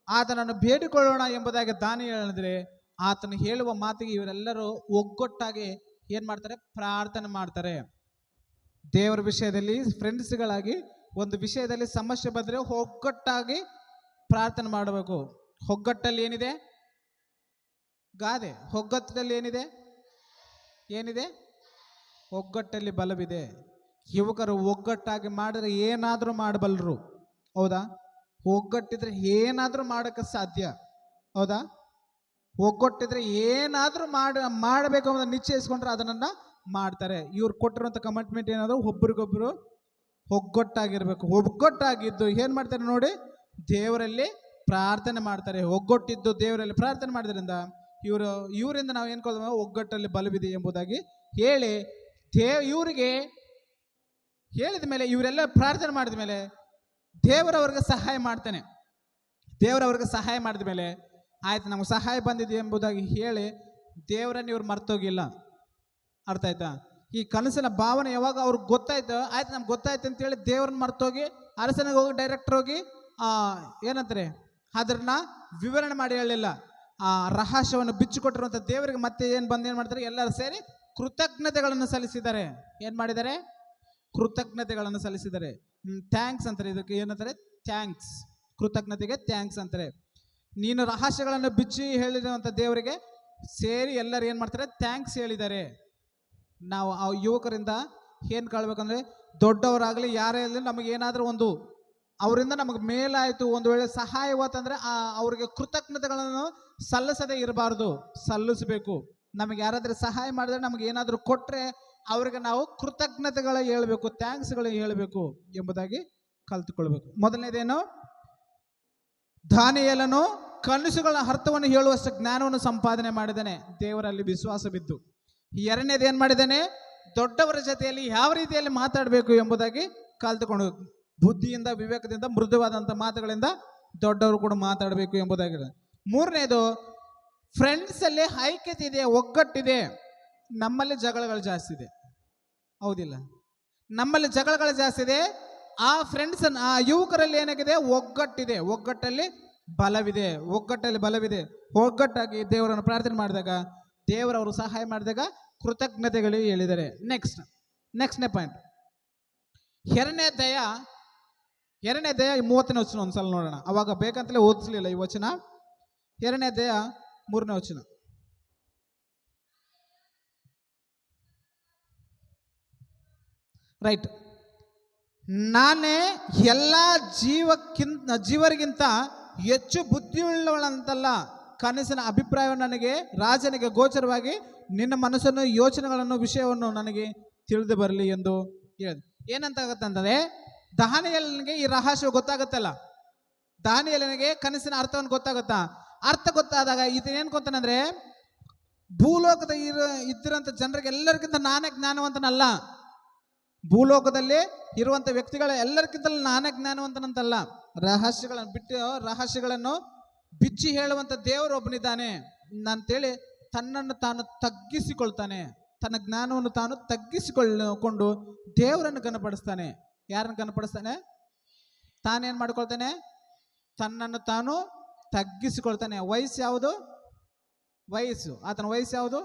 ಆತನನ್ನು ಬೇಡಿಕೊಳ್ಳೋಣ ಎಂಬುದಾಗಿ ದಾನಿಯೇಲ ಹೇಳಿದ್ರೆ, ಆತನು ಹೇಳುವ ಮಾತಿಗೆ ಇವರೆಲ್ಲರೂ ಒಗ್ಗಟ್ಟಾಗಿ ಏನ್ ಮಾಡ್ತಾರೆ? ಪ್ರಾರ್ಥನೆ ಮಾಡ್ತಾರೆ. ದೇವರ ವಿಷಯದಲ್ಲಿ ಫ್ರೆಂಡ್ಸ್ಗಳಾಗಿ ಒಂದು ವಿಷಯದಲ್ಲಿ ಸಮಸ್ಯೆ ಬಂದರೆ ಒಗ್ಗಟ್ಟಾಗಿ ಪ್ರಾರ್ಥನೆ ಮಾಡಬೇಕು. ಒಗ್ಗಟ್ಟಲ್ಲಿ ಏನಿದೆ? ಗಾದೆ. ಒಗ್ಗಟ್ಟಲ್ಲಿ ಏನಿದೆ? ಒಗ್ಗಟ್ಟಲ್ಲಿ ಬಲವಿದೆ. ಯುವಕರು ಒಗ್ಗಟ್ಟಾಗಿ ಮಾಡಿದ್ರೆ ಏನಾದರೂ ಮಾಡಬಲ್ಲರು. ಹೌದಾ? ಒಗ್ಗಟ್ಟಿದ್ರೆ ಏನಾದರೂ ಮಾಡೋಕ್ಕೆ ಸಾಧ್ಯ. ಹೌದಾ? ಒಗ್ಗಟ್ಟಿದ್ರೆ ಏನಾದರೂ ಮಾಡಬೇಕು ಅನ್ನೋದನ್ನ ನಿಶ್ಚಯಿಸ್ಕೊಂಡ್ರೆ ಅದನ್ನ ಮಾಡ್ತಾರೆ. ಇವ್ರು ಕೊಟ್ಟಿರುವಂಥ ಕಮಿಟ್ಮೆಂಟ್ ಏನಾದರೂ ಒಬ್ರಿಗೊಬ್ರು ಒಗ್ಗಟ್ಟಾಗಿರ್ಬೇಕು. ಒಗ್ಗಟ್ಟಾಗಿದ್ದು ಏನ್ ಮಾಡ್ತಾರೆ ನೋಡಿ? ದೇವರಲ್ಲಿ ಪ್ರಾರ್ಥನೆ ಮಾಡ್ತಾರೆ. ಒಗ್ಗಟ್ಟಿದ್ದು ದೇವರಲ್ಲಿ ಪ್ರಾರ್ಥನೆ ಮಾಡೋದ್ರಿಂದ ಇವರಿಂದ ನಾವು ಏನ್ ಒಗ್ಗಟ್ಟಲ್ಲಿ ಬಲವಿದೆ ಎಂಬುದಾಗಿ ಹೇಳಿ ಇವರಿಗೆ ಹೇಳಿದ ಮೇಲೆ, ಇವರೆಲ್ಲ ಪ್ರಾರ್ಥನೆ ಮಾಡಿದ ಮೇಲೆ ದೇವರವ್ರಿಗೆ ಸಹಾಯ ಮಾಡ್ತಾನೆ. ದೇವರವ್ರಿಗೆ ಸಹಾಯ ಮಾಡಿದ ಮೇಲೆ ಆಯ್ತು, ನಮ್ಗೆ ಸಹಾಯ ಬಂದಿದೆ ಎಂಬುದಾಗಿ ಹೇಳಿ ದೇವರನ್ನು ಇವ್ರು ಮರ್ತೋಗಿಲ್ಲ. ಅರ್ಥ ಆಯ್ತಾ? ಈ ಕನಸಿನ ಭಾವನೆ ಯಾವಾಗ ಅವ್ರಿಗೆ ಗೊತ್ತಾಯ್ತು, ಆಯ್ತು ನಮ್ಗೆ ಗೊತ್ತಾಯ್ತು ಅಂತೇಳಿ ದೇವ್ರನ್ನ ಮರ್ತೋಗಿ ಅರಸನಿಗೆ ಹೋಗಿ ಡೈರೆಕ್ಟರ್ ಹೋಗಿ ಏನಂತಾರೆ ಅದನ್ನ ವಿವರಣೆ ಮಾಡಿ ಹೇಳಲಿಲ್ಲ. ಆ ರಹಸ್ಯವನ್ನು ಬಿಚ್ಚಿಕೊಟ್ಟಿರುವಂಥ ದೇವರಿಗೆ ಮತ್ತೆ ಏನು ಮಾಡ್ತಾರೆ? ಎಲ್ಲರೂ ಸೇರಿ ಕೃತಜ್ಞತೆಗಳನ್ನು ಸಲ್ಲಿಸಿದ್ದಾರೆ. ಏನು ಮಾಡಿದ್ದಾರೆ? ಕೃತಜ್ಞತೆಗಳನ್ನು ಸಲ್ಲಿಸಿದ್ದಾರೆ. ಥ್ಯಾಂಕ್ಸ್ ಅಂತಾರೆ. ಇದಕ್ಕೆ ಏನಂತಾರೆ? ಥ್ಯಾಂಕ್ಸ್. ಕೃತಜ್ಞತೆಗೆ ಥ್ಯಾಂಕ್ಸ್ ಅಂತಾರೆ. ನೀನು ರಹಸ್ಯಗಳನ್ನು ಬಿಚ್ಚಿ ಹೇಳಿರುವಂಥ ದೇವರಿಗೆ ಸೇರಿ ಎಲ್ಲರೂ ಏನು ಮಾಡ್ತಾರೆ? ಥ್ಯಾಂಕ್ಸ್ ಹೇಳಿದ್ದಾರೆ. ನಾವು ಆ ಯುವಕರಿಂದ ಏನು ಕಳ್ಬೇಕಂದ್ರೆ, ದೊಡ್ಡವರಾಗಲಿ ಯಾರೇ ಆಗಲಿ ನಮಗೇನಾದರೂ ಒಂದು ಅವರಿಂದ ನಮಗೆ ಮೇಲಾಯಿತು, ಒಂದು ವೇಳೆ ಸಹಾಯವಾತಂದರೆ ಅವರಿಗೆ ಕೃತಜ್ಞತೆಗಳನ್ನು ಸಲ್ಲಿಸದೇ ಇರಬಾರ್ದು, ಸಲ್ಲಿಸಬೇಕು. ನಮಗೆ ಯಾರಾದರೂ ಸಹಾಯ ಮಾಡಿದ್ರೆ, ನಮಗೆ ಏನಾದರೂ ಕೊಟ್ಟರೆ ಅವ್ರಿಗೆ ನಾವು ಕೃತಜ್ಞತೆಗಳ ಹೇಳಬೇಕು, ಥ್ಯಾಂಕ್ಸ್ಗಳು ಹೇಳಬೇಕು ಎಂಬುದಾಗಿ ಕಲ್ತುಕೊಳ್ಬೇಕು. ಮೊದಲನೇದೇನು? ದಾನಿಯೇಲನು ಕನಸುಗಳ ಅರ್ಥವನ್ನು ಹೇಳುವಷ್ಟು ಜ್ಞಾನವನ್ನು ಸಂಪಾದನೆ ಮಾಡಿದ್ದಾನೆ, ದೇವರಲ್ಲಿ ವಿಶ್ವಾಸ ಬಿದ್ದು. ಎರಡನೇದು ಏನು ಮಾಡಿದ್ದಾನೆ? ದೊಡ್ಡವರ ಜೊತೆಯಲ್ಲಿ ಯಾವ ರೀತಿಯಲ್ಲಿ ಮಾತಾಡಬೇಕು ಎಂಬುದಾಗಿ ಕಲ್ತುಕೊಂಡು, ಬುದ್ಧಿಯಿಂದ ವಿವೇಕದಿಂದ ಮೃದುವಾದಂಥ ಮಾತುಗಳಿಂದ ದೊಡ್ಡವರು ಕೂಡ ಮಾತಾಡಬೇಕು ಎಂಬುದಾಗಿದೆ. ಮೂರನೇದು, ಫ್ರೆಂಡ್ಸ್ ಅಲ್ಲಿ ಐಕ್ಯತೆ ಇದೆ, ಒಗ್ಗಟ್ಟಿದೆ. ನಮ್ಮಲ್ಲಿ ಜಗಳಗಳು ಜಾಸ್ತಿ ಇದೆ, ಹೌದಿಲ್ಲ? ನಮ್ಮಲ್ಲಿ ಜಗಳಗಳು ಜಾಸ್ತಿ ಇದೆ. ಆ ಫ್ರೆಂಡ್ಸ್ ಆ ಯುವಕರಲ್ಲಿ ಏನಾಗಿದೆ? ಒಗ್ಗಟ್ಟಿದೆ, ಒಗ್ಗಟ್ಟಲ್ಲಿ ಬಲವಿದೆ, ಒಗ್ಗಟ್ಟಲ್ಲಿ ಬಲವಿದೆ. ಒಗ್ಗಟ್ಟಾಗಿ ದೇವರನ್ನು ಪ್ರಾರ್ಥನೆ ಮಾಡಿದಾಗ, ದೇವರವರು ಸಹಾಯ ಮಾಡಿದಾಗ ಕೃತಜ್ಞತೆಗಳು ಹೇಳಿದ್ದಾರೆ. ನೆಕ್ಸ್ಟ್ನೇ ಪಾಯಿಂಟ್, ಎರಡನೇ ದಯ 30ನೇ ವಚನ ಒಂದ್ಸಲ ನೋಡೋಣ. ಅವಾಗ ಬೇಕಂತಲೇ ಓದಿಸ್ಲಿಲ್ಲ ಈ ವಚನ. ಎರಡನೇ ದಯ 3ನೇ ವಚನ. ರೈಟ್. ನಾನೇ ಎಲ್ಲ ಜೀವರಿಗಿಂತ ಹೆಚ್ಚು ಬುದ್ಧಿಯುಳ್ಳವಳಂತಲ್ಲ, ಕನಸಿನ ಅಭಿಪ್ರಾಯವನ್ನು ನನಗೆ ರಾಜನಿಗೆ ಗೋಚರವಾಗಿ ನಿನ್ನ ಮನಸ್ಸನ್ನು ಯೋಚನೆಗಳನ್ನು ವಿಷಯವನ್ನು ನನಗೆ ತಿಳಿದು ಬರಲಿ ಎಂದು ಹೇಳಿದ. ಏನಂತ ಆಗುತ್ತಂದರೆ, ದಾನಿಯೇಲನಿಗೆ ಈ ರಹಸ್ಯ ಗೊತ್ತಾಗುತ್ತಲ್ಲ, ದಾನಿಯೇಲನಿಗೆ ಕನಸಿನ ಅರ್ಥವನ್ನು ಗೊತ್ತಾಗುತ್ತಾ? ಅರ್ಥ ಗೊತ್ತಾದಾಗ ಏನು ಗೊತ್ತಾನಂದ್ರೆ, ಭೂಲೋಕದ ಇದ್ದಿರೋಂಥ ಜನರಿಗೆ ಎಲ್ಲರಿಗಿಂತ ನಾನೇ ಜ್ಞಾನವಂತನಲ್ಲ, ಭೂಲೋಕದಲ್ಲಿ ಇರುವಂಥ ವ್ಯಕ್ತಿಗಳ ಎಲ್ಲರಿಗಿಂತಲೂ ನಾನೇ ಜ್ಞಾನವಂತನಂತಲ್ಲ, ರಹಸ್ಯಗಳನ್ನು ಬಿಚ್ಚಿ ಹೇಳುವಂಥ ದೇವರು ಒಬ್ಬನಿದ್ದಾನೆ ಅಂತೇಳಿ ತನ್ನನ್ನು ತಾನು ತಗ್ಗಿಸಿಕೊಳ್ತಾನೆ. ತನ್ನ ಜ್ಞಾನವನ್ನು ತಾನು ತಗ್ಗಿಸಿಕೊಂಡು ದೇವರನ್ನು ಘನಪಡಿಸ್ತಾನೆ. ಯಾರನ್ನು ಘನಪಡಿಸ್ತಾನೆ? ತಾನೇನು ಮಾಡ್ಕೊಳ್ತಾನೆ? ತನ್ನನ್ನು ತಾನು ತಗ್ಗಿಸಿಕೊಳ್ತಾನೆ. ವಯಸ್ಸು ಯಾವುದು? ಆತನ ವಯಸ್ಸು ಯಾವುದು?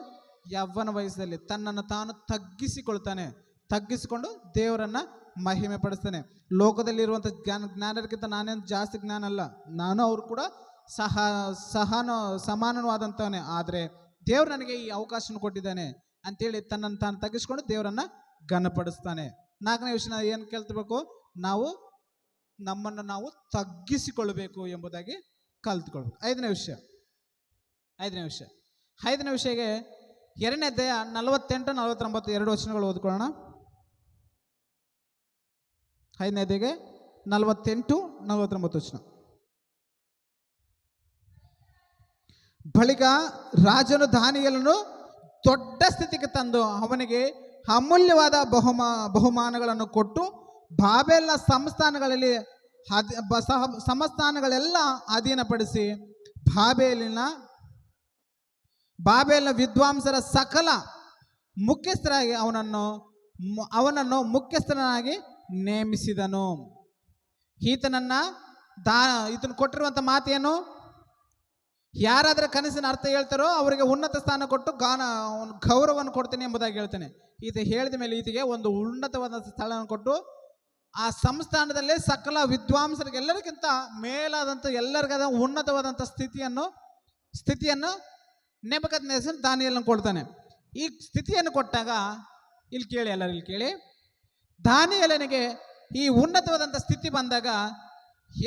ಯವ್ವನ ವಯಸ್ಸಲ್ಲಿ ತನ್ನನ್ನು ತಾನು ತಗ್ಗಿಸಿಕೊಳ್ತಾನೆ. ತಗ್ಗಿಸಿಕೊಂಡು ದೇವರನ್ನ ಮಹಿಮೆ ಪಡಿಸ್ತಾನೆ. ಲೋಕದಲ್ಲಿರುವಂಥ ಜ್ಞಾನರಿಗಿಂತ ನಾನೇನು ಜಾಸ್ತಿ ಜ್ಞಾನ ಅಲ್ಲ, ನಾನು ಅವ್ರು ಕೂಡ ಸಮಾನವಾದಂಥವನೇ. ಆದರೆ ದೇವ್ರು ನನಗೆ ಈ ಅವಕಾಶನ ಕೊಟ್ಟಿದ್ದಾನೆ ಅಂತೇಳಿ ತನ್ನನ್ನು ತಾನು ತಗ್ಗಿಸ್ಕೊಂಡು ದೇವರನ್ನ ಘನಪಡಿಸ್ತಾನೆ. 4ನೇ ವಿಷಯ ಏನು ಕೇಳ್ತಬೇಕು? ನಮ್ಮನ್ನು ನಾವು ತಗ್ಗಿಸಿಕೊಳ್ಬೇಕು ಎಂಬುದಾಗಿ ಕಲ್ತ್ಕೊಳ್ಬೇಕು. 5ನೇ ವಿಷಯಗೆ 2ನೇ ಅಧ್ಯಾಯ 48, 49 2 ವಚನಗಳು ಓದ್ಕೊಳ್ಳೋಣ. 5ನೇ ಅಧ್ಯಾಯಕ್ಕೆ 48, 49 ವಚನ. ಬಳಿಕ ರಾಜನು ದಾನಿಯೇಲನು ದೊಡ್ಡ ಸ್ಥಿತಿಗೆ ತಂದು ಅವನಿಗೆ ಅಮೂಲ್ಯವಾದ ಬಹುಮಾನಗಳನ್ನು ಕೊಟ್ಟು ಬಾಬೆಲ್ನ ಸಂಸ್ಥಾನಗಳೆಲ್ಲ ಅಧೀನಪಡಿಸಿ ಬಾಬೆಲ್ನ ವಿದ್ವಾಂಸರ ಸಕಲ ಮುಖ್ಯಸ್ಥರಾಗಿ ಅವನನ್ನು ಮುಖ್ಯಸ್ಥನಾಗಿ ನೇಮಿಸಿದನು. ಈತನನ್ನ ದಾ ಇದನ್ನು ಕೊಟ್ಟಿರುವಂಥ ಮಾತೇನು? ಯಾರಾದರೆ ಕನಸಿನ ಅರ್ಥ ಹೇಳ್ತಾರೋ ಅವರಿಗೆ ಉನ್ನತ ಸ್ಥಾನ ಕೊಟ್ಟು ಗೌರವವನ್ನು ಕೊಡ್ತೇನೆ ಎಂಬುದಾಗಿ ಹೇಳ್ತೇನೆ. ಈತ ಹೇಳಿದ ಮೇಲೆ ಈತಗೆ ಒಂದು ಉನ್ನತವಾದ ಸ್ಥಳವನ್ನು ಕೊಟ್ಟು ಆ ಸಂಸ್ಥಾನದಲ್ಲಿ ಸಕಲ ವಿದ್ವಾಂಸರಿಗೆ ಎಲ್ಲರಿಗಿಂತ ಮೇಲಾದಂಥ ಎಲ್ಲರಿಗಾದ ಉನ್ನತವಾದಂಥ ಸ್ಥಿತಿಯನ್ನು ನೆಬೂಕದ್ನೆಚ್ಚರ್ ದಾನಿಯೇಲನಿಗೆ ಕೊಡ್ತಾನೆ. ಈ ಸ್ಥಿತಿಯನ್ನು ಕೊಟ್ಟಾಗ ಇಲ್ಲಿ ಕೇಳಿ, ಎಲ್ಲರೂ ಇಲ್ಲಿ ಕೇಳಿ, ದಾನಿಯೇಲನಿಗೆ ಈ ಉನ್ನತವಾದಂಥ ಸ್ಥಿತಿ ಬಂದಾಗ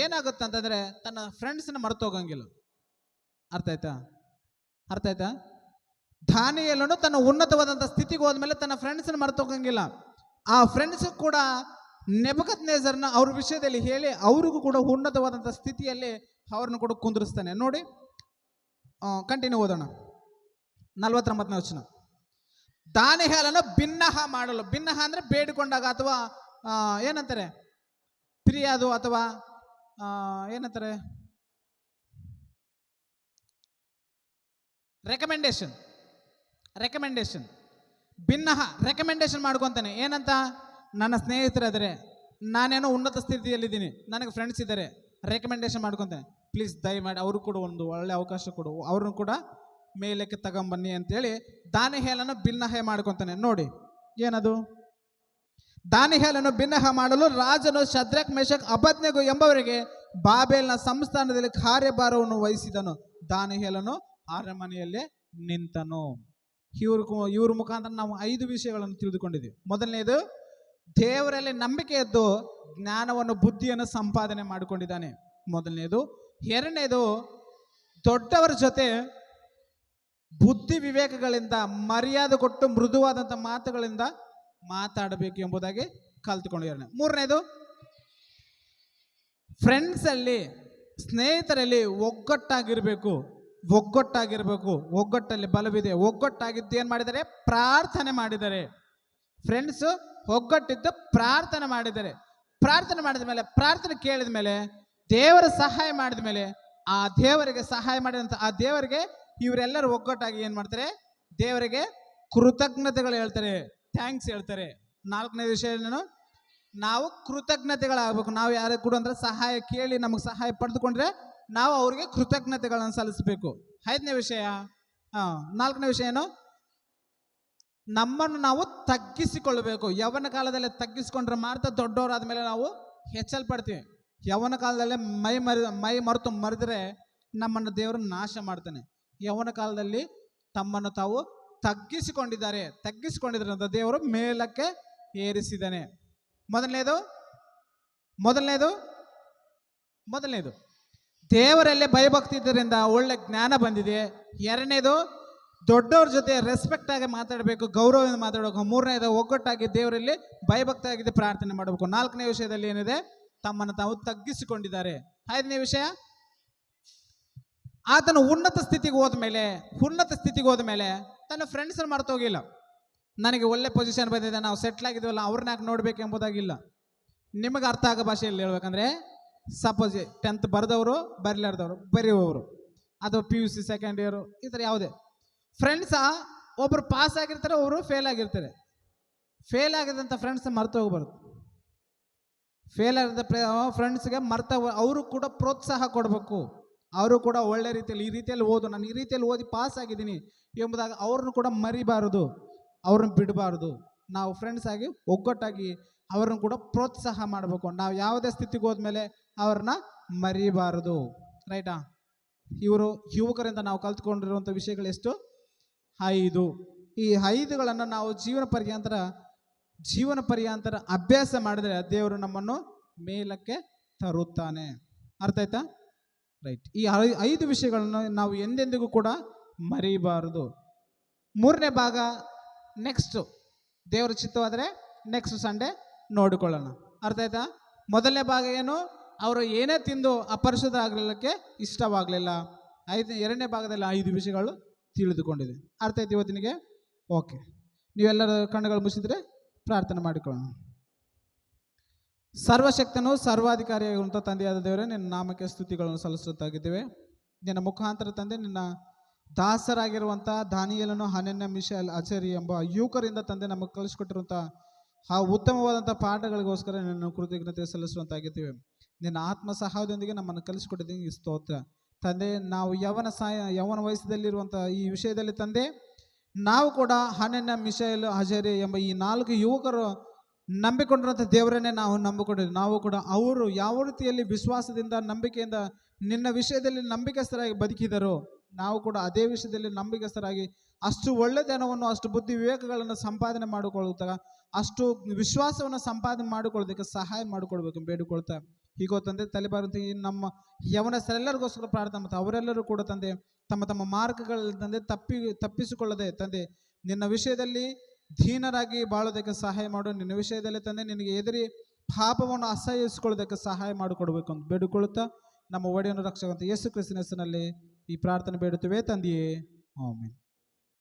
ಏನಾಗುತ್ತೆ ಅಂತಂದರೆ ತನ್ನ ಫ್ರೆಂಡ್ಸನ್ನ ಮರೆತೋಗಂಗಿಲ್ಲ. ಅರ್ಥ ಆಯ್ತಾ? ದಾನಿಯೇಲನು ತನ್ನ ಉನ್ನತವಾದಂಥ ಸ್ಥಿತಿಗೆ ಹೋದ್ಮೇಲೆ ತನ್ನ ಫ್ರೆಂಡ್ಸನ್ನ ಮರೆತೋಗಂಗಿಲ್ಲ. ಆ ಫ್ರೆಂಡ್ಸ್ ಕೂಡ ನೆಬೂಕದ್ನೆಚ್ಚರನ ಅವ್ರ ವಿಷಯದಲ್ಲಿ ಹೇಳಿ ಅವ್ರಿಗೂ ಕೂಡ ಉನ್ನತವಾದಂಥ ಸ್ಥಿತಿಯಲ್ಲಿ ಅವ್ರನ್ನ ಕೂಡ ಕುಂದಿರಿಸ್ತಾನೆ. ನೋಡಿ, ಕಂಟಿನ್ಯೂ ಓದೋಣ. 49ನೇ ವಚನ. ದಾನಿಯೇಲನು ಭಿನ್ನಹ ಮಾಡಲು, ಭಿನ್ನಹ ಅಂದರೆ ಬೇಡಿಕೊಂಡಾಗ ಅಥವಾ ಏನಂತಾರೆ, ಫಿರ್ಯಾದು ಅಥವಾ ಏನಂತಾರೆ, ರೆಕಮೆಂಡೇಶನ್ ಭಿನ್ನಹ ರೆಕಮೆಂಡೇಶನ್ ಮಾಡ್ಕೊತಾನೆ. ಏನಂತ? ನನ್ನ ಸ್ನೇಹಿತರಾದರೆ, ನಾನೇನೋ ಉನ್ನತ ಸ್ಥಿತಿಯಲ್ಲಿದ್ದೀನಿ, ನನಗೆ ಫ್ರೆಂಡ್ಸ್ ಇದ್ದಾರೆ, ರೆಕಮೆಂಡೇಶನ್ ಮಾಡ್ಕೊತಾನೆ, ಪ್ಲೀಸ್ ದಯಮಾಡಿ ಅವರು ಕೂಡ ಒಂದು ಒಳ್ಳೆ ಅವಕಾಶ ಕೊಡು, ಅವ್ರನ್ನ ಕೂಡ ಮೇಲಕ್ಕೆ ತಗೊಂಬನ್ನಿ ಅಂತೇಳಿ ದಾನಿಯೇಲನು ಭಿನ್ನಹ ಮಾಡ್ಕೊತಾನೆ. ನೋಡಿ ಏನದು? ದಾನಿಯೇಲನು ಭಿನ್ನಹ ಮಾಡಲು ರಾಜನು ಶದ್ರಕ್, ಮೇಷಕ್, ಅಬೇದ್ನೆಗೋ ಎಂಬವರಿಗೆ ಬಾಬೆಲ್ನ ಸಂಸ್ಥಾನದಲ್ಲಿ ಕಾರ್ಯಭಾರವನ್ನು ವಹಿಸಿದನು. ದಾನಿಯೇಲನು ಅರಮನೆಯಲ್ಲೇ ನಿಂತನು. ಇವ್ರ ಮುಖಾಂತರ ನಾವು 5 ವಿಷಯಗಳನ್ನು ತಿಳಿದುಕೊಂಡಿದ್ದೀವಿ. ಮೊದಲನೇದು, ದೇವರಲ್ಲಿ ನಂಬಿಕೆ ಇದ್ದು ಜ್ಞಾನವನ್ನು, ಬುದ್ಧಿಯನ್ನು ಸಂಪಾದನೆ ಮಾಡಿಕೊಂಡಿದ್ದಾನೆ. ಮೊದಲನೇದು. ಎರಡನೇದು, ದೊಡ್ಡವರ ಜೊತೆ ಬುದ್ಧಿ ವಿವೇಕಗಳಿಂದ ಮರ್ಯಾದೆ ಕೊಟ್ಟು ಮೃದುವಾದಂಥ ಮಾತುಗಳಿಂದ ಮಾತಾಡಬೇಕು ಎಂಬುದಾಗಿ ಕಲ್ತುಕೊಂಡಿದ್ದಾನೆ. ಮೂರನೇದು, ಫ್ರೆಂಡ್ಸ್ ಅಲ್ಲಿ, ಸ್ನೇಹಿತರಲ್ಲಿ ಒಗ್ಗಟ್ಟಾಗಿರ್ಬೇಕು. ಒಗ್ಗಟ್ಟಲ್ಲಿ ಬಲವಿದೆ. ಒಗ್ಗಟ್ಟಾಗಿದ್ದು ಏನು ಮಾಡಿದ್ದಾರೆ? ಪ್ರಾರ್ಥನೆ ಮಾಡಿದ್ದಾರೆ. ಫ್ರೆಂಡ್ಸ್ ಒಗ್ಗಟ್ಟಿದ್ದು ಪ್ರಾರ್ಥನೆ ಮಾಡಿದ್ದಾರೆ. ಪ್ರಾರ್ಥನೆ ಮಾಡಿದ ಮೇಲೆ, ಪ್ರಾರ್ಥನೆ ಕೇಳಿದ ಮೇಲೆ, ದೇವರ ಸಹಾಯ ಮಾಡಿದ ಮೇಲೆ, ಆ ದೇವರಿಗೆ ಸಹಾಯ ಮಾಡಿದಂಥ ಆ ದೇವರಿಗೆ ಇವರೆಲ್ಲರೂ ಒಗ್ಗಟ್ಟಾಗಿ ಏನು ಮಾಡ್ತಾರೆ? ದೇವರಿಗೆ ಕೃತಜ್ಞತೆಗಳು ಹೇಳ್ತಾರೆ, ಥ್ಯಾಂಕ್ಸ್ ಹೇಳ್ತಾರೆ. 4ನೇ ವಿಷಯ ಏನು? ನಾವು ಕೃತಜ್ಞತೆಗಳಾಗಬೇಕು. ನಾವು ಯಾರಿಗೆ ಕೂಡ ಅಂದರೆ ಸಹಾಯ ಕೇಳಿ ನಮಗೆ ಸಹಾಯ ಪಡೆದುಕೊಂಡ್ರೆ ನಾವು ಅವ್ರಿಗೆ ಕೃತಜ್ಞತೆಗಳನ್ನು ಸಲ್ಲಿಸಬೇಕು. 5ನೇ ವಿಷಯ, 4ನೇ ವಿಷಯ ಏನು? ನಮ್ಮನ್ನು ನಾವು ತಗ್ಗಿಸಿಕೊಳ್ಳಬೇಕು. ಯವನ ಕಾಲದಲ್ಲಿ ತಗ್ಗಿಸಿಕೊಂಡ್ರೆ ಮಾತ್ರ ದೊಡ್ಡವರಾದ ಮೇಲೆ ನಾವು ಹೆಚ್ಚಲ್ಪಡ್ತೀವಿ. ಯವನ ಕಾಲದಲ್ಲಿ ಮೈ ಮರೆತು ಮರೆದ್ರೆ ನಮ್ಮನ್ನು ದೇವರು ನಾಶ ಮಾಡ್ತಾನೆ. ಯವನ ಕಾಲದಲ್ಲಿ ತಮ್ಮನ್ನು ತಾವು ತಗ್ಗಿಸಿಕೊಂಡಿದ್ದಾರೆ ಅಂತ ದೇವರು ಮೇಲಕ್ಕೆ ಏರಿಸಿದ್ದಾನೆ. ಮೊದಲನೇದು ದೇವರಲ್ಲೇ ಭಯಭಕ್ತಿ ಇದರಿಂದ ಒಳ್ಳೆ ಜ್ಞಾನ ಬಂದಿದೆ. ಎರಡನೇದು, ದೊಡ್ಡವ್ರ ಜೊತೆ ರೆಸ್ಪೆಕ್ಟ್ ಆಗಿ ಮಾತಾಡಬೇಕು, ಗೌರವದಿಂದ ಮಾತಾಡಬೇಕು. ಮೂರನೇದು, ಒಗ್ಗಟ್ಟಾಗಿ ದೇವರಲ್ಲಿ ಭಯಭಕ್ತಿ ಆಗಿದೆ ಪ್ರಾರ್ಥನೆ ಮಾಡಬೇಕು. 4ನೇ ವಿಷಯದಲ್ಲಿ ಏನಿದೆ? ತಮ್ಮನ್ನು ತಾವು ತಗ್ಗಿಸಿಕೊಂಡಿದ್ದಾರೆ. 5ನೇ ವಿಷಯ, ಆತನು ಉನ್ನತ ಸ್ಥಿತಿಗೆ ಹೋದ್ಮೇಲೆ ತನ್ನ ಫ್ರೆಂಡ್ಸನ್ನು ಮರೆತೋಗಿಲ್ಲ. ನನಗೆ ಒಳ್ಳೆ ಪೊಸಿಷನ್ ಬಂದಿದೆ, ನಾವು ಸೆಟ್ಲ್ ಆಗಿದ್ದೀವಲ್ಲ, ಅವ್ರನ್ನ ಯಾಕೆ ನೋಡ್ಬೇಕು ಎಂಬುದಾಗಿಲ್ಲ. ನಿಮಗೆ ಅರ್ಥ ಆಗೋ ಭಾಷೆಯಲ್ಲಿ ಹೇಳ್ಬೇಕಂದ್ರೆ, ಸಪೋಸ್ 10th ಬರೆದವರು, ಬರೀಲಾರ್ದವರು, ಬರೆಯುವವರು, ಅಥವಾ PUC ಸೆಕೆಂಡ್ ಇಯರು, ಈ ಥರ ಯಾವುದೇ ಫ್ರೆಂಡ್ಸ ಒಬ್ಬರು ಪಾಸ್ ಆಗಿರ್ತಾರೆ, ಒಬ್ಬರು ಫೇಲ್ ಆಗಿರ್ತಾರೆ. ಫೇಲ್ ಆಗಿದಂಥ ಫ್ರೆಂಡ್ಸ್ ಮರೆತು ಹೋಗ್ಬಾರ್ದು. ಫೇಲ್ ಆಗಿದ್ದ ಫ್ರೆಂಡ್ಸ್ಗೆ ಅವರು ಕೂಡ ಪ್ರೋತ್ಸಾಹ ಕೊಡಬೇಕು. ಅವರು ಕೂಡ ಒಳ್ಳೆ ರೀತಿಯಲ್ಲಿ, ಈ ರೀತಿಯಲ್ಲಿ ಓದು, ನಾನು ಈ ರೀತಿಯಲ್ಲಿ ಓದಿ ಪಾಸ್ ಆಗಿದ್ದೀನಿ ಎಂಬುದಾಗ ಅವ್ರನ್ನ ಕೂಡ ಮರಿಬಾರದು, ಅವ್ರನ್ನ ಬಿಡಬಾರ್ದು. ನಾವು ಫ್ರೆಂಡ್ಸ್ ಆಗಿ ಒಗ್ಗಟ್ಟಾಗಿ ಅವ್ರನ್ನ ಕೂಡ ಪ್ರೋತ್ಸಾಹ ಮಾಡಬೇಕು. ನಾವು ಯಾವುದೇ ಸ್ಥಿತಿಗೆ ಹೋದ್ಮೇಲೆ ಅವ್ರನ್ನ ಮರಿಬಾರದು. ರೈಟಾ? ಯುವಕರಿಂದ ನಾವು ಕಲ್ತ್ಕೊಂಡಿರುವಂಥ ವಿಷಯಗಳು ಎಷ್ಟು? 5. ಈ 5ಗಳನ್ನು ನಾವು ಜೀವನ ಪರ್ಯಾಂತರ ಅಭ್ಯಾಸ ಮಾಡಿದರೆ ದೇವರು ನಮ್ಮನ್ನು ಮೇಲಕ್ಕೆ ತರುತ್ತಾನೆ. ಅರ್ಥ ಆಯ್ತಾ? ರೈಟ್. ಈ 5 ವಿಷಯಗಳನ್ನು ನಾವು ಎಂದೆಂದಿಗೂ ಕೂಡ ಮರಿಬಾರದು. 3ನೇ ಭಾಗ ನೆಕ್ಸ್ಟ್, ದೇವರ ಚಿತ್ತವಾದರೆ ನೆಕ್ಸ್ಟ್ ಸಂಡೇ ನೋಡಿಕೊಳ್ಳೋಣ. ಅರ್ಥ ಆಯ್ತಾ? ಮೊದಲನೇ ಭಾಗ ಏನು? ಅವರು ಏನೇ ತಿಂದು ಅಪರಿಶುದ್ಧ ಆಗಲಿಕ್ಕೆ ಇಷ್ಟವಾಗಲಿಲ್ಲ. 2ನೇ ಭಾಗದಲ್ಲಿ 5 ವಿಷಯಗಳು ತಿಳಿದುಕೊಂಡಿದೆ. ಅರ್ಥ ಆಯ್ತು ಇವತ್ತಿನಿಗೆ? ಓಕೆ, ನೀವೆಲ್ಲರ ಕಣ್ಣುಗಳು ಮುಚ್ಚಿದ್ರೆ ಪ್ರಾರ್ಥನೆ ಮಾಡಿಕೊಳ್ಳೋಣ. ಸರ್ವಶಕ್ತನು ಸರ್ವಾಧಿಕಾರಿಯಾಗಿರುವಂಥ ತಂದೆಯಾದ ದೇವರೇ, ನಿನ್ನ ನಾಮಕ್ಕೆ ಸ್ತುತಿಗಳನ್ನು ಸಲ್ಲಿಸುತ್ತಾಗಿದ್ದೇವೆ. ನಿನ್ನ ಮುಖಾಂತರ ತಂದೆ, ನಿನ್ನ ದಾಸರಾಗಿರುವಂಥ ದಾನಿಯೇಲನು, ಹನನ್ಯ, ಮಿಶಾಯೇಲ್, ಅಜರಿ ಎಂಬ ಯುವಕರಿಂದ ತಂದೆ ನಮಗೆ ಕಲಿಸ್ಕೊಟ್ಟಿರುವಂಥ ಆ ಉತ್ತಮವಾದಂಥ ಪಾಠಗಳಿಗೋಸ್ಕರ ನಿನ್ನ ಕೃತಜ್ಞತೆ ಸಲ್ಲಿಸುವಂತಾಗಿದ್ದೇವೆ. ನಿನ್ನ ಆತ್ಮ ಸಹಾಯದೊಂದಿಗೆ ನಮ್ಮನ್ನು ಕಲಿಸಿಕೊಟ್ಟಿದ್ದೀನಿ ಸ್ತೋತ್ರ ತಂದೆ. ನಾವು ಯೌವನ ವಯಸ್ಸದಲ್ಲಿರುವಂಥ ಈ ವಿಷಯದಲ್ಲಿ ತಂದೆ, ನಾವು ಕೂಡ ಹನನ್ಯ, ಮಿಶಾಯೇಲ್, ಅಜರ್ಯ ಎಂಬ ಈ 4 ಯುವಕರು ನಂಬಿಕೊಂಡಿರುವಂಥ ದೇವರನ್ನೇ ನಾವು ನಂಬಿಕೊಂಡಿದ್ದೀವಿ. ನಾವು ಕೂಡ ಅವರು ಯಾವ ರೀತಿಯಲ್ಲಿ ವಿಶ್ವಾಸದಿಂದ, ನಂಬಿಕೆಯಿಂದ ನಿನ್ನ ವಿಷಯದಲ್ಲಿ ನಂಬಿಕಸ್ಥರಾಗಿ ಬದುಕಿದರು, ನಾವು ಕೂಡ ಅದೇ ವಿಷಯದಲ್ಲಿ ನಂಬಿಕಸ್ಥರಾಗಿ ಅಷ್ಟು ಒಳ್ಳೆತನವನ್ನು, ಅಷ್ಟು ಬುದ್ಧಿ ವಿವೇಕಗಳನ್ನು ಸಂಪಾದನೆ ಮಾಡಿಕೊಳ್ಳುತ್ತಾ, ಅಷ್ಟು ವಿಶ್ವಾಸವನ್ನು ಸಂಪಾದನೆ ಮಾಡಿಕೊಳ್ಳೋದಕ್ಕೆ ಸಹಾಯ ಮಾಡಿಕೊಡ್ಬೇಕು ಬೇಡಿಕೊಳ್ತಾ. ಹೀಗೋ ತಂದೆ, ತಲೆಬಾರಂತ ಈ ನಮ್ಮ ಯವನಸ್ಥರೆಲ್ಲರಿಗೋಸ್ಕರ ಪ್ರಾರ್ಥನೆ ಮತ್ತು ಅವರೆಲ್ಲರೂ ಕೂಡ ತಂದೆ ತಮ್ಮ ತಮ್ಮ ಮಾರ್ಗಗಳಲ್ಲಿ ತಂದೆ ತಪ್ಪಿಸಿಕೊಳ್ಳದೆ ತಂದೆ ನಿನ್ನ ವಿಷಯದಲ್ಲಿ ದೀನರಾಗಿ ಬಾಳೋದಕ್ಕೆ ಸಹಾಯ ಮಾಡು. ನಿನ್ನ ವಿಷಯದಲ್ಲಿ ತಂದೆ ನಿನಗೆ ಎದುರಿ ಪಾಪವನ್ನು ಅಸಹ್ಯಿಸಿಕೊಳ್ಳೋದಕ್ಕೆ ಸಹಾಯ ಮಾಡಿಕೊಡ್ಬೇಕು ಅಂತ ಬೇಡಿಕೊಳ್ಳುತ್ತಾ, ನಮ್ಮ ಒಡೆಯನು ರಕ್ಷಕಂತ ಯೇಸು ಕ್ರಿಸ್ತನ ಹೆಸರಿನಲ್ಲಿ ಈ ಪ್ರಾರ್ಥನೆ ಬೇಡುತ್ತೇವೆ ತಂದೆಯೇ, ಆಮೆನ್.